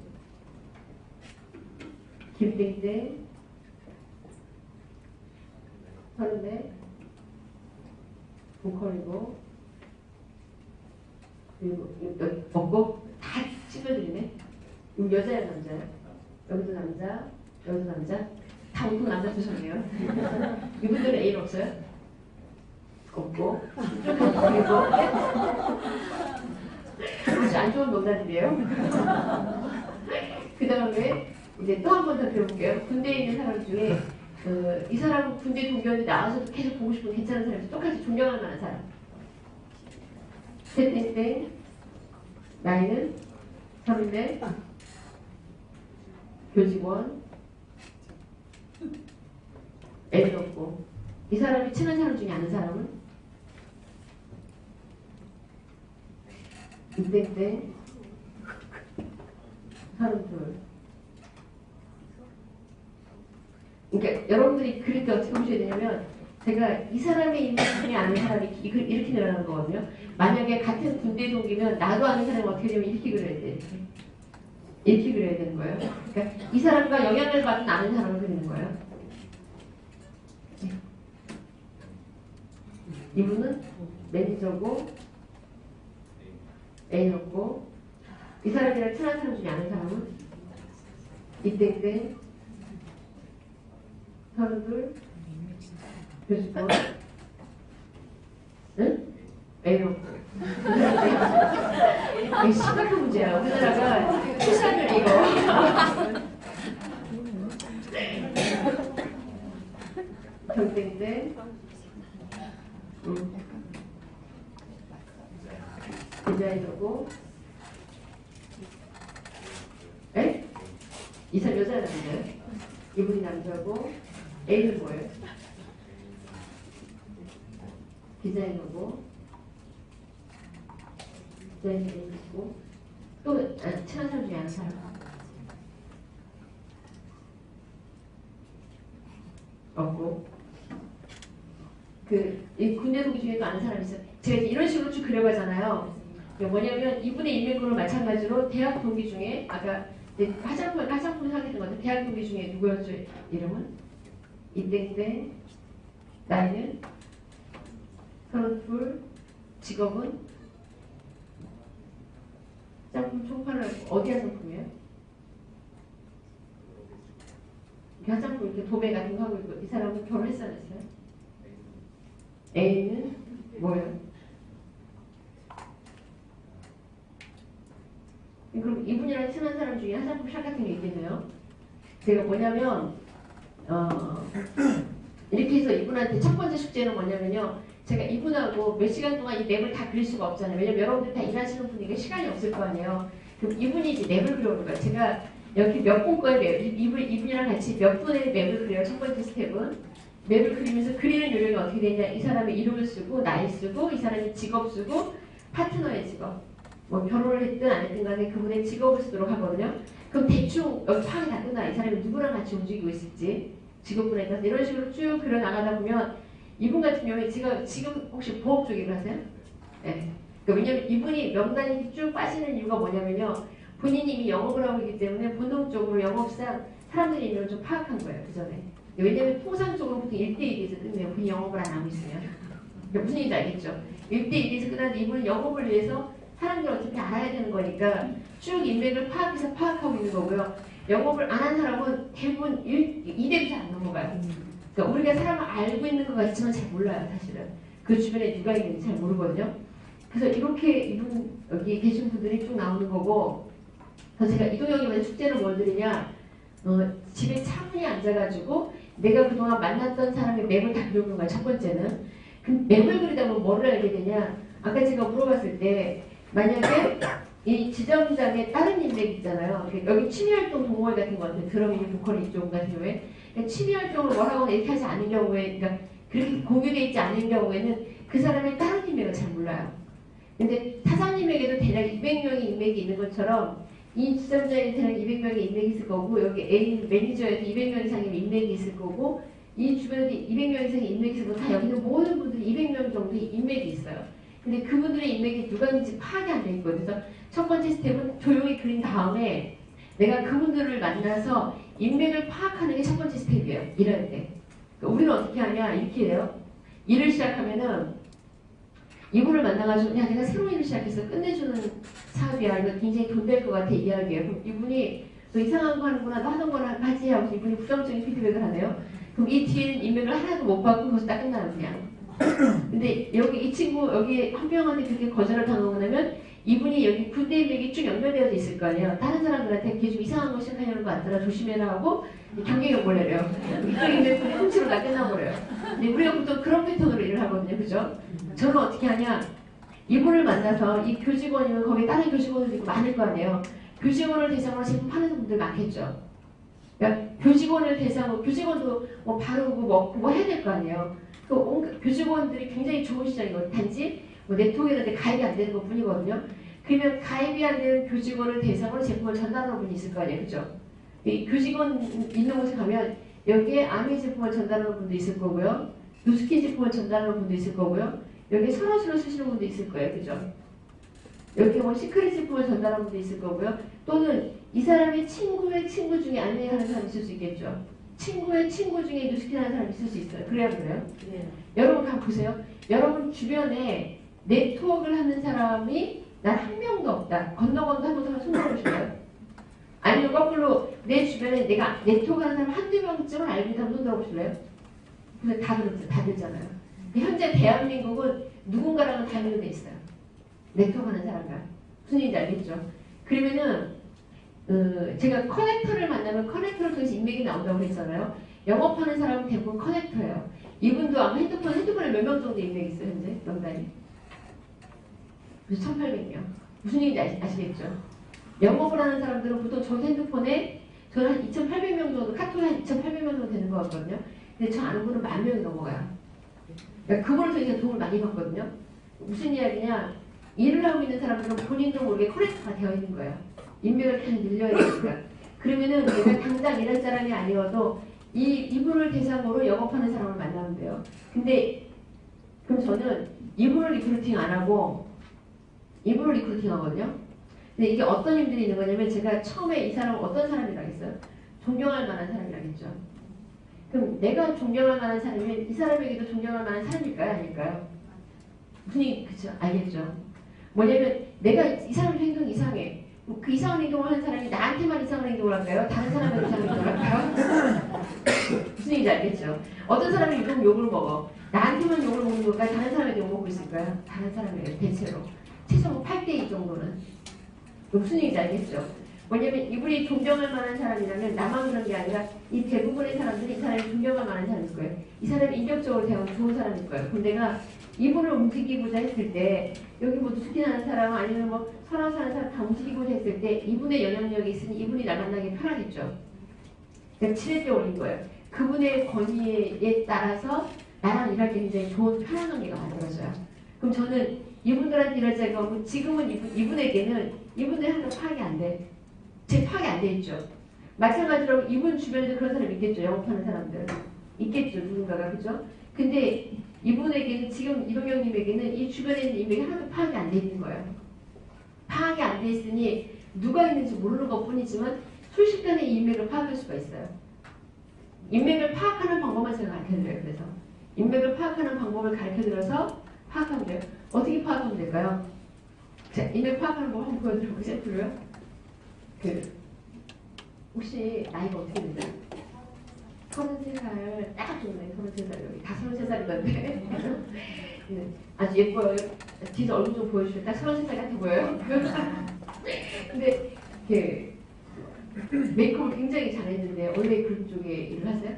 김땡땡 34 보컬이고 그리고 여기 없고 다 친구들이네. 이거 여자야 남자야? 여기도 남자, 여기도 남자. 다 온통 남자 투성이에요. 이분들은 애인 없어요? 없고 그리고 아주 안 좋은 농담이에요. 그 다음에 이제 또 한 번 더 들어볼게요. 군대에 있는 사람 중에 이 사람은 군대 동료인데 나와서도 계속 보고 싶은 괜찮은 사람이 똑같이 존경할 만한 사람. 땡땡땡. 나이는 30대. 교직원. 애들 없고. 이 사람이 친한 사람 중에 아는 사람은? 땡땡땡. 32. 그러니까 여러분들이 그릴 때 어떻게 보셔야 되냐면 제가 이 사람의 있는 중에 아는 사람이 이렇게 늘어나는 거거든요. 만약에 같은 군대 동기면 나도 아는 사람이 어떻게 되면 이렇게 그려야 돼. 이렇게 그려야 되는 거예요. 그러니까 이 사람과 영향을 받는 아는 사람을 그리는 거예요. 이분은 매니저고 애인 없고 이 사람이랑 친한 사람 중에 아는 사람은 이땡땡 32 교수권 응? 애인 없고 이게 심각한 문제야. 우리나라가 출산율 이거 경땡땡 디자이너고 에? 이 사람 여자야 남자야? 이분이 남자고 애는 뭐예요? 디자이너고 디자이너 애이고 또 친한 사람 중에 아는 사람 없고 이 군대 동기 중에도 아는 사람 있어요? 제가 이제 이런 식으로 쭉 그려가잖아요. 뭐냐면 이분의 인맥으로 마찬가지로 대학 동기 중에 아까 화장품 사귀는 건데 대학 동기 중에 누구였죠? 이름은? 이땡땡 나이는 32 직업은 화장품 총판을 어디 화장품이에요? 화장품 이렇게 도매 같은 거 하고 있고 이 사람은 결혼했어요 안 했어요? A는 뭐예요? 그럼 이분이랑 친한 사람 중에 화장품 샵 같은 게 있겠네요. 제가 뭐냐면 이렇게 해서 이분한테 첫 번째 숙제는 뭐냐면요. 제가 이분하고 몇 시간 동안 이 맵을 다 그릴 수가 없잖아요. 왜냐면 여러분들 다 일하시는 분이니까 시간이 없을 거 아니에요. 그럼 이분이 이제 맵을 그려오는 거예요. 제가 여기 몇 분 거의 맵, 이분이랑 같이 몇 분의 맵을 그려요. 첫 번째 스텝은. 맵을 그리면서 그리는 요령이 어떻게 되냐. 이 사람의 이름을 쓰고 나이 쓰고 이 사람의 직업 쓰고 파트너의 직업. 뭐 결혼을 했든 안 했든 간에 그분의 직업을 쓰도록 하거든요. 그럼 대충 여기 파악이 다 끝나. 이 사람이 누구랑 같이 움직이고 있을지 직업분에 따라서 이런 식으로 쭉 그려나가다 보면 이분 같은 경우에 지금 혹시 보험 쪽 일을 하세요? 네. 그러니까 왜냐면 이분이 명단이 쭉 빠지는 이유가 뭐냐면요. 본인이 이미 영업을 하고 있기 때문에 본능적으로 영업상 사람들의 인맥을 좀 파악한 거예요. 그 전에. 왜냐면 통상적으로 보통 1대1에서 끝내요. 본인이 영업을 안 하고 있으면. 그러니까 무슨 얘기인지 알겠죠? 1대1에서 끝나는데 이분은 영업을 위해서 사람들을 어차피 알아야 되는 거니까 쭉 인맥을 파악해서 파악하고 있는 거고요. 영업을 안 한 사람은 대부분 2대도 잘 안 넘어가요. 그러니까 우리가 사람을 알고 있는 것 같지만 잘 몰라요, 사실은. 그 주변에 누가 있는지 잘 모르거든요. 그래서 이렇게 이분 여기 계신 분들이 쭉 나오는 거고, 그래서 제가 이동영님한테 숙제를 뭘 드리냐, 집에 차분히 앉아가지고 내가 그동안 만났던 사람의 맵을 다 그려보는 거야, 첫 번째는. 그럼 맵을 그리다 보면 뭐를 알게 되냐, 아까 제가 물어봤을 때 만약에 이 지점장의 다른 인맥 있잖아요. 여기 취미활동 동호회 같은 거 같아요. 드럼이나 보컬 이쪽 같은 경우에 취미활동을 뭘 하거나 이렇게 하지 않은 경우에, 그러니까 그렇게 공유되어 있지 않은 경우에는 그 사람의 다른 인맥을 잘 몰라요. 근데 사장님에게도 대략 200명의 인맥이 있는 것처럼 이 지점장에 대략 200명의 인맥이 있을 거고, 여기 A 매니저에도 200명 이상의 인맥이 있을 거고, 이 주변에도 200명 이상의 인맥이 있을 거고, 다 여기 있는 모든 분들이 200명 정도의 인맥이 있어요. 근데 그분들의 인맥이 누가 있는지 파악이 안 돼 있거든요. 그래서 첫 번째 스텝은 조용히 그린 다음에 내가 그분들을 만나서 인맥을 파악하는 게 첫 번째 스텝이에요. 일할 때. 그러니까 우리는 어떻게 하냐, 이렇게 해요. 일을 시작하면은 이분을 만나가지고 야 내가 새로운 일을 시작해서 끝내주는 사업이야. 이거 굉장히 돈 될 것 같아. 이야기예요. 그럼 이분이 너 이상한 거 하는구나. 너 하던 거나 하지 하고 이분이 부정적인 피드백을 하네요. 그럼 이 뒤에는 인맥을 하나도 못 받고 거기서 딱 끝나요. 그냥. 근데 여기 이 친구 여기 한 명한테 그렇게 거절을 당하고 나면 이분이 여기 군대 인맥이 쭉 연결되어 있을 거 아니에요. 다른 사람들한테 걔 좀 이상한 거 시작하려는 거 같더라. 조심해라 하고 경계경보를 내려요. 이쪽 인맥분이 훔치로 다 끝나버려요. 근데 우리가 보통 그런 패턴으로 일을 하거든요. 그죠? 저는 어떻게 하냐. 이분을 만나서 이 교직원이면 거기 다른 교직원들도 있고 많을 거 아니에요. 교직원을 대상으로 제품 파는 분들 많겠죠. 그러니까 교직원을 대상으로 교직원도 뭐 바르고 먹고 뭐 해야 될 거 아니에요. 그 교직원들이 굉장히 좋은 시장이거든요. 단지 뭐 네트워크에 가입이 안 되는 것 뿐이거든요. 그러면 가입이 안 되는 교직원을 대상으로 제품을 전달하는 분이 있을 거 아니에요. 그죠? 이 교직원 있는 곳에 가면 여기에 아미 제품을 전달하는 분도 있을 거고요. 누스킨 제품을 전달하는 분도 있을 거고요. 여기 선호수를 쓰시는 분도 있을 거예요. 그죠? 여기 뭐 시크릿 제품을 전달하는 분도 있을 거고요. 또는 이 사람의 친구의 친구 중에 아미 하는 사람이 있을 수 있겠죠. 친구의 친구 중에 누스킨 하는 사람이 있을 수 있어요. 그래야 그래요? 네. 여러분 한번 보세요. 여러분 주변에 네트워크를 하는 사람이 난 한 명도 없다. 건너건너 한번 손 들어보실까요? 아니면 거꾸로 내 주변에 내가 네트워크 하는 사람 한두 명쯤은 알고 있다면 손 들어보실래요? 근데 다 그렇죠. 다 들잖아요. 현재 대한민국은 누군가랑은 다 연결돼 있어요. 네트워크 하는 사람과. 무슨 얘기인지 알겠죠? 그러면은 제가 커넥터를 만나면 커넥터를 통해서 인맥이 나온다고 했잖아요. 영업하는 사람은 대부분 커넥터예요. 이분도 아마 핸드폰에 몇 명 정도 인맥이 있어요, 현재? 명단이. 그래서 1,800명. 무슨 얘기인지 아시겠죠? 영업을 하는 사람들은 보통 저 핸드폰에 저는 한 2,800명 정도, 카톡에 한 2,800명 정도 되는 것 같거든요. 근데 저 아는 분은 10,000명이 넘어가요. 그러니까 그분을 통해서 도움을 많이 받거든요. 무슨 이야기냐? 일을 하고 있는 사람들은 본인도 모르게 커넥터가 되어 있는 거예요. 인맥을 계속 늘려야 되니까. 그러면은 내가 당장 일할 사람이 아니어도 이분을 대상으로 영업하는 사람을 만나면 돼요. 근데 그럼 저는 이분을 리크루팅 안 하고 이분을 리크루팅 하거든요. 근데 이게 어떤 힘들이 있는 거냐면 제가 처음에 이 사람은 어떤 사람이라고 했어요? 존경할 만한 사람이라고 했죠. 그럼 내가 존경할 만한 사람이면 이 사람에게도 존경할 만한 사람일까요? 아닐까요? 무슨 얘기, 그쵸? 알겠죠? 뭐냐면 내가 이 사람 행동이 이상해. 그 이상한 행동을 하는 사람이 나한테만 이상한 행동을 할까요? 다른 사람한테 이상한 행동을 할까요? 무슨 얘기인지 알겠죠? 어떤 사람이 이러면 욕을 먹어. 나한테만 욕을 먹는 걸까요? 다른 사람에게 욕 먹고 있을까요? 다른 사람에게 대체로. 최소 8대2 정도는. 무슨 얘기인지 알겠죠? 뭐냐면 이분이 존경할 만한 사람이라면 나만 그런 게 아니라 이 대부분의 사람들이 이 사람을 존경할 만한 사람일 거예요. 이 사람이 인격적으로 대하면 좋은 사람일 거예요. 그럼 내가 이분을 움직이고자 했을 때 여기 뭐 누스킨하는 사람 아니면 뭐 설아서 하는 사람 다 움직이고자 했을 때 이분의 영향력이 있으니 이분이 나 만나기 편하겠죠. 그러니까 7회 때 올린 거예요. 그분의 권위에 따라서 나랑 일할 때 굉장히 좋은 편한 관계가 만들어져요. 그럼 저는 이분들한테 일할 때가 오면 지금은 이분에게는 이분들 하나 파악이 안 돼. 제 파악이 안 돼 있죠. 마찬가지로 이분 주변에도 그런 사람 있겠죠. 영업하는 사람들. 있겠죠. 누군가가. 그죠? 근데 이분에게는 지금 이동영님에게는 이 주변에 있는 인맥이 하나도 파악이 안 돼 있는 거예요. 파악이 안 돼 있으니 누가 있는지 모르는 것 뿐이지만 순식간에 이 인맥을 파악할 수가 있어요. 인맥을 파악하는 방법만 제가 가르쳐드려요. 그래서 인맥을 파악하는 방법을 가르쳐드려서 파악하면 돼요. 어떻게 파악하면 될까요? 자, 인맥 파악하는 법 한번 보여드려볼게요. 샘플로요. 혹시 나이가 어떻게 되세요? 33살 딱 좋네. 33살 여기 다 33살이던데 네, 아주 예뻐요. 뒤에서 얼굴 좀 보여주세요. 딱 33살 같아 보여요. 근데 메이크업을 굉장히 잘했는데 원래 그런 쪽에 일을 하세요?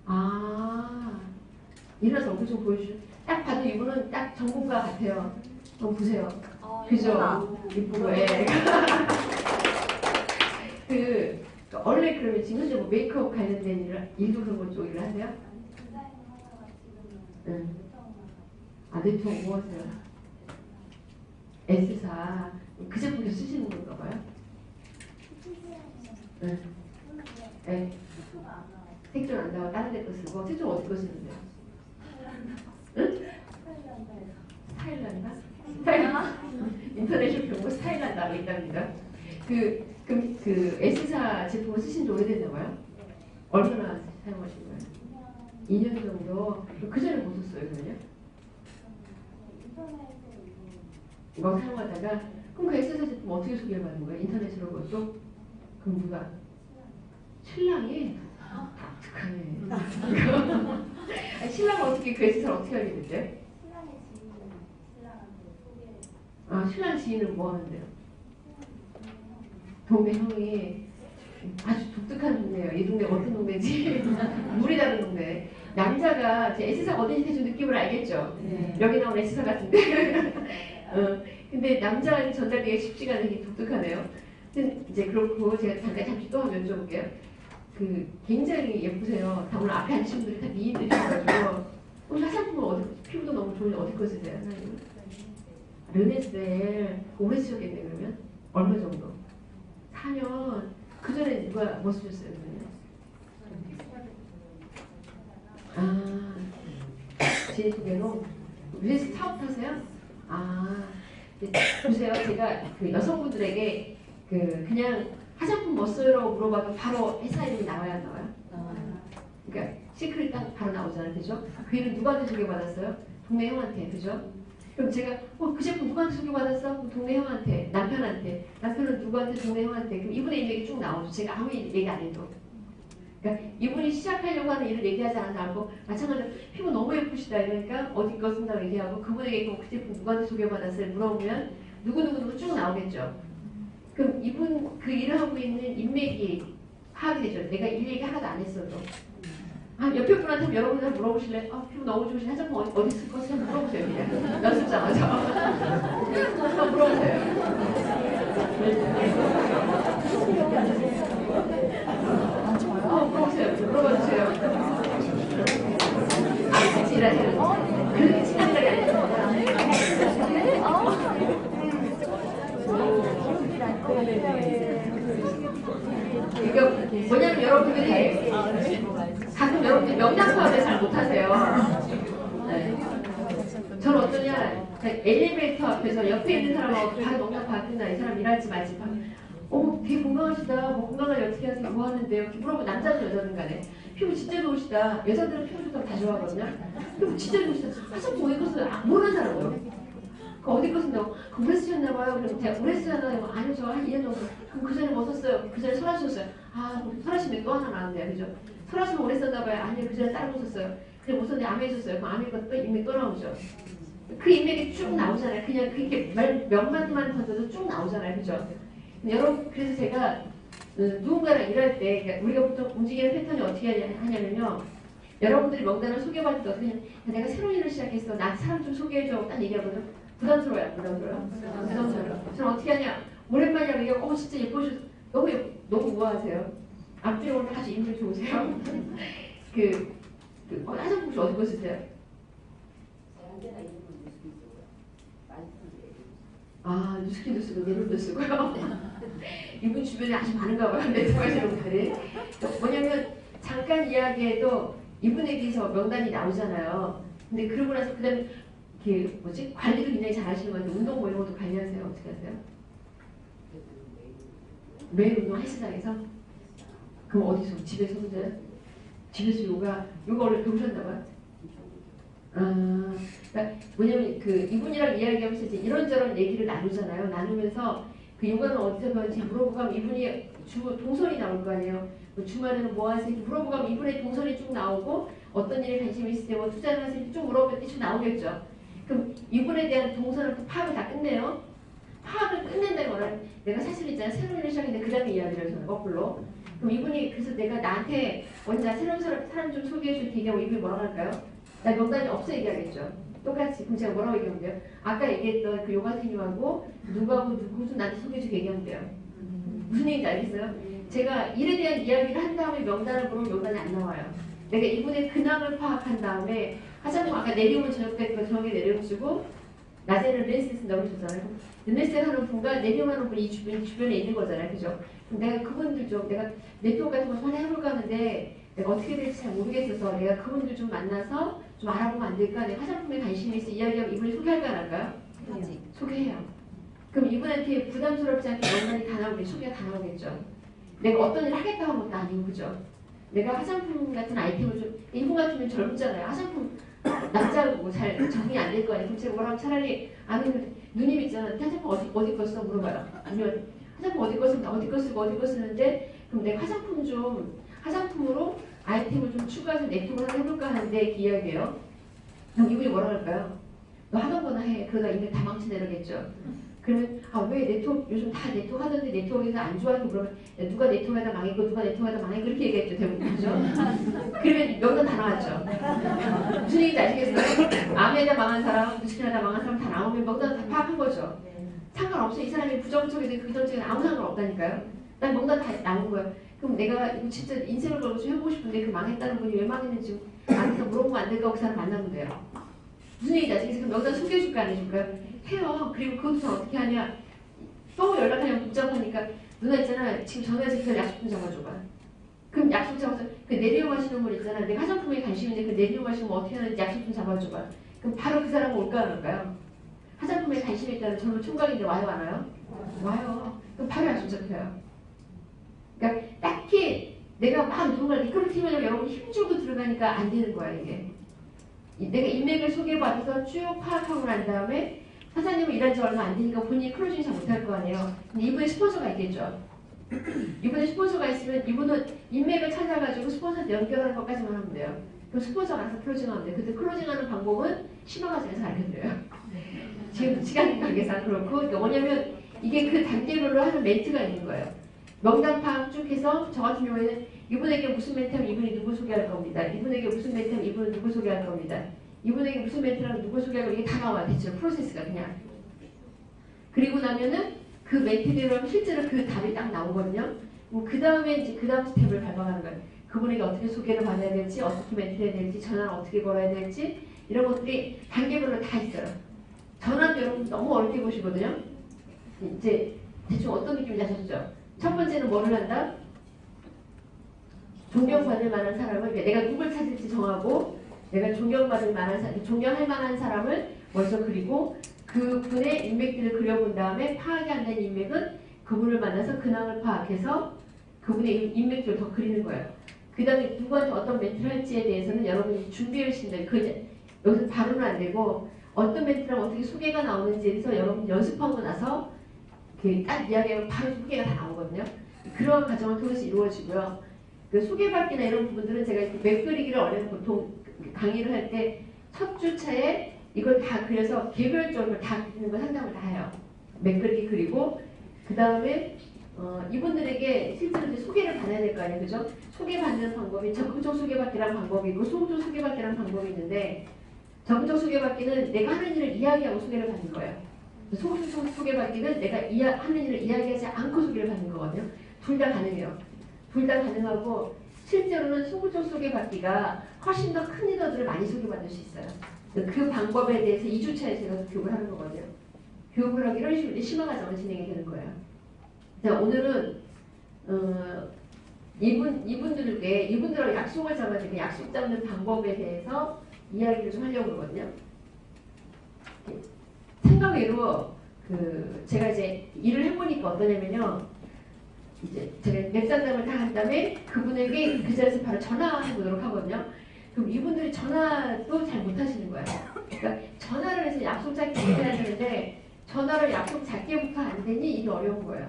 아, 일어나서 얼굴 좀 보여주세요. 딱 봐도 이분은 딱 전문가 같아요. 한번 보세요. 그죠? 이쁘고 예. 원래 그러면 지금 현재 뭐 메이크업 관련된 일도 그런 것 쪽 일을 하세요? 응. 아, 네트워크 뭐 하세요? S사 그 제품 계속 쓰시는 건가 봐요? 응. 네. 색종 안 나와 다른 데 거 쓰고 색종 어디 거 쓰는데? 응? 스타일란다? 인터넷을 보고 스타일란다가 있답니다. 그 S사 제품을 쓰신 지 오래됐나 봐요? 얼마나 사용하신 거예요? 2년 정도? 그 전에 못 썼어요, 그러면? 이거 사용하다가 그럼 그 S사 제품 어떻게 소개를 받는 거예요? 인터넷으로 그것도? 그럼 누가? 신랑이? 독특하네. 신랑은 어떻게 그 S사를 어떻게 알게 됐대? 아, 신랑 지인은 뭐 하는데요? 동네 형이 아주 독특한 동네예요. 이 동네 어떤 동네지? 물이 다른 동네. 남자가 제 S사가 어딘지 대충 느낌을 알겠죠? 네. 여기 나온 S사 같은데. 근데 남자한테 전달되기가 쉽지가 않은 게 독특하네요. 근데 이제 그렇고 제가 잠시 또 한번 여쭤볼게요. 굉장히 예쁘세요. 다 오늘 앞에 앉으신 분들이 다 미인들이셔가지고 오늘 화장품은 어디, 피부도 너무 좋은데 어디 거 쓰세요? 르네셀 오래 쓰셨겠네 그러면? 얼마 정도? 4년. 그 전에 누가 뭐 쓰셨어요? 아, 제 소개로 르네셀 사업하세요? 아, 보세요. 제가 그 여성분들에게 그냥 화장품 뭐 써요라고 물어봐도 바로 회사 이름이 나와야 안 나와요? 그러니까 시크릿 딱 바로 나오잖아요. 그죠? 그 이름 누구한테 소개받았어요? 동네 형한테. 그죠? 그럼 제가 그 제품 누구한테 소개받았어? 그럼 동네 형한테, 남편한테, 남편은 누구한테, 동네 형한테. 그럼 이분의 인맥이 쭉 나오죠. 제가 아무 얘기 안 해도. 그러니까 이분이 시작하려고 하는 일을 얘기하지 않고 마찬가지로 피부 너무 예쁘시다 이러니까 어디 거 쓴다고 얘기하고 그분에게 그 제품 누구한테 소개받았어요? 물어보면 누구 쭉 나오겠죠. 그럼 이분 그 일을 하고 있는 인맥이 파악이 되죠. 내가 일 얘기 하나도 안 했어도. 옆에 분한테 여러분들 물어보실래? 피부 너무 좋으신 화장품 어디 쓸 거지? 한번 물어보세요. 그냥 연습장에서. 한번 물어보세요. 물어보세요. 물어봐주세요. 같이 일하시는 그렇게 친한 자리 아니죠? 그러니까 뭐냐면 여러분들이 가끔 여러분들이 명량 파악을 잘 못하세요. 네. 그러니까 엘리베이터 앞에서 옆에 있는 사람하고 바로 명단 받았나 이 사람 일할지 말지 봐. 되게 건강하시다. 뭐 건강을 어떻게 하세요? 뭐 하는데요? 이렇게 물어보면 남자든 여자든 간에 피부 진짜 좋으시다. 여자들은 피부 좋다고 다 좋아하거든요. 피부 진짜 좋으시다. 화장품 어디 것을 모르는 사람이요. 그 어디 거 쓴다고? 오래 쓰셨나봐요. 그럼 제가 오래 쓰셨나요? 아니요, 저 한 2년 정도. 그럼 그 전에 뭐 썼어요? 그 전에 설하셨어요. 설하시면 또 하나 나왔네요. 그죠? 설하시면 오래 썼나봐요. 아니요, 그 전에 다른 거 썼어요. 그냥 못 썼는데 암에 있었어요. 그럼 암에 것도 인맥 또 나오죠. 그 인맥이 쭉 나오잖아요. 그냥 그게 몇 마디만 던져도 쭉 나오잖아요. 그죠? 여러분, 그래서 제가 누군가랑 일할 때 그러니까 우리가 보통 움직이는 패턴이 어떻게 하냐면요. 여러분들이 명단을 소개받을 때 어떻게 내가 새로운 일을 시작했어. 나 사람 좀 소개해줘. 딱 얘기하거든. 부담스러워요. 부담스러워요. 저는 어떻게 하냐. 오랜만이라고 얘기하고 진짜 예뻐지셨어. 너무 우아하세요. 앞뒤로 오늘 다시 인물 좋으세요. 화장품 혹시 어디 거 쓰세요? 뉴스킨도 쓰고 네론도 쓰고요. 이분 주변에 아주 많은가 봐요. 네트워크하시는 분들이. 뭐냐면 잠깐 이야기해도 이분에게서 명단이 나오잖아요. 근데 그러고 나서 그다음에 관리도 굉장히 잘 하시는 것 같아요. 운동 뭐 이런 것도 관리하세요? 어떻게 하세요? 매일 운동 헬스장에서? 그럼 어디서? 집에서 혼자? 집에서 요가 원래 배우셨나 봐요? 그러니까 뭐냐면 이분이랑 이야기하면서 이제 이런저런 얘기를 나누잖아요. 나누면서 그 요가는 어디서 배웠는지 물어보고 하면 이분이 동선이 나올 거 아니에요. 주말에는 뭐 하세요? 물어보고 하면 이분의 동선이 쭉 나오고 어떤 일에 관심이 있을 때 뭐 투자를 하세요? 쭉 물어보면 쭉 나오겠죠. 그럼 이분에 대한 동선을 파악을 다 끝내요. 파악을 끝낸다는 거는 내가 사실 있잖아. 새로운 일을 시작했는데 그 다음에 이야기를 해서 거꾸로. 그럼 이분이 그래서 내가 나한테 언제 새로운 사람 좀 소개해 줄 테니까 이분이 뭐라고 할까요? 나 명단이 없어 얘기하겠죠. 똑같이. 그럼 제가 뭐라고 얘기하면 돼요? 아까 얘기했던 그 요가 선생님하고 누구도 나한테 소개해주고 얘기하면 돼요. 무슨 얘기인지 알겠어요? 제가 일에 대한 이야기를 한 다음에 명단을 보면 명단이 안 나와요. 내가 이분의 근황을 파악한 다음에 화장품 아까 내려오면 저녁 때 저녁에 내려주고 낮에는 렌스 쓴다고 하셨잖아요. 렌스 하는 분과 내려오는 분이 주변에 있는 거잖아요. 그죠? 그럼 내가 그분들 좀 내가 네트워크 같은 거 좀 하나 해볼까 하는데 내가 어떻게 될지 잘 모르겠어서 내가 그분들 좀 만나서 좀 알아보면 안 될까? 내가 화장품에 관심이 있어 이야기하면 이분이 소개할까 안 할까요? 소개해요. 그럼 이분한테 부담스럽지 않게 명단이 다 나오겠죠. 소개가 다 나오겠죠. 내가 어떤 일을 하겠다고 한 것도 아니고 그죠? 내가 화장품 같은 아이템을 좀 이분 같으면 젊잖아요. 화장품 남자고 잘 정리 안 될 거 아니에요. 그럼 제가 뭐라면 차라리 아는 누님 있잖아. 화장품 어디 거 써? 물어봐요. 아니면 화장품 어디 거 쓰는데 어디 거 쓰는데 그럼 내가 화장품으로 아이템을 좀 추가해서 네트워크를 하나 해볼까 하는데 이야기예요. 그럼 이분이 뭐라 할까요? 너 하던 거나 해. 그러다 이미 다 망치내려겠죠. 그러면 왜 네트워크 요즘 다 네트워크 하던데 네트워크에서 안 좋아하고 그러면 누가 네트워크하다 망했고 누가 네트워크하다 망했고 그렇게 얘기했죠. 대부분 그죠? 그러면 명단 다 나왔죠. 무슨 얘기인지 아시겠어요? 암에다 망한 사람, 무식하다 망한 사람 다 나오면 명단 다 파악한 거죠. 상관없어. 이 사람이 부정적이든 긍정적이든 아무 상관없다니까요. 난 명단 다 나온 거예요. 그럼 내가 이거 진짜 인생을 걸고 좀 해보고 싶은데 그 망했다는 분이 왜 망했는지 나한테 물어보면 안 될까? 그 사람 만나면 돼요. 무슨 얘기인지 아시겠어요? 그럼 명단 소개해줄까 안 해줄까요? 해요. 그리고 그것도 어떻게 하냐. 또 연락하냐면 복잡하니까 누나 있잖아. 지금 전화해서 그 약속 좀 잡아줘봐. 그럼 약속 잡아서 그 내리용하시는 분 있잖아. 내가 화장품에 관심인데 그 내리용하시면 어떻게 하는지 약속 좀 잡아줘봐. 그럼 바로 그 사람은 올까 안 올까요? 화장품에 관심이 있다는 젊은 총각인데 와요 안 와요? 와요. 그럼 바로 약속 잡혀요. 그러니까 딱히 내가 막 누군가를 이끌어팀으로 여러분 힘주고 들어가니까 안 되는 거야 이게. 내가 인맥을 소개받아서 쭉 파악하고 난 다음에 사장님은 일한 지 얼마 안 되니까 본인이 클로징 잘 못할 거 아니에요. 근데 이분의 스폰서가 있겠죠. 이분의 스폰서가 있으면 이분은 인맥을 찾아가지고 스폰서한테 연결하는 것까지만 하면 돼요. 그럼 스폰서가 알아서 클로징하면 돼요. 근데 클로징하는 방법은 심화과정에서 알려드려요. 지금 시간 관계상 그렇고 그러니까 뭐냐면 이게 그 단계별로 하는 멘트가 있는 거예요. 명단 파악 쭉 해서 저 같은 경우에는 이분에게 무슨 멘트하면 이분이 누구 소개할 겁니다. 이분에게 무슨 멘트하면 이분은 누구 소개할 겁니다. 이분에게 무슨 멘트라면 누구 소개하고 이게 다 나와요. 대체 프로세스가 그냥. 그리고 나면은 그 멘트대로 하면 실제로 그 답이 딱 나오거든요. 그 다음에 이제 그 다음 스텝을 밟아가는 거예요. 그분에게 어떻게 소개를 받아야 될지, 어떻게 멘트해야 될지, 전화를 어떻게 걸어야 될지 이런 것들이 단계별로 다 있어요. 전화도 여러분 너무 어렵게 보시거든요. 이제 대충 어떤 느낌인지 아셨죠? 첫 번째는 뭐를 한다? 존경받을 만한 사람을 내가 누굴 찾을지 정하고 내가 존경받을 만한 존경할 만한 사람을 먼저 그리고 그분의 인맥들을 그려본 다음에 파악이 안 된 인맥은 그분을 만나서 근황을 파악해서 그분의 인맥들을 더 그리는 거예요. 그 다음에 누구한테 어떤 멘트를 할지에 대해서는 여러분이 준비해 주신다. 여기서 바로는 안 되고 어떤 멘트랑 어떻게 소개가 나오는지에 대해서 여러분 연습하고 나서 딱 이야기하면 바로 소개가 다 나오거든요. 그런 과정을 통해서 이루어지고요. 그 소개받기나 이런 부분들은 제가 이렇게 맵 그리기를 원래는 보통 강의를 할 때 첫 주차에 이걸 다 그려서 개별적으로 다 그리는 걸 상담을 다 해요. 맵 그리기 그리고 그 다음에 이분들에게 실제로 이제 소개를 받아야 될 거 아니에요, 그죠? 소개받는 방법이 적극적 소개받기라는 방법이 있고 소극적 소개받기라는 방법이 있는데 적극적 소개받기는 내가 하는 일을 이야기하고 소개를 받는 거예요. 소극적 소개받기는 내가 하는 일을 이야기하지 않고 소개를 받는 거거든요. 둘 다 가능해요. 둘 다 가능하고 실제로는 소극적 소개받기가 훨씬 더 큰 리더들을 많이 소개받을 수 있어요. 그 방법에 대해서 2주차에 제가 교육을 하는 거거든요. 교육을 하기 이런 식으로 심화 과정을 진행이 되는 거예요. 자, 오늘은 이분들하고 약속을 잡아주고 약속 잡는 방법에 대해서 이야기를 좀 하려고 그러거든요. 생각 외로 제가 이제 일을 해보니까 어떠냐면요. 이제 제가 웹 상담을 다 한 다음에 그분에게 그 자리에서 바로 전화해 보도록 하거든요. 그럼 이분들이 전화도 잘 못하시는 거예요. 그러니까 전화를 해서 약속 잡기 해야 되는데 전화를 약속 잡기부터 안 되니 이게 어려운 거예요.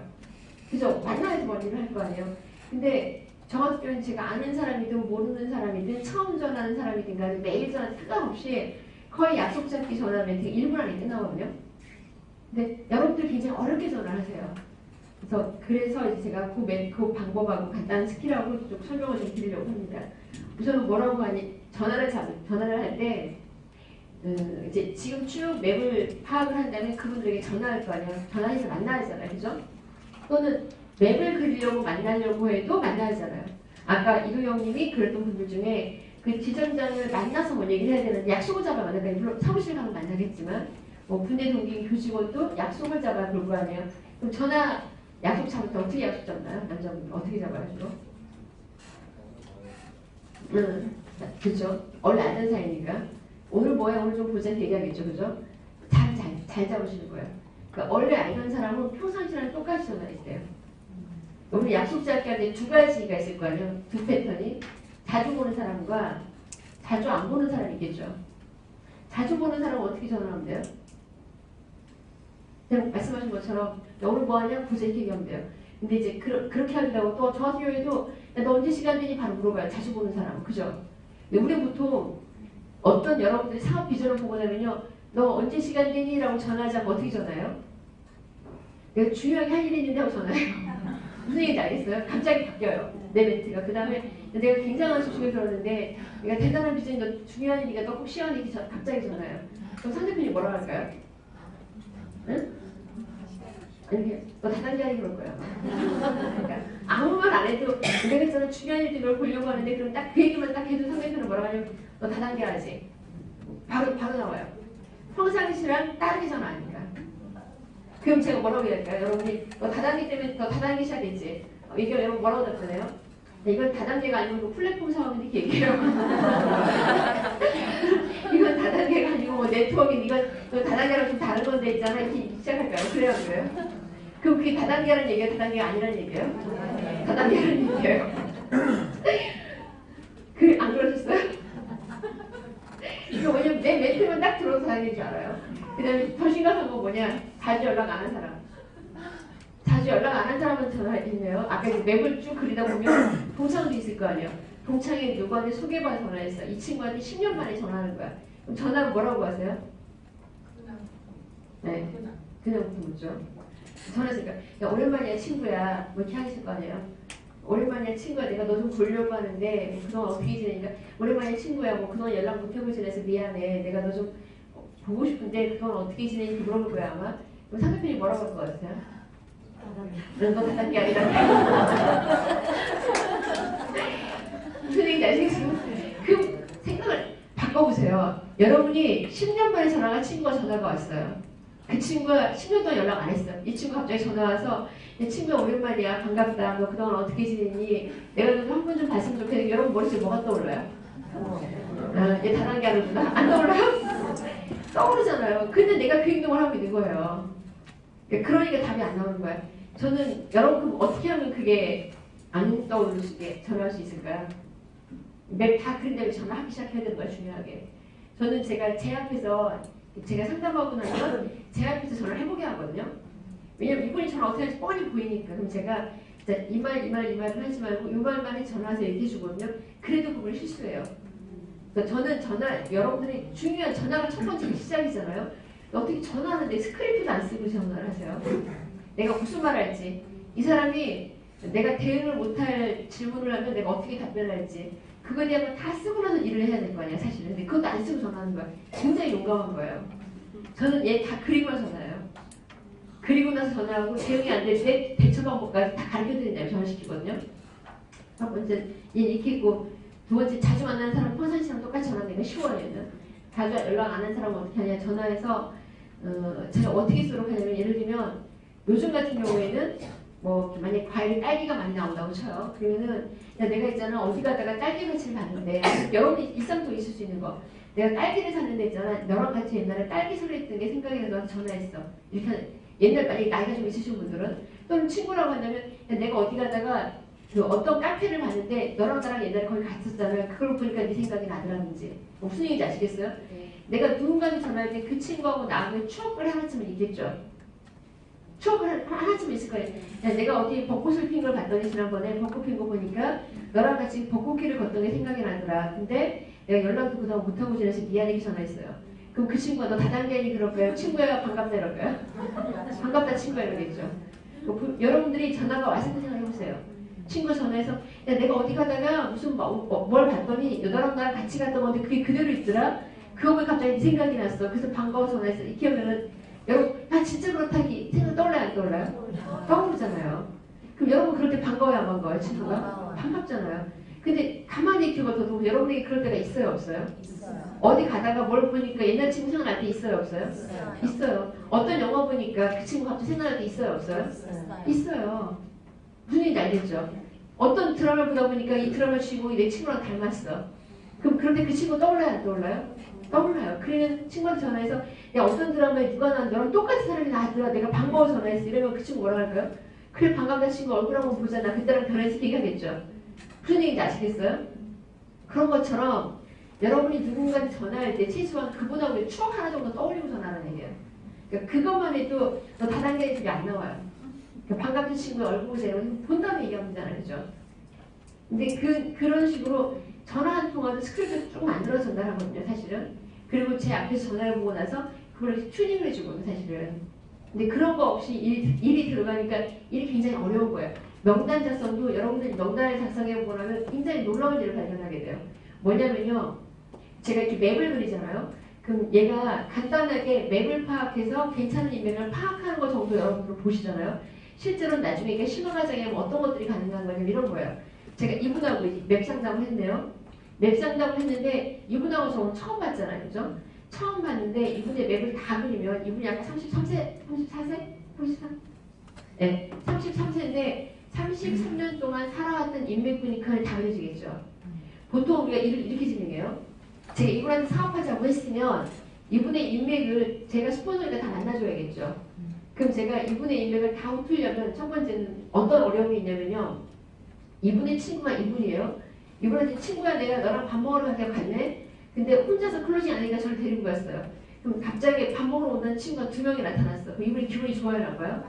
그죠? 만나서 뭔 일을 할 거 아니에요. 근데 저 같은 경우는 제가 아는 사람이든 모르는 사람이든 처음 전화하는 사람이든 간에 매일 전화 상관없이 거의 약속 잡기 전화 멘트 1분 안에 끝나거든요. 근데 여러분들 굉장히 어렵게 전화를 하세요. 그래서 이제 제가 그 방법하고 간단한 스킬하고 좀 설명을 좀 드리려고 합니다. 우선은 뭐라고 하니 전화를 할 때 이제 지금 쭉 맵을 파악을 한다면 그분들에게 전화할 거 아니에요. 전화해서 만나야 하잖아요. 그죠? 또는 맵을 그리려고 만나려고 해도 만나야 하잖아요. 아까 이도영님이 그랬던 분들 중에 그 지점장을 만나서 뭐 얘기를 해야 되는데 약속을 잡아 만나니까 물론 사무실 가면 만나겠지만 뭐 군대 동기 교직원도 약속을 잡아 그럴 거 아니에요. 그럼 전화 약속 잡을 때 어떻게 약속 잡나요? 남자분 어떻게 잡아요 주로? 그죠? 원래 아는 사이니까 오늘 뭐야 오늘 좀 보자 얘기하겠죠, 그죠? 잘 잡으시는 거예요. 그러니까 원래 알던 사람은 평상시랑 똑같이 전화했어요. 오늘 약속 잡기 할 때 두 가지가 있을 거 아니에요. 두 패턴이 자주 보는 사람과 자주 안 보는 사람이 있겠죠. 자주 보는 사람은 어떻게 전화하면 돼요? 그냥 말씀하신 것처럼 오늘 뭐하냐? 보자 이렇게 얘기하면 돼요. 근데 이제 그렇게 하려고 또 저 같은 경우에도 너 언제 시간 되니 바로 물어봐요. 자주 보는 사람. 그죠? 근데 우리는 보통 어떤 여러분들이 사업 비전을 보고 나면요. 너 언제 시간 되니? 라고 전화하자면 어떻게 전화해요? 내가 중요하게 할 일이 있는데 하고 전화해요. 무슨 얘기인지 알겠어요? 갑자기 바뀌어요. 내 멘트가. 그 다음에 내가 굉장한 소식을 들었는데 내가 대단한 비전이 너 중요한 일이니까 너 꼭 시간 되기 갑자기 전화해요. 그럼 상대편이 뭐라고 할까요? 응? 이렇게 너 다단계하니 그럴 거야. 그러니까 아무 말 안 해도 내가 있잖아 중요한 일들 널 보려고 하는데 그럼 딱 그 얘기만 딱 해도 상대편은 뭐라고 하냐면 너 다단계하지. 바로 나와요. 평상시랑 다르게 전화하니까. 그럼 제가 뭐라고 얘기할까요? 여러분이 너 다단계 때문에 너 다단계 시작했지. 이게 여러분 뭐라고 답변해요? 이건 다단계가 아니고 그 플랫폼 사업인데 이렇게 얘기해요. 이건 다단계가 아니고 뭐 네트워킹 이건 다단계랑 좀 다른 건데 있잖아 이렇게 시작할까요? 그래요 안 그래요? 그럼 그게 다단계라는 얘기예요? 다단계가 아니라는 얘기예요? 다단계라는 얘기예요. 안 그러셨어요? 이거 뭐냐면 내 멘트만 딱 들어서 다니는 줄 알아요. 그 다음에 더 심각한 건 뭐냐? 자주 연락 안 한 사람. 자주 연락 안 한 사람은 전화했네요. 아까 맵을 쭉 그리다 보면 동창도 있을 거 아니에요. 동창에 누구한테 소개받아 전화했어. 이 친구한테 10년 만에 전화하는 거야. 그럼 전화를 뭐라고 하세요? 네. 그냥 묻죠. 전화했으니까 야 오랜만이야 친구야. 뭐 이렇게 하실 거 아니에요. 오랜만이야 친구야. 내가 너 좀 보려고 하는데 뭐 그동안 어떻게 지내니까 오랜만이야 친구야. 뭐 그동안 연락 못하고 지내서 미안해. 내가 너 좀 보고 싶은데 그동안 어떻게 지내는지 물어볼 거야 아마. 그럼 상대편이 뭐라고 할 것 같아요? 너 다단계 아니라 무슨 얘기인지 아시겠어요? 그 생각을 바꿔보세요. 여러분이 10년 만에 전화가 친구가 전화가 왔어요. 그 친구가 10년 동안 연락 안 했어요. 이 친구 갑자기 전화 와서 내 친구야 오랜만이야 반갑다. 너 그동안 어떻게 지냈니? 내가 너 한 번 좀 봤으면 좋겠는데 여러분 머릿속에 뭐가 떠올라요? 얘 다단계 하는구나. 안 떠올라요? 떠오르잖아요. 근데 내가 그 행동을 하고 있는 거예요. 그러니까 답이 안 나오는 거야. 저는 여러분 어떻게 하면 그게 안 떠오를 수 있게 전화할 수 있을까요? 맵 다 그런 다음에 전화하기 시작해야 되는 거야, 중요하게. 저는 제가 제 앞에서 제가 상담하고 나면 제 앞에서 전화를 해보게 하거든요. 왜냐면 이분이 전화 어떻게 할지 뻔히 보이니까. 그럼 제가 진짜 이 말을 하지 말고 이 말만 해 전화해서 얘기해 주거든요. 그래도 그걸 실수해요. 그러니까 저는 여러분들이 중요한 전화가 첫 번째 시작이잖아요. 어떻게 전화하는데 스크립트도 안 쓰고 전화를 하세요? 내가 무슨 말을 할지, 이 사람이 내가 대응을 못할 질문을 하면 내가 어떻게 답변을 할지, 그거에 대한 걸 다 쓰고 나서 일을 해야 될 거 아니야, 사실은. 근데 그것도 안 쓰고 전화하는 거야. 굉장히 용감한 거예요. 저는 얘 다 그리고 나서 전화해요. 그리고 나서 전화하고 대응이 안 될 때 대처 방법까지 다 가르쳐드린 다음에 전화시키거든요. 첫 번째, 얘 이렇게 있고, 두 번째, 자주 만나는 사람 평상시랑 똑같이 전화하는 게 쉬워요, 얘는. 자주 연락 안 하는 사람은 어떻게 하냐, 전화해서 제가 어떻게 쓰도록 하냐면, 예를 들면 요즘 같은 경우에는 뭐 만약에 과일에 딸기가 많이 나온다고 쳐요. 그러면은 야, 내가 있잖아 어디 가다가 딸기 배치를 봤는데, 여러분이 일상도 있을 수 있는 거, 내가 딸기를 샀는데 있잖아 너랑 같이 옛날에 딸기 소리 했던 게 생각이 나서 전화했어. 이렇게 옛날 만약에 나이가 좀 있으신 분들은, 또는 친구라고 한다면 야, 내가 어디 가다가 그 어떤 카페를 봤는데 너랑 나랑 옛날에 거기 갔었잖아요. 그걸 보니까 네 생각이 나더라든지. 무슨 얘기인지 아시겠어요? 내가 누군가한테 전화할 때 그 친구하고 나하고의 추억을 하나쯤은 있겠죠. 추억을 하나쯤 있을 거예요. 야, 내가 어디 벚꽃을 핀 걸 봤더니 지난번에 벚꽃 핀 거 보니까 너랑 같이 벚꽃길을 걷던 게 생각이 나더라. 근데 내가 연락도 그동안 못하고 지내서 미안하게 전화했어요. 그럼 그 친구가 너 다단계니 그럴까요? 친구야 반갑다 이럴까요? 반갑다 친구야 이러겠죠. 여러분들이 전화가 왔을 때 생각해보세요. 친구가 전화해서 야, 내가 어디 가다가 무슨 뭘 봤더니 너랑 나랑 같이 갔던 건데 그게 그대로 있더라. 그거 보면 갑자기 네 생각이 났어. 그래서 반가워서 전화했어. 이렇게 하면은 여러분 아 진짜 그렇다기 생각 떠올라요 안 떠올라요? 떠오르잖아요. 그럼 여러분 그럴 때 반가워요 안 반가워요? 친구가? 반갑잖아요. 근데 가만히 이렇게 봐도 여러분에게 그럴 때가 있어요 없어요? 있어요. 어디 가다가 뭘 보니까 옛날 친구 생각날 때 있어요 없어요? 있어요. 있어요. 어떤 영화 보니까 그 친구 갑자기 생각날 때 있어요 없어요? 있어요. 무슨 얘기인지 알겠죠? 어떤 드라마를 보다 보니까 이 드라마 주인공이 내 친구랑 닮았어. 그럼 그럴 때 그 친구 떠올라요 안 떠올라요? 떠올라요. 그러면 친구한테 전화해서 야 어떤 드라마에 누가 나왔는데 너랑 똑같은 사람이 나왔더라. 내가 반가워서 전화했어. 이러면 그 친구 뭐라 할까요? 그래 반갑다 친구 얼굴 한번 보자. 나 그때랑 변했을 때 얘기하겠죠. 무슨 얘기인지 아시겠어요? 그런 것처럼 여러분이 누군가한테 전화할 때 최소한 그분하고의 추억 하나 정도 떠올리고 전화하는 얘기예요. 그러니까 그것만 해도 너 다단계의 집이 안 나와요. 그러니까 반갑은 친구의 얼굴 보세요. 본 다음에 얘기하면 되잖아요. 그죠? 근데 그런 식으로 전화 한 통화도 스크립트 조금 만들어서 전달하거든요. 사실은. 그리고 제 앞에서 전화를 보고 나서 그걸 튜닝을 해주거든요. 사실은. 근데 그런 거 없이 일이 들어가니까 일이 굉장히 어려운 거예요. 명단 작성도 여러분들이 명단을 작성해보고 나면 굉장히 놀라운 일을 발견하게 돼요. 뭐냐면요. 제가 이렇게 맵을 그리잖아요. 그럼 얘가 간단하게 맵을 파악해서 괜찮은 인맥을 파악하는 것 정도 여러분들 보시잖아요. 실제로는 나중에 이게 심화 과정에 하면 어떤 것들이 가능한 거냐면 이런 거예요. 제가 이분하고 맵 상담을 했네요. 맵 상담을 했는데 이분하고 저는 처음 봤잖아요. 그죠? 처음 봤는데 이분의 맵을 다 그리면 이분이 아까 33세? 34세? 33? 네, 33세인데 33년 동안 살아왔던 인맥군이 그걸 다 그려지겠죠. 보통 우리가 이렇게 진행해요. 제가 이분한테 사업하자고 했으면 이분의 인맥을 제가 스폰서니까 다 만나줘야겠죠. 그럼 제가 이분의 인맥을 다 훑으려면 첫 번째는 어떤 어려움이 있냐면요. 이분의 친구가 이분이에요. 이분한테 친구야 내가 너랑 밥 먹으러 가자고 갔네. 근데 혼자서 클로징 안 하니까 저를 데리고 갔어요. 그럼 갑자기 밥 먹으러 온다는 친구가 2명이 나타났어. 그럼 이분이 기분이 좋아요 나빠요?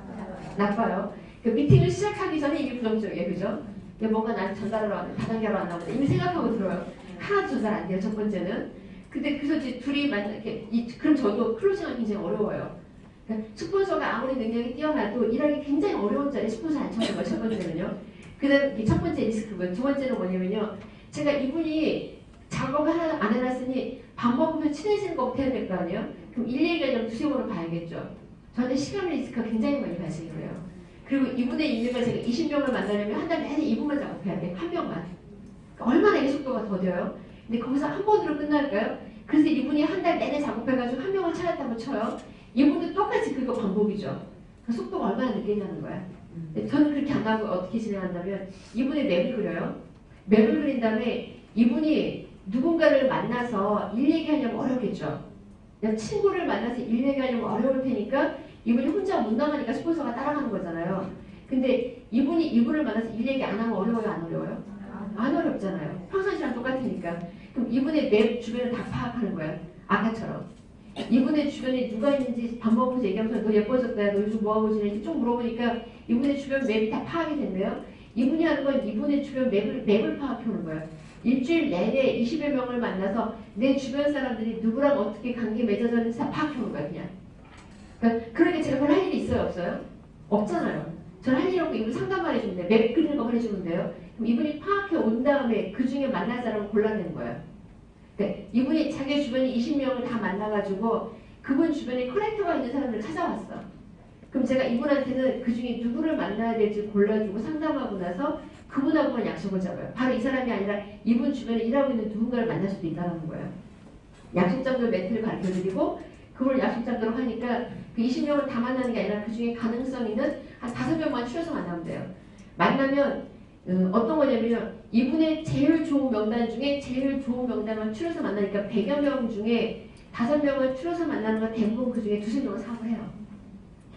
나빠요. 그 미팅을 시작하기 전에 이게 부정적이에요. 그죠? 뭔가 나를 전달하러 왔는데 다단계로 왔나 보다. 이미 생각하고 들어요. 하나도 전달 안 돼요. 첫 번째는. 근데 그래서 이제 둘이 그럼 저도 클로징하기 굉장히 어려워요. 그러니까 스폰서가 아무리 능력이 뛰어나도 일하기 굉장히 어려운 자리에 스폰서 안 찾는 거예요. 첫 번째는요. 그 다음 첫 번째 리스크고요. 두 번째는 뭐냐면요. 제가 이분이 작업을 안 해놨으니 밥 먹으면 친해지는 것부터 해야 될 거 아니에요? 그럼 일 얘기하려면 두세 번은 봐야겠죠. 저한테 시간 리스크가 굉장히 많이 발생을 해요. 그리고 이분의 인맥을 제가 20명을 만나려면 한 달에 이분만 작업해야 돼요. 한 명만. 얼마나 이 속도가 더뎌요? 근데 거기서 한 번으로 끝날까요? 그래서 이분이 한 달 내내 작업해가지고 한 명을 찾았다고 쳐요. 이분도 똑같이 그거 반복이죠. 그 속도가 얼마나 느리냐는 거야. 저는 그렇게 안 하고 어떻게 진행한다면 이분의 맵을 그려요. 맵을 그린 다음에 이분이 누군가를 만나서 일 얘기하려면 어렵겠죠. 그냥 친구를 만나서 일 얘기하려면 어려울 테니까 이분이 혼자 못 나가니까 스폰서가 따라가는 거잖아요. 근데 이분을 만나서 일 얘기 안 하면 어려워요, 안 어려워요? 안 어렵잖아요. 평상시랑 똑같으니까. 그럼 이분의 맵 주변을 다 파악하는 거예요. 아까처럼. 이분의 주변에 누가 있는지 밥 먹으면서 얘기하면서 너 예뻐졌다, 너 요즘 뭐하고 지내지 쭉 물어보니까 이분의 주변 맵이 다 파악이 된대요. 이분이 하는 건 이분의 주변 맵을 파악해오는 거예요. 일주일 내내 20여 명을 만나서 내 주변 사람들이 누구랑 어떻게 관계 맺어졌는지 다 파악해오는 거예요, 그냥. 그러니까 제가 그걸 할 일이 있어요, 없어요? 없잖아요. 저는 할 일 없고 이분 상담만 해주면 돼요. 맵 그리는 거만 해주면 돼요. 그럼 이분이 파악해 온 다음에 그 중에 만날 사람을 골라내는 거예요. 그러니까 이분이 자기 주변에 20명을 다 만나가지고 그분 주변에 커넥터가 있는 사람들을 찾아왔어. 그럼 제가 이분한테는 그 중에 누구를 만나야 될지 골라주고 상담하고 나서 그분하고만 약속을 잡아요. 바로 이 사람이 아니라 이분 주변에 일하고 있는 누군가를 만날 수도 있다는 거예요. 약속 잡는 멘트를 가르쳐드리고 그걸 약속 잡도록 하니까 그 20명을 다 만나는 게 아니라 그 중에 가능성 있는 한 5명만 추려서 만나면 돼요. 만나면 어떤 거냐면 이분의 제일 좋은 명단 중에 제일 좋은 명단만 추려서 만나니까 100여 명 중에 5명을 추려서 만나는 건 대부분 그 중에 2~3명은 사업을 해요.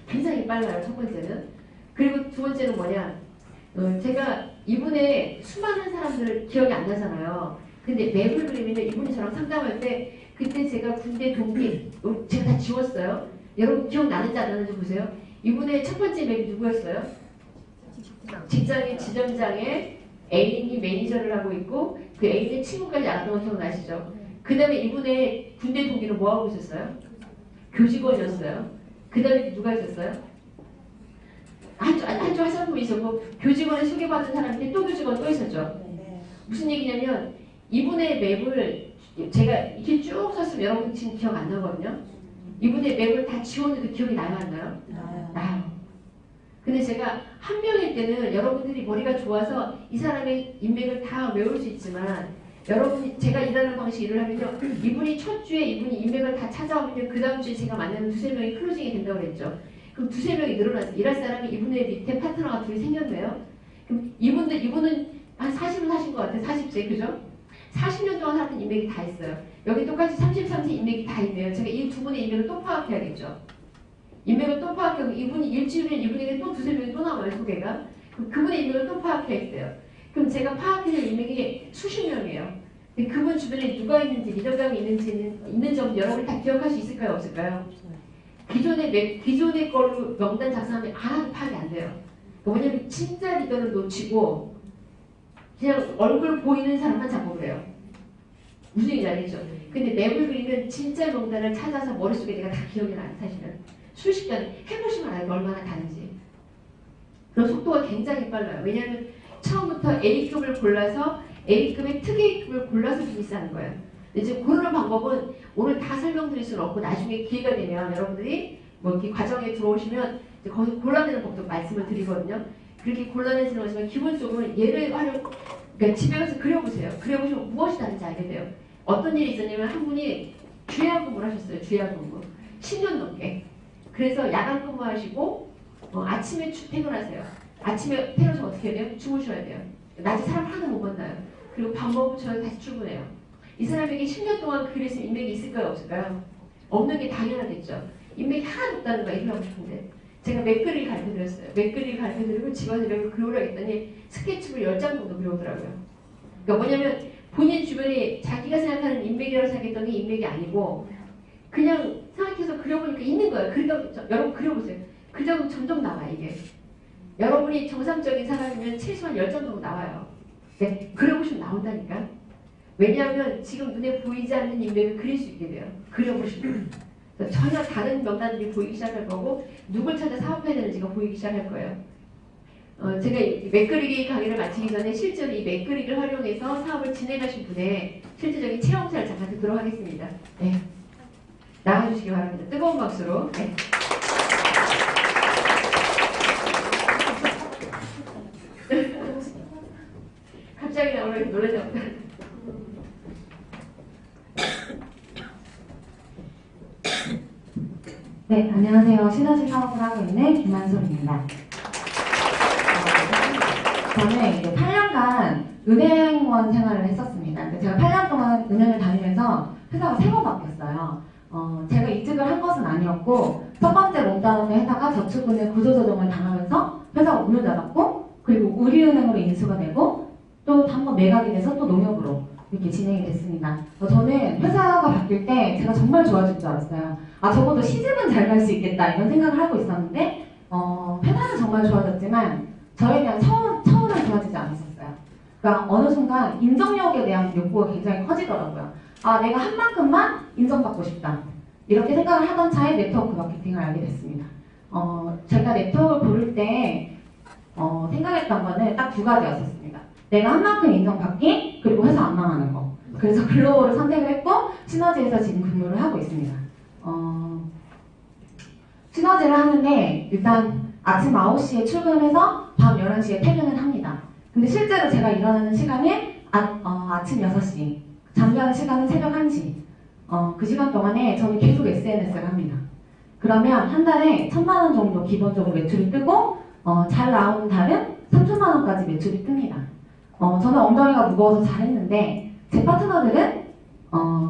굉장히 빨라요, 첫 번째는. 그리고 두 번째는 뭐냐. 제가 이분의 수많은 사람들을 기억이 안 나잖아요. 근데 맵을 그리면 이분이 저랑 상담할 때 그때 제가 군대 동기 제가 다 지웠어요. 여러분 기억나는지 안 나는지 보세요. 이분의 첫 번째 맵이 누구였어요? 직장의 지점장에 애인이 매니저를 하고 있고 그 애인의 친구까지 알았던 거 기억나시죠? 그 다음에 이분의 군대 동기는 뭐 하고 있었어요? 교직원이었어요. 그 다음에 누가 있었어요? 한쪽 하사분이 있었고 교직원에 소개받은 사람인데 또 교직원 또 있었죠. 무슨 얘기냐면 이분의 맵을 제가 이렇게 쭉 썼으면 여러분 지금 기억 안 나거든요. 이분의 맵을 다 지웠는데 기억이 나요, 안 나요? 나요. 근데 제가 한 명일 때는 여러분들이 머리가 좋아서 이 사람의 인맥을 다 외울 수 있지만 여러분이 제가 일하는 방식 일을 하면요. 이분이 첫 주에 이분이 인맥을 다 찾아오면 그 다음 주에 제가 만나는 2~3명이 클로징이 된다고 그랬죠. 그럼 2~3명이 늘어났어요. 일할 사람이 이분의 밑에 파트너가 둘이 생겼네요. 그럼 이분은 한 40은 사신 것 같아요. 40세, 그죠? 40년 동안 살았던 인맥이 다 있어요. 여기 똑같이 33세 인맥이 다 있네요. 제가 이 두 분의 인맥을 또 파악해야겠죠. 인맥을 또 파악하고 이분이 일주일에 이분에게 또 2~3명이 또 나와요, 소개가. 그럼 그분의 인맥을 또 파악해야겠어요. 그럼 제가 파악해낼 인맥이 수십 명이에요. 근데 그분 주변에 누가 있는지, 리더감이 있는지 없는지 여러분이 다 기억할 수 있을까요, 없을까요? 기존의 걸로 명단 작성하면 하나도 파악이 안 돼요. 왜냐면 진짜 리더를 놓치고 그냥 얼굴 보이는 사람만 잡고 그래요. 무슨 얘기인지 알겠죠? 근데 맵을 그리면 진짜 명단을 찾아서 머릿속에 내가 다 기억이 나요, 사실은. 수십년 해보시면 알아요, 얼마나 다른지. 그런 속도가 굉장히 빨라요. 왜냐하면 처음부터 A급을 골라서 A급의 특A급을 골라서 비즈니스하는 거예요. 이제 고르는 방법은 오늘 다 설명드릴 수는 없고 나중에 기회가 되면 여러분들이 뭐 이렇게 과정에 들어오시면 이제 거기서 골라내는 법도 말씀을 드리거든요. 그렇게 골라내지는 거지만 기본적으로 얘를 그러니까 집에 가서 그려보세요. 그려보시면 무엇이 다른지 알게 돼요. 어떤 일이 있었냐면 한 분이 주야간 근무를 하셨어요. 주야간 근무. 10년 넘게. 그래서 야간 근무하시고 아침에 퇴근하세요. 아침에 퇴근해서 어떻게 해야 돼요? 주무셔야 돼요. 낮에 사람 하나도 못 만나요. 그리고 밥 먹으면 저녁 다시 출근해요. 이 사람에게 10년 동안 그랬으면 인맥이 있을까요? 없을까요? 없는 게 당연하겠죠. 인맥이 하나도 없다는 거 얘기하고 싶은데 제가 맥그리를 가르쳐드렸어요. 맥그리를 가르쳐드리고 집안에 맥을 그려오라 했더니 스케치북을 10장 정도 그려오더라고요. 그러니까 뭐냐면 본인 주변에 자기가 생각하는 인맥이라고 생각했던 게 인맥이 아니고 그냥 생각해서 그려보니까 있는 거예요. 여러분 그려보세요. 그러다 보면 점점 나와 이게. 여러분이 정상적인 사람이면 최소한 10장 정도 나와요. 네, 그려보시면 나온다니까. 왜냐하면 지금 눈에 보이지 않는 인맥을 그릴 수 있게 돼요. 그려보시면. 전혀 다른 명단들이 보이기 시작할 거고 누굴 찾아 사업해야 되는지가 보이기 시작할 거예요. 제가 이 맥그리기 강의를 마치기 전에 실제로 이 맥그리기를 활용해서 사업을 진행하신 분의 실질적인 체험사를 잠깐 듣도록 하겠습니다. 네. 나와주시기 바랍니다. 뜨거운 박수로. 네. 갑자기 나오면 놀라지 않다. 네, 안녕하세요. 시너지 사업을 하고 있는 김한솔입니다. 저는 이제 8년간 은행원 생활을 했었습니다. 제가 8년 동안 은행을 다니면서 회사가 3번 바뀌었어요. 제가 이직을 한 것은 아니었고 첫 번째 롱다운의 회사가 저축은행 구조조정을 당하면서 회사가 문을 닫았고 그리고 우리은행으로 인수가 되고 또 한 번 매각이 돼서 또 농협으로 이렇게 진행이 됐습니다. 저는 회사가 바뀔 때 제가 정말 좋아질 줄 알았어요. 적어도 시집은 잘 갈 수 있겠다 이런 생각을 하고 있었는데 회사는 정말 좋아졌지만 저에 대한 처우는 좋아지지 않았었어요. 그러니까 어느 순간 인정력에 대한 욕구가 굉장히 커지더라고요. 내가 한 만큼만 인정받고 싶다. 이렇게 생각을 하던 차에 네트워크 마케팅을 알게 됐습니다. 제가 네트워크를 고를 때 생각했던 거는 딱 두 가지였었습니다. 내가 한 만큼 인정받기, 그리고 회사 안 망하는 거. 그래서 글로벌을 선택을 했고 시너지에서 지금 근무를 하고 있습니다. 시너지를 하는데 일단 아침 9시에 출근해서 밤 11시에 퇴근을 합니다. 근데 실제로 제가 일어나는 시간이 아침 6시, 잠자는 시간은 새벽 1시. 그 시간 동안에 저는 계속 SNS를 합니다. 그러면 한 달에 1,000만 원 정도 기본적으로 매출이 뜨고 잘 나오는 달은 3천만 원까지 매출이 뜹니다. 저는 엉덩이가 무거워서 잘했는데 제 파트너들은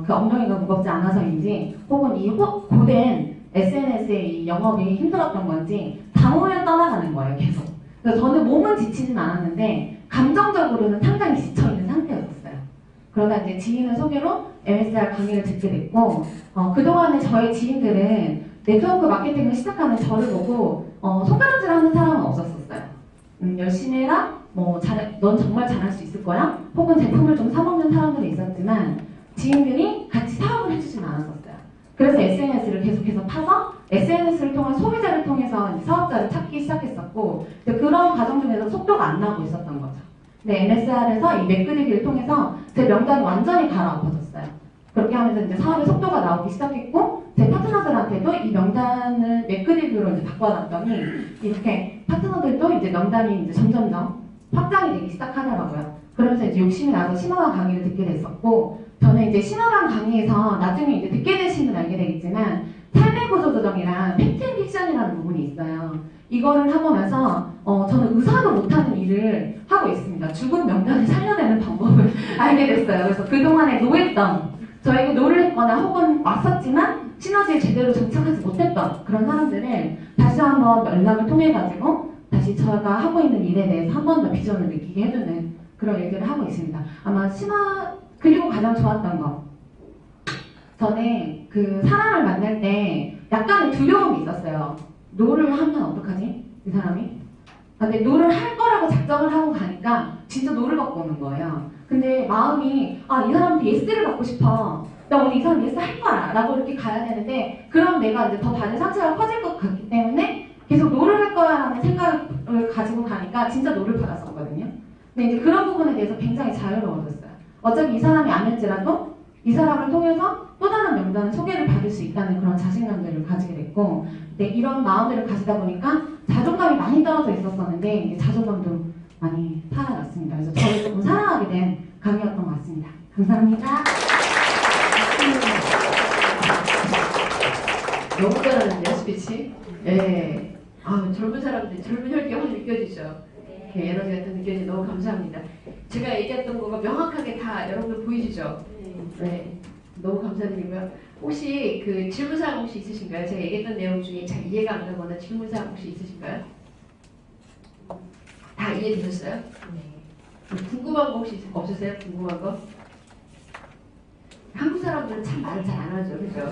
그 엉덩이가 무겁지 않아서인지 혹은 이 고된 SNS의 이 영업이 힘들었던 건지 당호를 떠나가는 거예요, 계속. 그래서 저는 몸은 지치진 않았는데 감정적으로는 상당히 지쳐있는 상태였어요. 그러다 이제 지인의 소개로 MSR 강의를 듣게 됐고 그동안에 저의 지인들은 네트워크 마케팅을 시작하는 저를 보고 손가락질 하는 사람은 없었었어요. 열심히 해라, 넌 정말 잘할 수 있을 거야? 혹은 제품을 좀 사먹는 사람들이 있었지만 지인들이 같이 사업을 해주진 않았었어요. 그래서 SNS를 계속해서 타서 SNS를 통한 소비자를 통해서 사업자를 찾기 시작했었고 그런 과정 중에서 속도가 안 나고 있었던 거죠. 근데 MSR에서 이 메꾸리기를 통해서 제 명단이 완전히 갈아엎어졌어요. 그렇게 하면서 이제 사업의 속도가 나오기 시작했고 제 파트너들한테도 이 명단을 메꾸리기로 이제 바꿔놨더니 이렇게 파트너들도 이제 명단이 이제 점점점 확장이 되기 시작하더라고요. 그러면서 이제 욕심이 나서 신화강 강의를 듣게 됐었고 저는 이제 신화강 강의에서 나중에 이제 듣게 되신 분 알게 되겠지만 삶의 구조 조정이랑 팩트 앤 픽션이라는 부분이 있어요. 이거를 하고 나서 저는 의사도 못하는 일을 하고 있습니다. 죽은 명단을 살려내는 방법을 알게 됐어요. 그래서 그동안에 노했던 저에게 노를 했거나 혹은 왔었지만 시너지에 제대로 정착하지 못했던 그런 사람들을 다시 한번 연락을 통해 가지고 다시 제가 하고 있는 일에 대해서 한 번 더 비전을 느끼게 해주는 그런 일들을 하고 있습니다. 아마 그리고 가장 좋았던 거 저는 그 사람을 만날 때 약간의 두려움이 있었어요. 노를 하면 어떡하지? 이 사람이? 근데 노를 할 거라고 작정을 하고 가니까 진짜 노를 받고 오는 거예요. 근데 마음이 이 사람한테 예스를 받고 싶어. 나 오늘 이 사람 예스 할 거야 라고 이렇게 가야 되는데 그럼 내가 이제 더 다른 상처가 커질 것 같기 때문에 계속 노를 할 거야 라는 생각을 가지고 가니까 진짜 노를 받았었거든요. 근데 이제 그런 부분에 대해서 굉장히 자유로워졌어요. 어차피 이 사람이 아닐지라도 이 사람을 통해서 또 다른 명단을 소개를 받을 수 있다는 그런 자신감들을 가지게 됐고 이런 마음들을 가지다 보니까 자존감이 많이 떨어져 있었었는데 이제 자존감도 많이 살아났습니다. 그래서 저를 조금 사랑하게 된 강의였던 것 같습니다. 감사합니다. 너무 잘하는데요, 스피치? 네. 젊은 사람들, 젊은 혈기가 확 느껴지죠. 이렇게 에너지가 또 느껴지죠. 너무 감사합니다. 제가 얘기했던 거가 명확하게 다 여러분들 보이시죠? 네. 너무 감사드리고요. 혹시 그 질문사항 혹시 있으신가요? 제가 얘기했던 내용 중에 잘 이해가 안 가거나 질문사항 혹시 있으신가요? 다 이해되셨어요? 네. 궁금한 거 혹시 없으세요? 궁금한 거? 한국 사람들은 참 말을 잘 안 하죠. 그죠?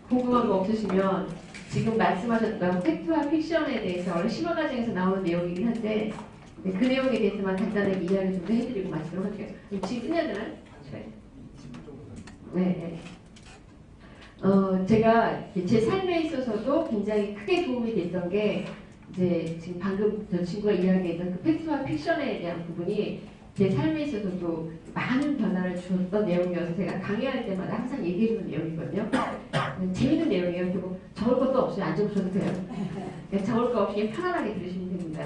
궁금한 거 없으시면 지금 말씀하셨던 팩트와 픽션에 대해서 원래 심화과정에서 나오는 내용이긴 한데 그 내용에 대해서만 간단하게 이야기 좀 해드리고 마치도록 할게요. 지금 끝내야 되나요? 네. 제가 제 삶에 있어서도 굉장히 크게 도움이 됐던 게 이제 지금 방금 저 친구가 이야기했던 그 팩트와 픽션에 대한 부분이 제 삶에 있어서도 많은 변화를 주었던 내용이어서 제가 강의할 때마다 항상 얘기해주는 내용이거든요. 재밌는 내용이에요. 그리고 적을 것도 없이 안 적으셔도 돼요. 적을 거 없이 편안하게 들으시면 됩니다.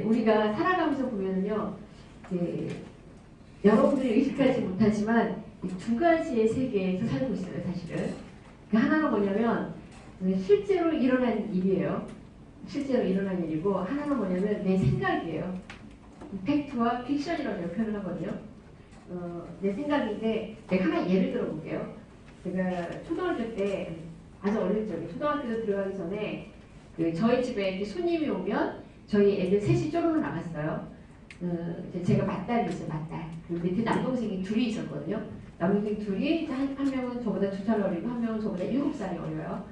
우리가 살아가면서 보면요, 여러분들이 의식하지 못하지만 두 가지의 세계에서 살고 있어요, 사실은. 하나는 뭐냐면 실제로 일어난 일이에요. 실제로 일어난 일이고 하나는 뭐냐면 내 생각이에요. 팩트와 픽션이라고 표현을 하거든요. 내 생각인데 내가 하나 예를 들어볼게요. 제가 초등학교 때 아주 어릴 적에 초등학교 들어가기 전에 그 저희 집에 이렇게 손님이 오면 저희 애들 셋이 쪼르르 나갔어요. 이제 제가 맏딸이 있어요, 맏딸. 그 밑에 남동생이 둘이 있었거든요. 남동생 둘이 한 명은 저보다 2살 어리고 한 명은 저보다 7살이 어려요.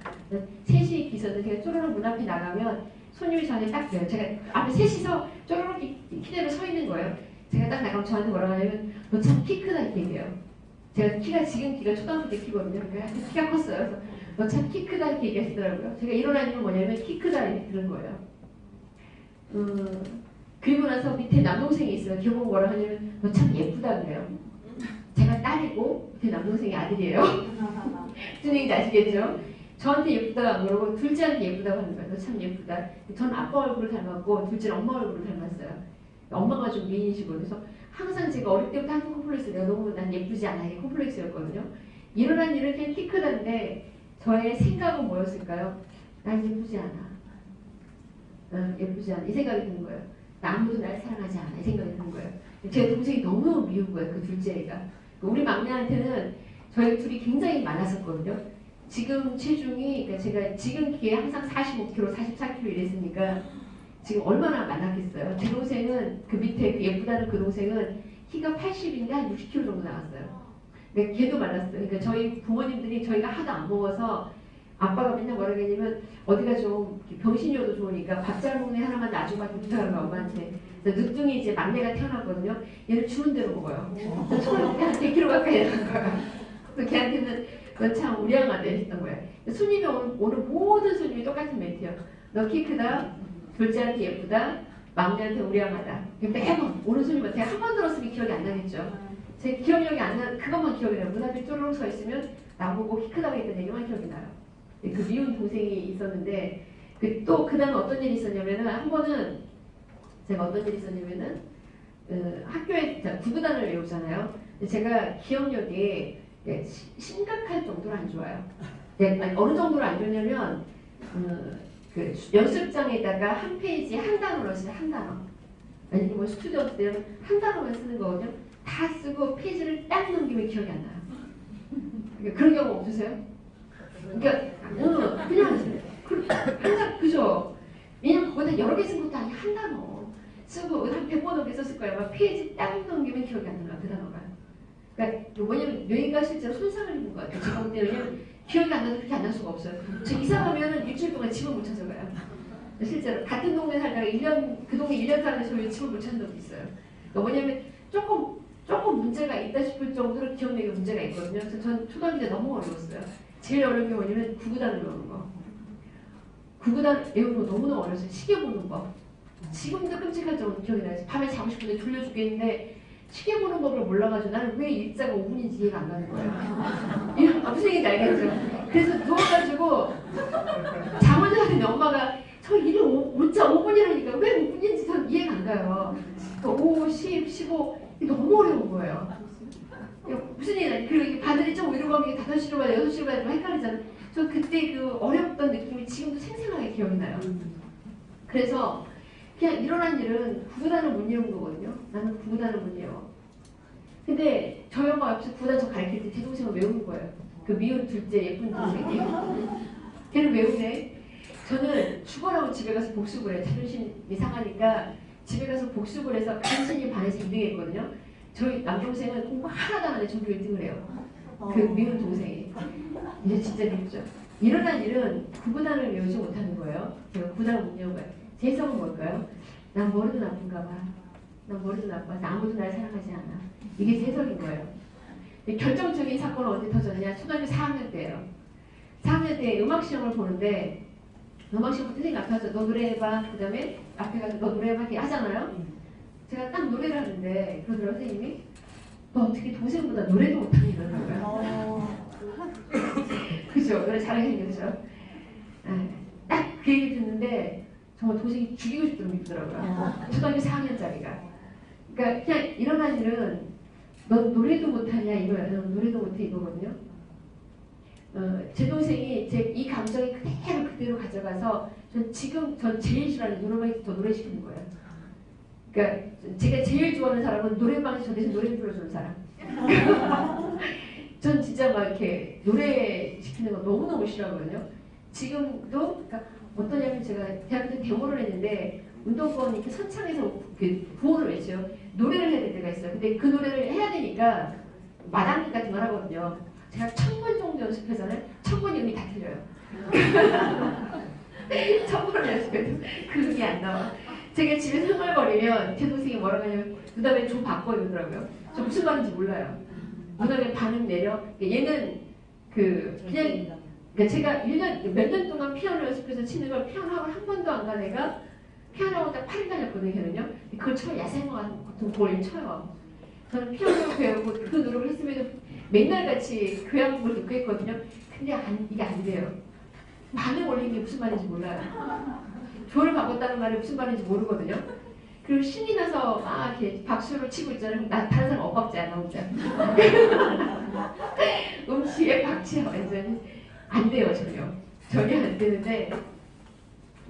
셋이 있었는데 제가 쪼르르 문 앞에 나가면 손님이 저한테 딱 돼요. 제가 앞에 셋이서 쪼르르 키대로 서 있는 거예요. 제가 딱 나가면 저한테 뭐라고 하냐면 너 참 키 크다 이렇게 얘기해요. 제가 지금 키가 초등학교 때 키거든요. 그러니까 키가 컸어요. 그래서 너 참 키 크다 이렇게 얘기하시더라고요. 제가 일어난 이유는 뭐냐면 키 크다 이렇게 들은 거예요. 그리고 나서 밑에 남동생이 있어요. 기억은 뭐라고 하냐면 너 참 예쁘다 그래요. 제가 딸이고 밑에 남동생이 아들이에요. 무슨 얘기인지 아시겠죠? 저한테 예쁘다고 안 그러고 둘째한테 예쁘다고 하는 거예요. 너 참 예쁘다. 저는 아빠 얼굴을 닮았고 둘째는 엄마 얼굴을 닮았어요. 엄마가 좀 미인이시고 그래서 항상 제가 어릴 때부터 하는 콤플렉스 내가 너무 난 예쁘지 않아 이게 콤플렉스였거든요. 일어난 일은 그냥 키 크다는데 저의 생각은 뭐였을까요? 난 예쁘지 않아. 예쁘지 않아. 이 생각이 드는 거예요. 아무도 날 사랑하지 않아. 이 생각이 드는 거예요. 제 동생이 너무 미운 거예요. 그 둘째 애가. 우리 막내한테는 저희 둘이 굉장히 많았었거든요. 지금 체중이 그러니까 제가 지금 키에 항상 45kg, 44kg 이랬으니까 지금 얼마나 많았겠어요. 제 동생은 그 밑에 그 예쁘다는 그 동생은 키가 80인데 한 60kg 정도 나왔어요. 그러니까 걔도 말랐어요. 그러니까 저희 부모님들이 저희가 하도 안 먹어서 아빠가 맨날 뭐라고 했냐면 어디가 좀 병신이어도 좋으니까 밥 잘 먹는 애 하나만 놔줘가지고 부탁하는 거야 엄마한테. 그래서 늦둥이 이제 막내가 태어났거든요. 얘는 주는 대로 먹어요. 처음에 한 100kg 가까이 되는 거야. 그래서 걔한테는 너 참 우량하다 했던 거야. 손님이 오는 모든 손님이 똑같은 멘트예요. 너 키 크다. 둘째한테 예쁘다. 막내한테 우량하다. 매번 오는 손님한테 한 번 들었으면 기억이 안 나겠죠. 제 기억력이 안 나, 그것만 기억이 나요. 문 앞에 쪼르륵 서 있으면 나보고 키 크다고 했던 얘기만 기억이 나요. 그 미운 동생이 있었는데 그 다음에 어떤 일이 있었냐면은 한 번은 제가 어떤 일이 있었냐면은 학교에 구구단을 외우잖아요. 제가 기억력이 심각할 정도로 안 좋아요. 아니, 어느 정도로 안 좋냐면 그 연습장에다가 한 페이지에 한 단어를 써요. 한 단어. 아니 뭐 스튜디오 때는 한 단어만 쓰는 거거든요. 다 쓰고 페이지를 딱 넘기면 기억이 안 나요. 그런 경우 없으세요? 그러니까 그냥 항상 그죠? 왜냐면 거기다 여러 개 쓴 것도 아니고 한 단어 쓰고 한 100번 넘게 썼을 거예요. 막 페이지 딱 넘기면 기억이 안 나요. 그 단어가. 그러니까 뭐냐면 뇌가 실제로 손상을 입은 것 같아요. 제가 볼 때 왜냐면 기억이 안 나도 그렇게 안 날 수가 없어요. 저 이사 가면은 일주일 동안 집을 못 찾아가요. 실제로 같은 동네 살다가 그 동네 1년 살면서 집을 못 찾는 적도 있어요. 그러니까 뭐냐면 조금 문제가 있다 싶을 정도로 기억력에 문제가 있거든요. 그래서 전 초등학교 때 너무 어려웠어요. 제일 어려운 게 뭐냐면 구구단을 외우는 거. 구구단 외우는 거 너무너무 어려웠어요. 시계 보는 거. 지금도 끔찍할 정도로 기억이 나요. 밤에 자고 싶은데 졸려 죽겠는데 시계 보는 법을 몰라가지고 나는 왜 일자가 5분인지 이해가 안 가는 거예요. 이런 무슨 얘기인지 알겠죠? 그래서 누워가지고 잠을 자는데 엄마가 저 일이 문자 5분이라니까 왜 5분인지 전 이해가 안 가요. 5, 10, 15 너무 어려운 거예요. 무슨 얘기냐? 그리고 바늘이 좀 위로 가면 5시로 가야 6시로 가야 헷갈리잖아요. 저 그때 그 어렵던 느낌이 지금도 생생하게 기억이 나요. 그래서 그냥 일어난 일은 구구단을 못 외운 거거든요. 나는 구구단을 못 외워. 근데 저희 엄마가 옆에서 구구단 저 가르칠 때 제 동생을 외우는 거예요. 그 미운 둘째 예쁜 동생이. 걔를 외우네. 저는 죽어라고 집에 가서 복습을 해. 자존심이 상하니까 집에 가서 복습을 해서 간신히 반에서 2등 했거든요. 저희 남동생은 공부 하나도 안 하는데 전교 1등을 해요. 그 미운 동생이. 이제 진짜 밉죠. 일어난 일은 구구단을 외우지 못하는 거예요. 제가 구구단을 못 외운 거예요. 제 해석은 뭘까요? 난 머리도 나쁜가 봐. 난 머리도 나빠서 아무도 날 사랑하지 않아. 이게 제 해석인 거예요. 결정적인 사건은 언제 터졌냐? 초등학교 4학년 때예요. 4학년 때 음악시험을 보는데 음악시험 선생님 앞에 가서 너 노래해봐. 그 다음에 앞에 가서 너 노래해봐 이렇게 하잖아요. 제가 딱 노래를 하는데 그러더라고요. 선생님이 너 어떻게 동생보다 노래도 못하니 이러더라고요. 그죠? 노래 잘하게 생겼죠? 딱 그 얘기 듣는데 정말 동생이 죽이고 싶더라고요. 초등학교 4학년짜리가. 그러니까 그냥 일어난 일은 너 노래도 못하냐 이거예요. 노래도 못해 이거거든요. 제 동생이 이 감정이 그대로 가져가서 전 제일 싫어하는 노래방에서 더 노래시키는 거예요. 그러니까 제가 제일 좋아하는 사람은 노래방에서 저 대신 노래 불러주는 사람. 전 진짜 막 이렇게 노래 시키는 거 너무너무 싫어하거든요. 지금도 그러니까 어떠냐면 제가 대학교 때 데모를 했는데 운동권 이렇게 선창에서 구호를 외쳐요. 노래를 해야 될 때가 있어요. 근데 그 노래를 해야 되니까 마당 같은 걸 하거든요. 제가 1000번 정도 연습하잖아요. 1000번이 음이 다 틀려요. 1000번을 연습해도 그 음이 안 나와. 제가 집에서 흥얼거리면 제 동생이 뭐라고 하냐면 누나 왜 좀 바꿔 이러더라고요. 저 무슨 말인지 몰라요. 누나 왜 반응 내려? 얘는 그냥 그러니까 제가 1년, 몇 년 동안 피아노 연습해서 치는 걸 피아노 학원 한 번도 안 간 애가 피아노 학원 딱 8일 다녔거든요, 걔는요. 그걸 쳐요. 야생마 같은 곡을 쳐요. 저는 피아노 배우고 그 노력을 했음에도 맨날 같이 교양곡을 듣고 했거든요. 근데 이게 안 돼요. 반응 올린 게 무슨 말인지 몰라요. 조를 바꿨다는 말이 무슨 말인지 모르거든요. 그리고 신이 나서 막 이렇게 박수를 치고 있잖아요. 나 다른 사람 엇박지 않아, 혼자. 음치에 박치야, 완전히. 안 돼요, 전혀 안 되는데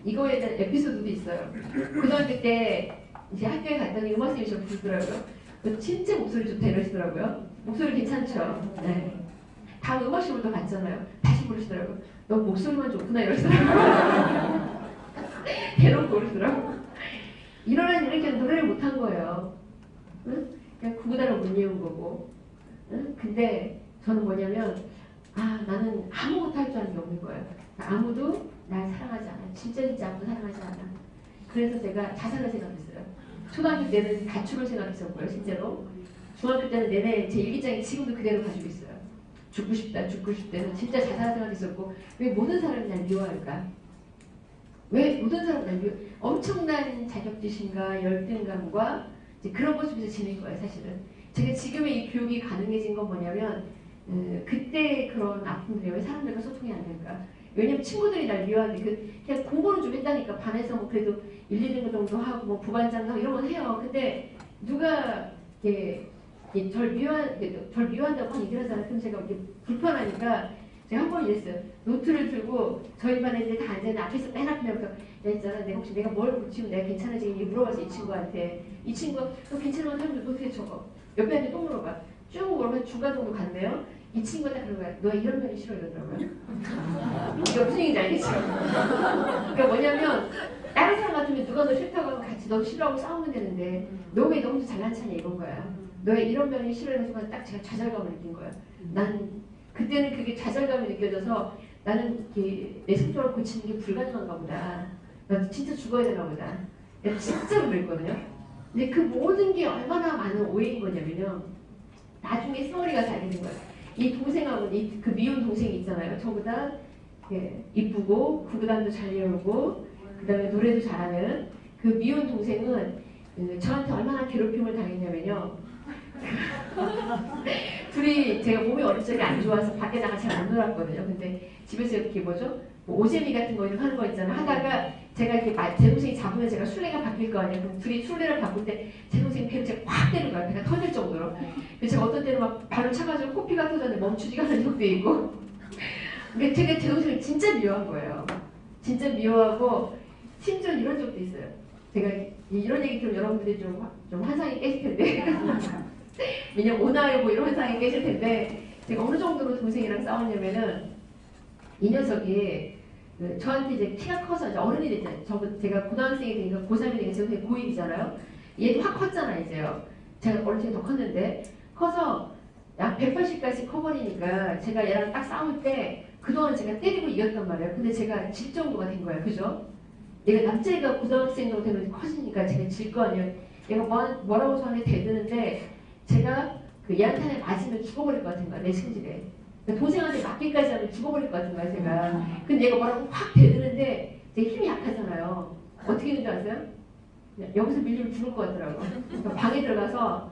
이거에 대한 에피소드도 있어요. 고등학교 때 이제 학교에 갔더니 음악 선생님이 저 부르더라고요. 진짜 목소리 좋다 이러시더라고요. 목소리 괜찮죠? 네. 다음 음악 시험도 갔잖아요. 다시 부르시더라고요. 너 목소리만 좋구나 이러시더라고요. 대놓고 그러시더라고요. 이러려니 이렇게 노래를 못한 거예요. 응? 그냥 구구단을 못 외운 거고. 응? 근데 저는 뭐냐면 나는 아무것도 할 줄 아는 게 없는 거예요. 아무도 날 사랑하지 않아. 진짜 아무도 사랑하지 않아. 그래서 제가 자살을 생각했어요. 초등학교 때는 가출을 생각했었고요, 실제로. 중학교 때는 내내 제 일기장에 지금도 그대로 가지고 있어요. 죽고 싶다, 죽고 싶다. 진짜 자살 생각했었고, 왜 모든 사람이 날 미워할까? 왜 모든 사람이 날 미워? 엄청난 자격지심과 열등감과 이제 그런 모습에서 지낸 거예요, 사실은. 제가 지금의 이 교육이 가능해진 건 뭐냐면, 그때 그런 아픔들이 왜 사람들과 소통이 안 될까? 왜냐면 친구들이 날 미워하는데 그냥 공부는 좀 했다니까 반에서 뭐 그래도 1, 2등 정도 하고 뭐 부반장 하고 이런 건 해요. 근데 누가 절 미워한다고 막 얘기를 하잖아요. 그럼 제가 이렇게 불편하니까 제가 한 번 이랬어요. 노트를 들고 저희 반에 이제 다 앉아있는 앞에서 맨 앞에 야 있잖아. 내가 혹시 내가 뭘 고치면 내가 괜찮아지겠니? 물어봐서 이 친구한테. 이 친구가 너 괜찮으면 하면 노트에 적어. 옆에 앉아 또 물어봐. 쭉 물어보면 중간 정도 갔네요. 이 친구가 딱 그런 거야. 너 이런 면이 싫어 이러더라고요. 이게 무슨 얘기인지 알겠죠? 그러니까 뭐냐면 다른 사람 같으면 누가 너 싫다고 하면 같이 너 싫어하고 싸우면 되는데 너 왜 너 혼자 잘난 체냐 이건 거야. 너의 이런 면이 싫어하는 순간 딱 제가 좌절감을 느낀 거야. 난 그때는 그게 좌절감이 느껴져서 나는 내 성격을 고치는 게 불가능한가 보다. 나 진짜 죽어야 되나 보다. 내가 진짜로 그랬거든요. 근데 그 모든 게 얼마나 많은 오해인 거냐면요. 나중에 세월이 가서 알게 된 거예요. 이 동생하고 그 미운 동생이 있잖아요. 전부 다 이쁘고 구구단도 잘 외우고 그 다음에 노래도 잘하는 그 미운 동생은 저한테 얼마나 괴롭힘을 당했냐면요. 둘이 제가 몸이 어릴 적에 안 좋아서 밖에 나가 잘 못 놀았거든요. 근데 집에서 이렇게 뭐 오재미 같은 거 이렇게 하는 거 있잖아요. 하다가 제가 이렇게 제 동생이 잡으면 제가 술래가 바뀔 거 아니에요. 그럼 둘이 술래를 바꿀 때 제 동생이 배를 제가 확 때린 거예요. 배가 터질 정도로. 그래서 제가 어떤 때는 막 발을 차가지고 코피가 터졌는데 멈추지가 않은 적도 있고. 그러니까 제가 제 동생을 진짜 미워한 거예요. 진짜 미워하고 심지어 이런 적도 있어요. 제가 이런 얘기 들으면 여러분들이 좀 환상이 깨질 텐데 왜냐면 오나요 이런 환상이 깨질 텐데 제가 어느 정도로 동생이랑 싸웠냐면은 이 녀석이 저한테 이제 키가 커서 이제 어른이 됐잖아요. 제가 고등학생이 되니까 고3이 되니까 제 동생이 고1이잖아요. 얘도 확 컸잖아 이제요. 제가 어릴 때 더 컸는데 커서 약 180까지 커버리니까 제가 얘랑 딱 싸울 때 그동안 제가 때리고 이겼단 말이에요. 근데 제가 질 정도가 된 거예요. 그죠? 얘가 남자애가 고등학생으로 되면 커지니까 제가 질 거 아니에요. 얘가 뭐라고 저한테 대드는데 제가 그 얘한테 맞으면 죽어버릴 것 같은 거야. 내 승질에. 그러니까 동생한테 맞기까지 하면 죽어버릴 것 같은 거야 제가. 근데 얘가 뭐라고 확 대드는데 제 힘이 약하잖아요. 어떻게 되는 줄 아세요? 여기서 밀리면 죽을 것 같더라고. 그러니까 방에 들어가서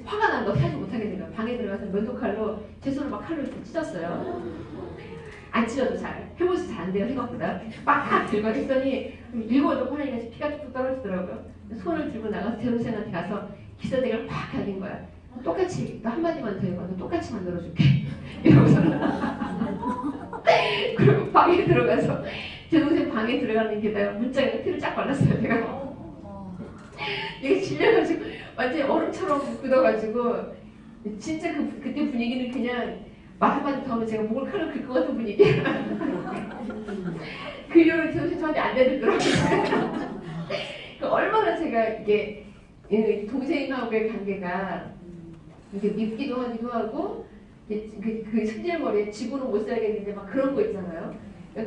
화가 난 거 피하지 못하게 된 거야. 방에 들어가서 면도칼로 제 손을 막 칼로 이렇게 찢었어요. 안 찢어도 잘. 해보지 잘 안 돼요 생각보다. 막 들고 했더니 일곱 여덟 번 하니까 피가 뚝뚝 떨어지더라고요. 손을 들고 나가서 제 동생한테 가서 기사대기를 팍 갈긴 거야. 똑같이 너 한마디만 더 해봐. 너 똑같이 만들어줄게. 이러고서 그리고 방에 들어가서 제 동생 방에 들어가는 게다가 문짝에 피를 쫙 발랐어요 제가. 이게 질려가지고 완전히 얼음처럼 굳어가지고 진짜 그때 분위기는 그냥 말 한마디 더 하면 제가 목을 칼로 긁을 것 같은 분위기예요. 그 이후로 저한테 안 되더라고요. 얼마나 제가 이게 동생하고의 관계가 이렇게 밉기도 하기도 하고 그 승질머리에 지구는 못 살겠는데 막 그런 거 있잖아요.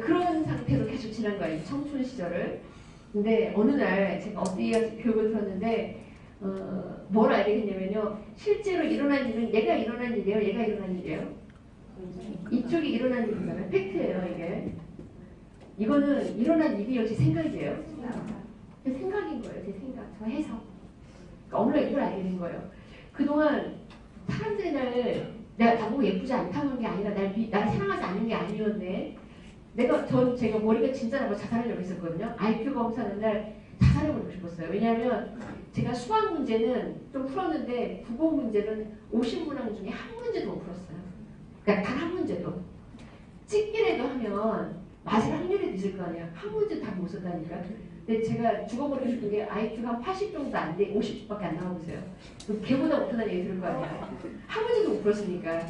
그런 상태로 계속 지난 거예요. 청춘 시절을. 근데 어느 날 제가 어디에 교육을 들었는데 뭘 알게 됐냐면요. 실제로 일어난 일은 얘가 일어난 일이에요. 얘가 일어난 일이에요. 이쪽이 일어난 일이잖아요. 팩트예요. 이게. 이거는 일어난 일이에요. 제 생각이에요. 제 생각인 거예요. 제 생각. 저 해석. 그러니까 어느 날 이걸 알게 된 거예요. 그동안 사람들이 내가 나보고 예쁘지 않다고 한 게 아니라 나를 사랑하지 않는 게 아니었네. 제가 머리가 진짜 나고 자살하려고 했었거든요. IQ 검사하는 날 자살해보고 싶었어요. 왜냐하면 제가 수학 문제는 좀 풀었는데 국어 문제는 50문항 중에 한 문제도 못 풀었어요. 그러니까 단 한 문제도. 찍기라도 하면 맞을 확률이 있을 거 아니에요. 한 문제 다 못 썼다니까. 근데 제가 죽어버리고 싶은 게 IQ가 한 80 정도 안 돼, 50밖에 안 나오고 있어요. 걔보다 못하다는 얘기 들을 거 아니에요. 한 문제도 못 풀었으니까.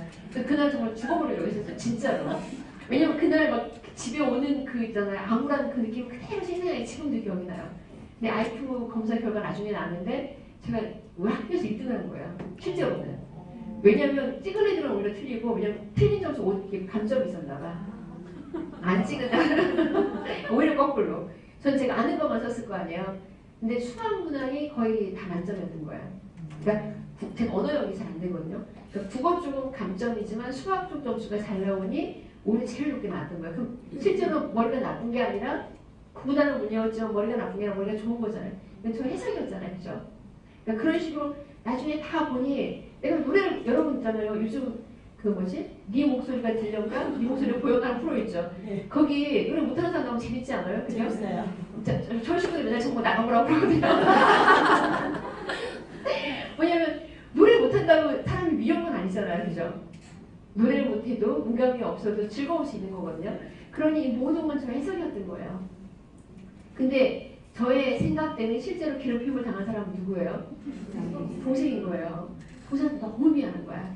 그날 정말 죽어버리려고 했었어요. 진짜로. 왜냐면 그날 막 집에 오는 그 있잖아요. 암울한 그 느낌 그대로 제 생각이 지금도 기억이 나요. 근데 IQ 검사 결과 나중에 나왔는데 제가 왜 학교에서 1등을 한 거예요. 실제로는. 왜냐면 찍은 애들은 오히려 틀리고 왜냐면 틀린 점수 감점이 있었나 봐. 안 찍은 오히려 거꾸로. 전 제가 아는 것만 썼을 거 아니에요. 근데 수학 문항이 거의 다 만점이었던 거예요. 그러니까 제가 언어 영역이 잘 안 되거든요. 그러니까 국어 쪽은 감점이지만 수학 쪽 점수가 잘 나오니 오히려 제일 높게 나왔던 거예요. 그럼 실제로 머리가 나쁜 게 아니라 구구단은 못 외웠지만 머리가 나쁜 게 아니라 머리가 좋은 거잖아요. 근데 저 해석이었잖아요. 그죠? 그러니까 그런 식으로 나중에 다 보니 내가 노래를 여러분 있잖아요. 요즘 그 뭐지? 네 목소리가 들려가? 네 목소리가 보여가는 프로 있죠. 거기 노래 못하는 사람 나오면 재밌지 않아요? 그죠? 재밌어요. 저희 친구들이 맨날 정말 나가보라고 그러거든요. 왜냐면 노래 못한다고 사람이 위험은 아니잖아요. 그죠? 노래를 못해도 문감이 없어도 즐거울 수 있는 거거든요. 그러니 이 모든 건 저의 해석이었던 거예요. 근데 저의 생각 때문에 실제로 괴롭힘을 당한 사람은 누구예요? 동생인 거예요. 동생한테 너무 미안한 거야.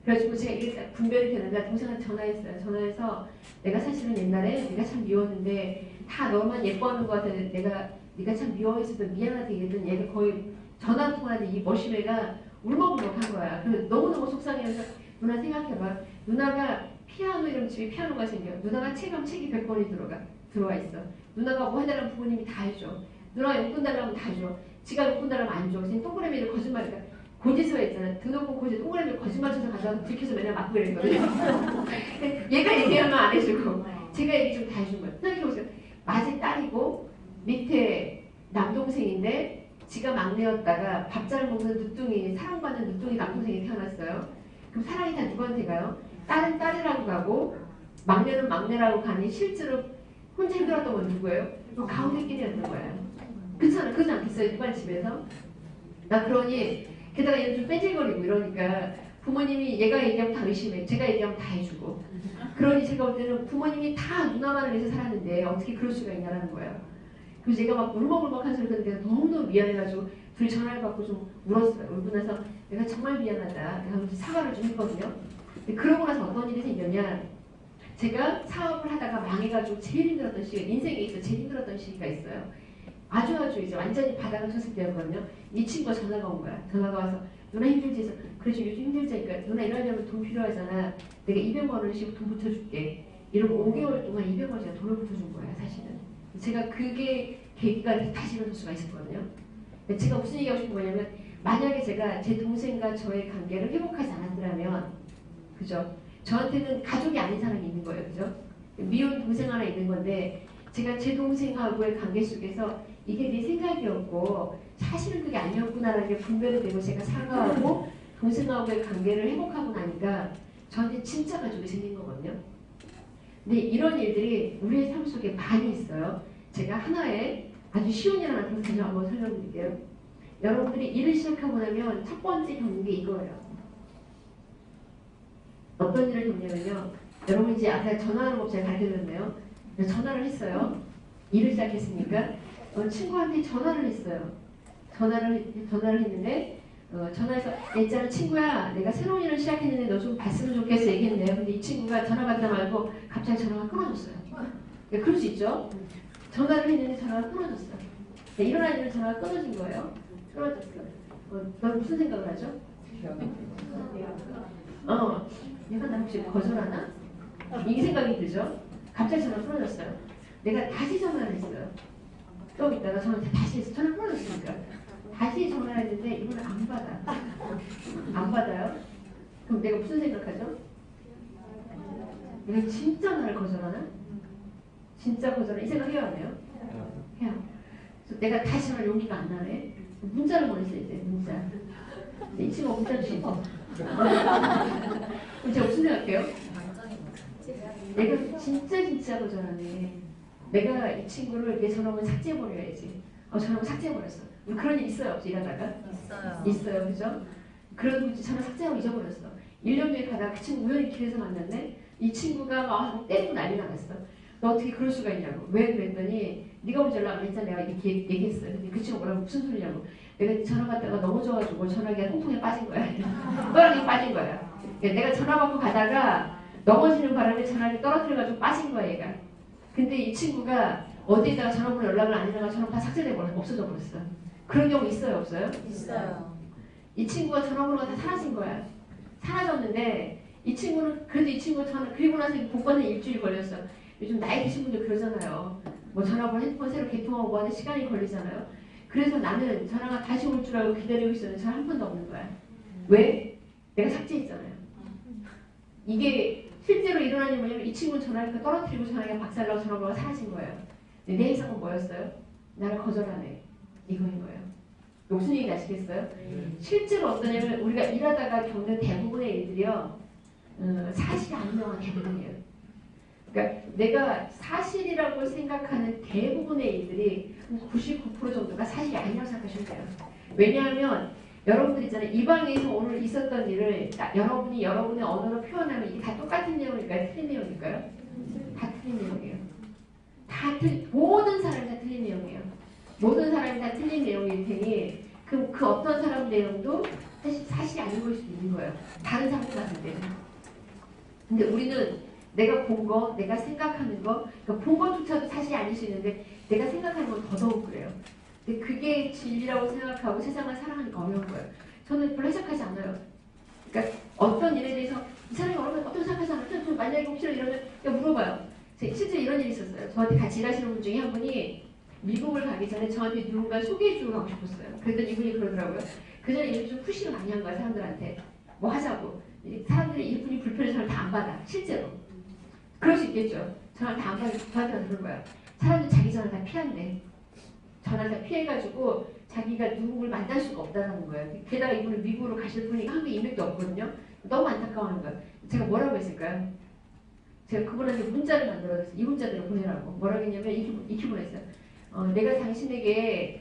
그래가지고 제가 이게 분별이 되는데 동생한테 전화했어요. 전화해서 내가 사실은 옛날에 네가 참 미웠는데 다 너만 예뻐하는 것 같아. 네가 참 미워해서 미안하다 얘기했더니 얘가 거의 전화 통화하는데 이 머시매가 울먹울먹한 거야. 그래서 너무너무 속상해서 누나 생각해봐. 누나가 피아노 이름 집에 피아노가 생겨. 누나가 책하면 책이 100권이 들어와 있어. 누나가 뭐 해달라면 부모님이 다 해줘. 누나가 용돈 달라면 다 줘. 지가 용돈 달라면 안 줘. 그냥 동그라미를 거짓말이니까 고지서가 있잖아. 등록금 고지 동그라미 거짓말 쳐서 가져와서 들켜서 맨날 맞고 그랬거든요. 얘가 얘기하면 안 해주고 제가 얘기 좀 다 해준 거예요. 생각해보세요. 맞이 딸이고 밑에 남동생인데 지가 막내였다가 밥 잘 먹는 누뚱이 사랑받는 누뚱이 남동생이 태어났어요. 그럼 사랑이 다 누구한테 가요? 딸은 딸이라고 가고 막내는 막내라고 가니 실제로 혼자 힘들었던 건 누구예요? 가운데끼리였던 거예요. 그렇지 않겠어요? 일반 집에서? 나 그러니 게다가 얘는 좀 빼질거리고 이러니까 부모님이 얘가 얘기하면 다 의심해. 제가 얘기하면 다 해주고. 그러니 제가 볼 때는 부모님이 다 누나만을 위해서 살았는데 어떻게 그럴 수가 있냐라는 거예요. 그래서 제가 막 울먹울먹한 소리 듣는데 너무너무 미안해가지고 둘이 전화를 받고 좀 울었어요. 울고 나서 내가 정말 미안하다. 내가 사과를 좀 했거든요. 근데 그러고 나서 어떤 일이 생겼냐. 제가 사업을 하다가 망해가지고 제일 힘들었던 시기, 인생에 있어 제일 힘들었던 시기가 있어요. 아주 이제 완전히 바닥을 쳤을 때였거든요. 이 친구가 전화가 온 거야. 전화가 와서 누나 힘들지 해서 그래서 요즘 힘들자니까 누나 이러려면 돈 필요하잖아. 내가 200만 원씩 돈 붙여줄게. 이러고 5개월 동안 200만 원씩 돈을 붙여준 거야 사실은. 제가 그게 계기가 돼서 다시 일어설 수가 있었거든요. 제가 무슨 얘기하고 싶은 거냐면 만약에 제가 제 동생과 저의 관계를 회복하지 않았더라면 그죠? 저한테는 가족이 아닌 사람이 있는 거예요. 그죠? 미운 동생 하나 있는 건데 제가 제 동생하고의 관계 속에서 이게 네 생각이었고 사실은 그게 아니었구나라는 게 분별이 되고 제가 사과하고 동생하고의 관계를 회복하고 나니까 저한테 진짜 가족이 생긴 거거든요. 근데 이런 일들이 우리의 삶 속에 많이 있어요. 제가 하나의 아주 쉬운 일 하나 다시 한번 설명드릴게요. 여러분들이 일을 시작하고 나면 첫 번째 겪는 게 이거예요. 어떤 일을 겪냐면요. 여러분 이제 아까 전화하는 법 제가 가르쳐드렸네요. 전화를 했어요. 일을 시작했으니까 친구한테 전화를 했어요. 전화를 했는데 전화해서 있잖아 친구야 내가 새로운 일을 시작했는데 너 좀 봤으면 좋겠어 얘기했네요. 근데 이 친구가 전화 받다 말고 갑자기 전화가 끊어졌어요. 그럴 수 있죠. 전화를 했는데 전화가 끊어졌어요. 일어난 일은 전화가 끊어진 거예요. 끊어졌어요. 넌 무슨 생각을 하죠? 얘가 나 혹시 거절하나? 이 생각이 들죠. 갑자기 전화가 끊어졌어요. 내가 다시 전화를 했어요. 좀 있다가 저한테 다시 해서 전화 끊어졌으니까 다시 전화를 했는데 이걸 안 받아. 안 받아요? 그럼 내가 무슨 생각하죠? 내가 진짜 나를 거절하나? 진짜 거절하나? 이 생각 해야 하네요. 해야. 그래서 내가 다시 전화 용기가 안 나네. 문자를 보냈어요 이제 문자. 이 친구가 문자 주시죠. 그럼 제가 무슨 생각해요? 내가 진짜 거절하네. 내가 이 친구를 내 전화번호 삭제해버려야지. 전화번호 삭제해버렸어. 그런 일 있어요? 없어? 일하다가? 있어요. 그죠? 그런 전화 삭제하고 잊어버렸어. 1년 뒤에 가다가 그 친구 우연히 길에서 만났네? 이 친구가 막 때리고 난리가 났어. 너 어떻게 그럴 수가 있냐고. 왜 그랬더니 네가 먼저 연락 안 했잖아. 내가 이렇게 얘기했어요. 근데 그 친구가 뭐라고 무슨 소리냐고. 내가 전화 받다가 넘어져가지고 전화기가 통풍에 빠진 거야. 너랑이 빠진 거야. 내가 전화 받고 가다가 넘어지는 바람에 전화기 떨어뜨려가지고 빠진 거야 얘가. 근데 이 친구가 어디에다가 전화번호 연락을 안 해다가 전화번호 다 삭제돼 버려 없어져 버렸어. 그런 경우 있어요 없어요? 있어요. 이 친구가 전화번호가 다 사라진 거야. 사라졌는데 이 친구는 그래도 이 친구 전화 그리고 나서 복권에 일주일 걸렸어. 요즘 나이 드신 분들 그러잖아요. 뭐 전화번호 핸드폰 새로 개통하고 뭐 하는 시간이 걸리잖아요. 그래서 나는 전화가 다시 올 줄 알고 기다리고 있었는데 전화 한 번도 없는 거야. 왜? 내가 삭제했잖아요. 이게 실제로 일어난 일이 뭐냐면 이 친구는 전화기가 떨어뜨리고 전화기가 박살나고 전화번호가 사라진 거예요. 근데 내 해석은 뭐였어요? 나를 거절하네. 이거인 거예요. 무슨 얘기인지 아시겠어요? 실제로 어떠냐면 우리가 일하다가 겪는 대부분의 일들이요. 사실이 아닌 경우가 대부분이에요. 그러니까 내가 사실이라고 생각하는 대부분의 일들이 99% 정도가 사실이 아니라고 생각하시면 돼요. 왜냐하면 여러분들 있잖아요. 이 방에서 오늘 있었던 일을 여러분이 여러분의 언어로 표현하면 이게 다 똑같은 내용일까요? 틀린 내용일까요? 다 틀린 내용이에요. 모든 사람이 다 틀린 내용이에요. 모든 사람이 다 틀린 내용일 테니 그 어떤 사람 내용도 사실이 아닌 걸 수도 있는 거예요. 다른 사람들 봤을 때는. 근데 우리는 내가 본 거, 내가 생각하는 거, 그러니까 본 것조차도 사실이 아닐 수 있는데 내가 생각하는 건 더더욱 그래요. 근데 그게 진리라고 생각하고 세상을 살아가니까 어려운 거예요. 저는 별로 해석하지 않아요. 그러니까 어떤 일에 대해서 이 사람이 어떻게 생각하지 않아요? 저 만약에 혹시나 이러면 그냥 물어봐요. 실제 이런 일이 있었어요. 저한테 같이 일하시는 분 중에 한 분이 미국을 가기 전에 저한테 누군가 소개해주고 가고 싶었어요. 그랬더니 이분이 그러더라고요. 그 전에 일을 좀 푸시를 많이 한 거야, 사람들한테. 뭐 하자고. 사람들이 이분이 불편해서 저를 다 안 받아, 실제로. 그럴 수 있겠죠. 저한테 안 받아, 저한테 그런 거야. 사람들 자기 전화 다 피한대. 전화 다 피해가지고 자기가 누구를 만날 수가 없다는 거예요. 게다가 이분은 미국으로 가실 분이 한국에 인맥도 없거든요. 너무 안타까워하는 거예요. 제가 뭐라고 했을까요? 제가 그분한테 문자를 만들어서 이 문자들을 보내라고. 뭐라고 했냐면 이렇게 보냈어요. 내가 당신에게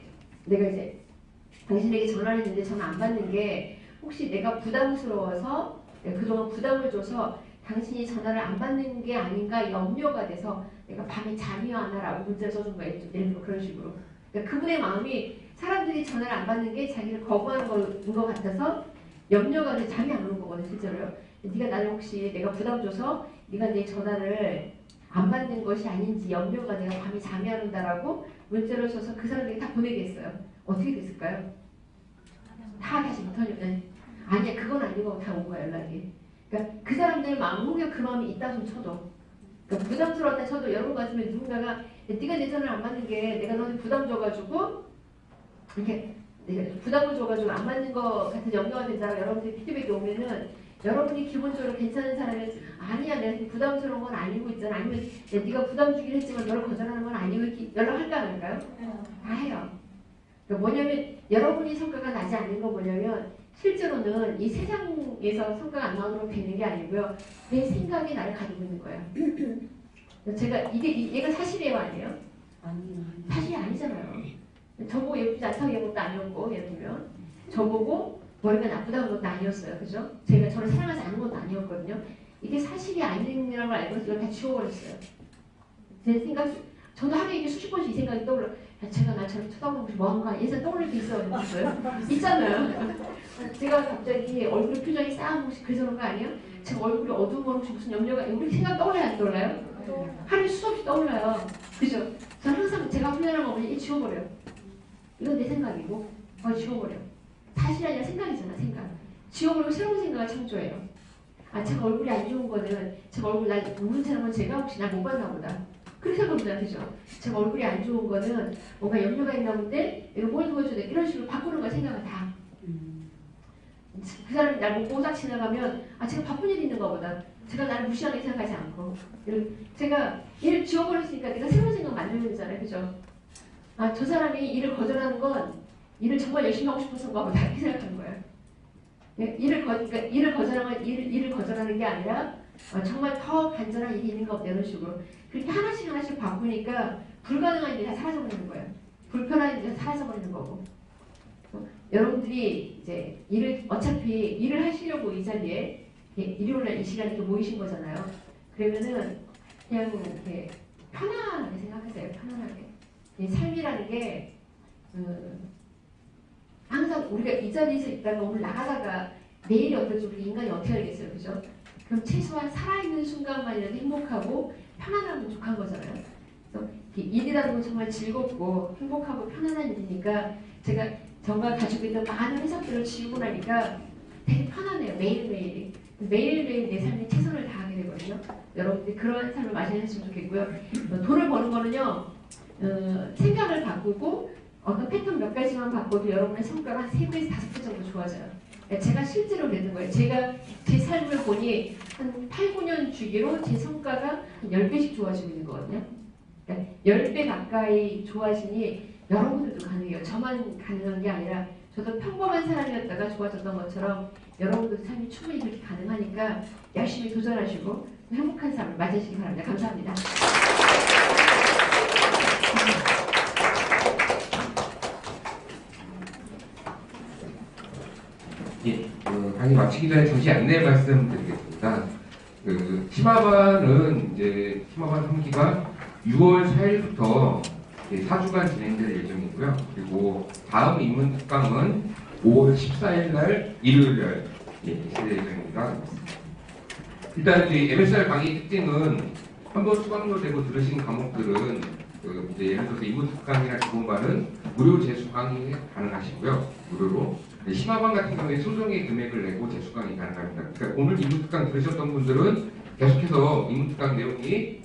전화를 했는데 전화 안 받는 게 혹시 내가 부담스러워서 그동안 부담을 줘서 당신이 전화를 안 받는 게 아닌가 염려가 돼서 내가 밤에 잠이 안 와라고 문자를 써준 거예요. 예를 들어 그런 식으로. 그러니까 그분의 마음이 사람들이 전화를 안 받는 게 자기를 거부하는 것 같아서 염려가 돼서 잠이 안 오는 거거든요. 실제로요. 네가 나를 혹시 내가 부담 줘서 네가 내 전화를 안 받는 것이 아닌지 염려가 내가 밤에 잠이 안 온다라고 문자를 써서 그 사람들이 다 보내게 했어요. 어떻게 됐을까요? 다 다시 못하냐면 아니야 그건 아니고 다 온 거야 연락이. 그러니까 그 사람들 마음 혹여 그 마음이 있다 손 쳐도 그러니까 부담스러웠다 쳐도 여러분 같으면 누군가가 네가 내 전화를 안 받는 게 내가 너한테 부담 줘가지고 이렇게 내가 부담을 줘가지고 안 받는 거 같은 염려가 된다 여러분들이 피드백이 오면은 여러분이 기본적으로 괜찮은 사람은 아니야 내가 부담스러운 건 아니고 있잖아 아니면 네가 부담 주긴 했지만 너를 거절하는 건 아니고 이렇게 연락할까 안 할까요? 다 해요. 그러니까 뭐냐면 여러분이 성과가 나지 않는 건 뭐냐면 실제로는 이 세상에서 성과가 안 나오도록 되는 게 아니고요. 내 생각이 나를 가지고 있는 거예요. 제가 얘가 사실이에요 아니에요? 사실이 아니잖아요. 저보고 예쁘지 않다고 얘기한 것도 아니었고 예를 들면 저보고 머리가 나쁘다는 것도 아니었어요. 그죠? 제가 저를 사랑하지 않는 것도 아니었거든요. 이게 사실이 아니라는 걸 알고 이걸 다 지워버렸어요. 제 생각 저도 하루에 이게 수십 번씩 이 생각이 떠올라. 야, 제가 나 저렇게 쳐다보고 뭐 하는 거야? 예전 떠올릴 게 있어요? 있잖아요. 제가 갑자기 얼굴 표정이 싸한 혹시 그래서 그런 거 아니에요? 제 얼굴이 어두운 건 혹시 무슨 염려가 우리 생각 떠올라요 안 떠올라요? 하루에 수없이 떠올라요. 그죠? 저는 항상 제가 훈련한 거 보면 지워버려요. 이건 내 생각이고 지워버려. 사실이 아니라 생각이잖아 생각. 지워버리고 새로운 생각을 창조해요. 아 제가 얼굴이 안 좋은 거는 제가 얼굴 날 모르는 사람은 제가 혹시 날 못 봤나 보다. 그렇게 생각하면 되죠. 제가 얼굴이 안 좋은 거는 뭔가 염려가 있나 본데 이거 뭘 도와줘야 돼. 이런 식으로 바꾸는 거야 생각을 다. 그 사람이 날 못 보고 딱 지나가면 아 제가 바쁜 일이 있는가 보다. 제가 나를 무시하게 생각하지 않고 제가 일을 지워버렸으니까 내가 새로운 생각 만들면 되잖아요. 그죠? 아 저 사람이 일을 거절하는 건 일을 정말 열심히 하고 싶어서인가 보다 이렇게 생각하는 거예요. 그러니까 일을 거절하는 건 일을 거절하는 게 아니라 정말 더 간절한 일이 있는가 보다 이런 식으로 그렇게 하나씩 바꾸니까 불가능한 일이 다 사라져버리는 거예요. 불편한 일이 다 사라져버리는 거고 여러분들이 이제 어차피 일을 하시려고 이 자리에 일요일날 이 시간에 이렇게 모이신 거잖아요. 그러면은 그냥 이렇게 편안하게 생각하세요. 편안하게. 이 삶이라는 게 항상 우리가 이 자리에서 있다가 오늘 나가다가 내일이 어떨지 우리 인간이 어떻게 알겠어요. 그죠? 그럼 최소한 살아있는 순간만이라도 행복하고 편안하면 부족한 거잖아요. 그래서 일이라는 건 정말 즐겁고 행복하고 편안한 일이니까 제가 정말 가지고 있는 많은 회사들을 지우고 나니까 되게 편안해요. 매일매일이. 매일매일 내 삶에 최선을 다하게 되거든요. 여러분들이 그런 삶을 맞이하셨으면 좋겠고요. 돈을 버는 거는요. 생각을 바꾸고 어떤 패턴 몇 가지만 바꿔도 여러분의 성과가 한 3배에서 5배 정도 좋아져요. 제가 실제로 그랬는 거예요. 제가 제 삶을 보니 한 8, 9년 주기로 제 성과가 한 10배씩 좋아지고 있는 거거든요. 그러니까 10배 가까이 좋아지니 여러분들도 가능해요. 저만 가능한 게 아니라 저도 평범한 사람이었다가 좋아졌던 것처럼 여러분들도 삶이 충분히 그렇게 가능하니까 열심히 도전하시고 행복한 삶을 맞이하시기 바랍니다. 감사합니다. 예, 강의 마치기 전에 잠시 안내 말씀드리겠습니다. 심화반은 이제 심화반 3기가 6월 4일부터 4주간 진행될 예정이고요. 그리고 다음 입문 특강은 5월 14일 날 일요일 날 있을 예정입니다. 일단 이 MSR 강의 특징은 한번 수강료 되고 들으신 과목들은 이제 예를 들어서 입문 특강이나 기본반은 무료 재수강이 가능하시고요. 무료로. 심화반 같은 경우에 소정의 금액을 내고 재수강이 가능합니다. 그러니까 오늘 입문 특강 들으셨던 분들은 계속해서 입문 특강 내용이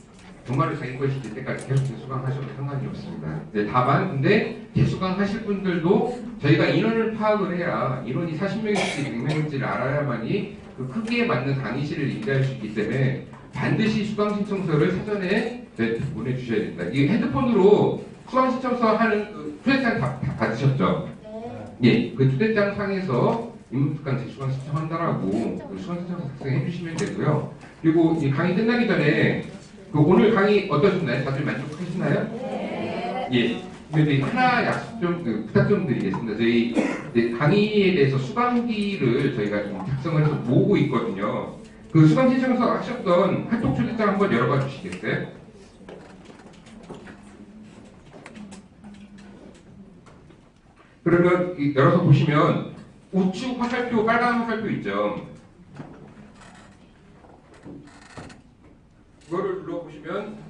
정말로 자기 것이 될 때까지 계속 재수강하셔도 상관이 없습니다. 다만 근데 재수강하실 분들도 저희가 인원을 파악을 해야 인원이 40명일지 100명일지를 알아야만이 그 크기에 맞는 강의실을 인계할 수 있기 때문에 반드시 수강 신청서를 사전에 보내주셔야 됩니다. 이 헤드폰으로 수강 신청서 하는 초대장 다 받으셨죠? 네. 예, 그 초대장 상에서 입문특강 재수강 신청한다라고 그 수강 신청서 작성해 주시면 되고요. 그리고 이 강의 끝나기 전에 오늘 강의 어떠셨나요? 다들 만족하시나요? 네. 예. 근데 하나 약속 좀 부탁 좀 드리겠습니다. 저희 강의에 대해서 수강기를 저희가 좀 작성을 해서 모으고 있거든요. 그 수강 신청서 하셨던 카톡 초대장 한번 열어봐 주시겠어요? 그러면 열어서 보시면 우측 화살표, 빨간 화살표 있죠. 그거를 눌러보시면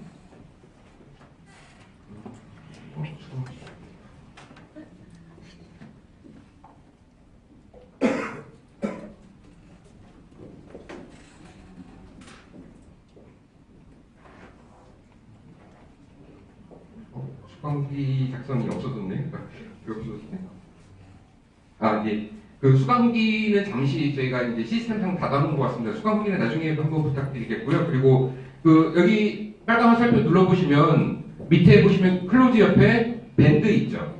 수강기 작성이 없어졌네. 왜 없어졌네? 아, 예. 그 수강기는 잠시 저희가 이제 시스템상 닫아놓은 것 같습니다. 수강기는 나중에 한번 부탁드리겠고요. 그리고 여기 빨간 화살표 눌러보시면 밑에 보시면 클로즈 옆에 밴드 있죠.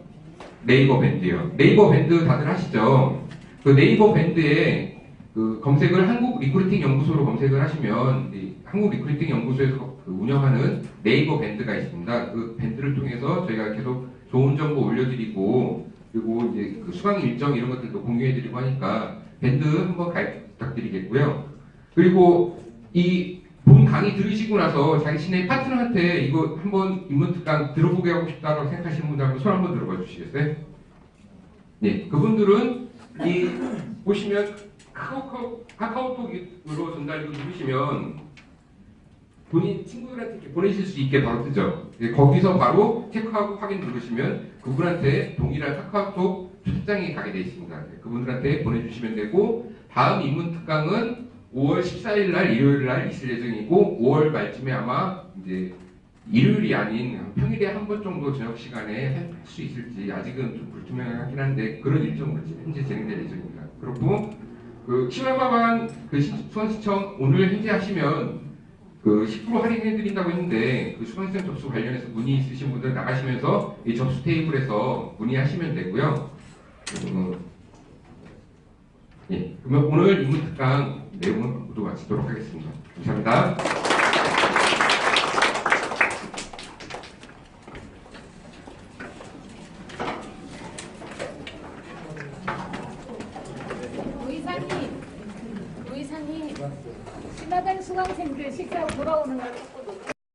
네이버 밴드요. 네이버 밴드 다들 하시죠? 그 네이버 밴드에 그 검색을 한국 리크루팅 연구소로 검색을 하시면 한국 리크루팅 연구소에서 운영하는 네이버 밴드가 있습니다. 그 밴드를 통해서 저희가 계속 좋은 정보 올려드리고 그리고 이제 그 수강 일정 이런 것들도 공유해드리고 하니까 밴드 한번 가입 부탁드리겠고요. 그리고 이 본 강의 들으시고 나서 자신의 파트너한테 이거 한번 인문특강 들어보게 하고 싶다고 생각하시는 분들 한번 손 한번 들어봐 주시겠어요? 네, 그분들은 이 보시면 카카오톡으로 전달이고 누르시면 본인 친구들한테 이렇게 보내실 수 있게 바로 뜨죠. 거기서 바로 체크하고 확인 누르시면 그분한테 동일한 카카오톡 초장이 가게 되어 있습니다. 그분들한테 보내주시면 되고 다음 인문특강은 5월 14일 날 일요일 날 있을 예정이고 5월 말쯤에 아마 이제 일요일이 아닌 평일에 한 번 정도 저녁 시간에 할 수 있을지 아직은 좀 불투명하긴 한데 그런 일정으로 현재 진행될 예정입니다. 그렇고 그 치마마방 그 수강신청 오늘 현재 하시면 그 10% 할인해 드린다고 했는데 그 수강생 접수 관련해서 문의 있으신 분들 나가시면서 이 접수 테이블에서 문의하시면 되고요. 예, 그러면 오늘 인문특강 내용은 모두 마치도록 하겠습니다. 감사합니다. 의사님, 신마당 수강생들 식사하고 돌아오는 거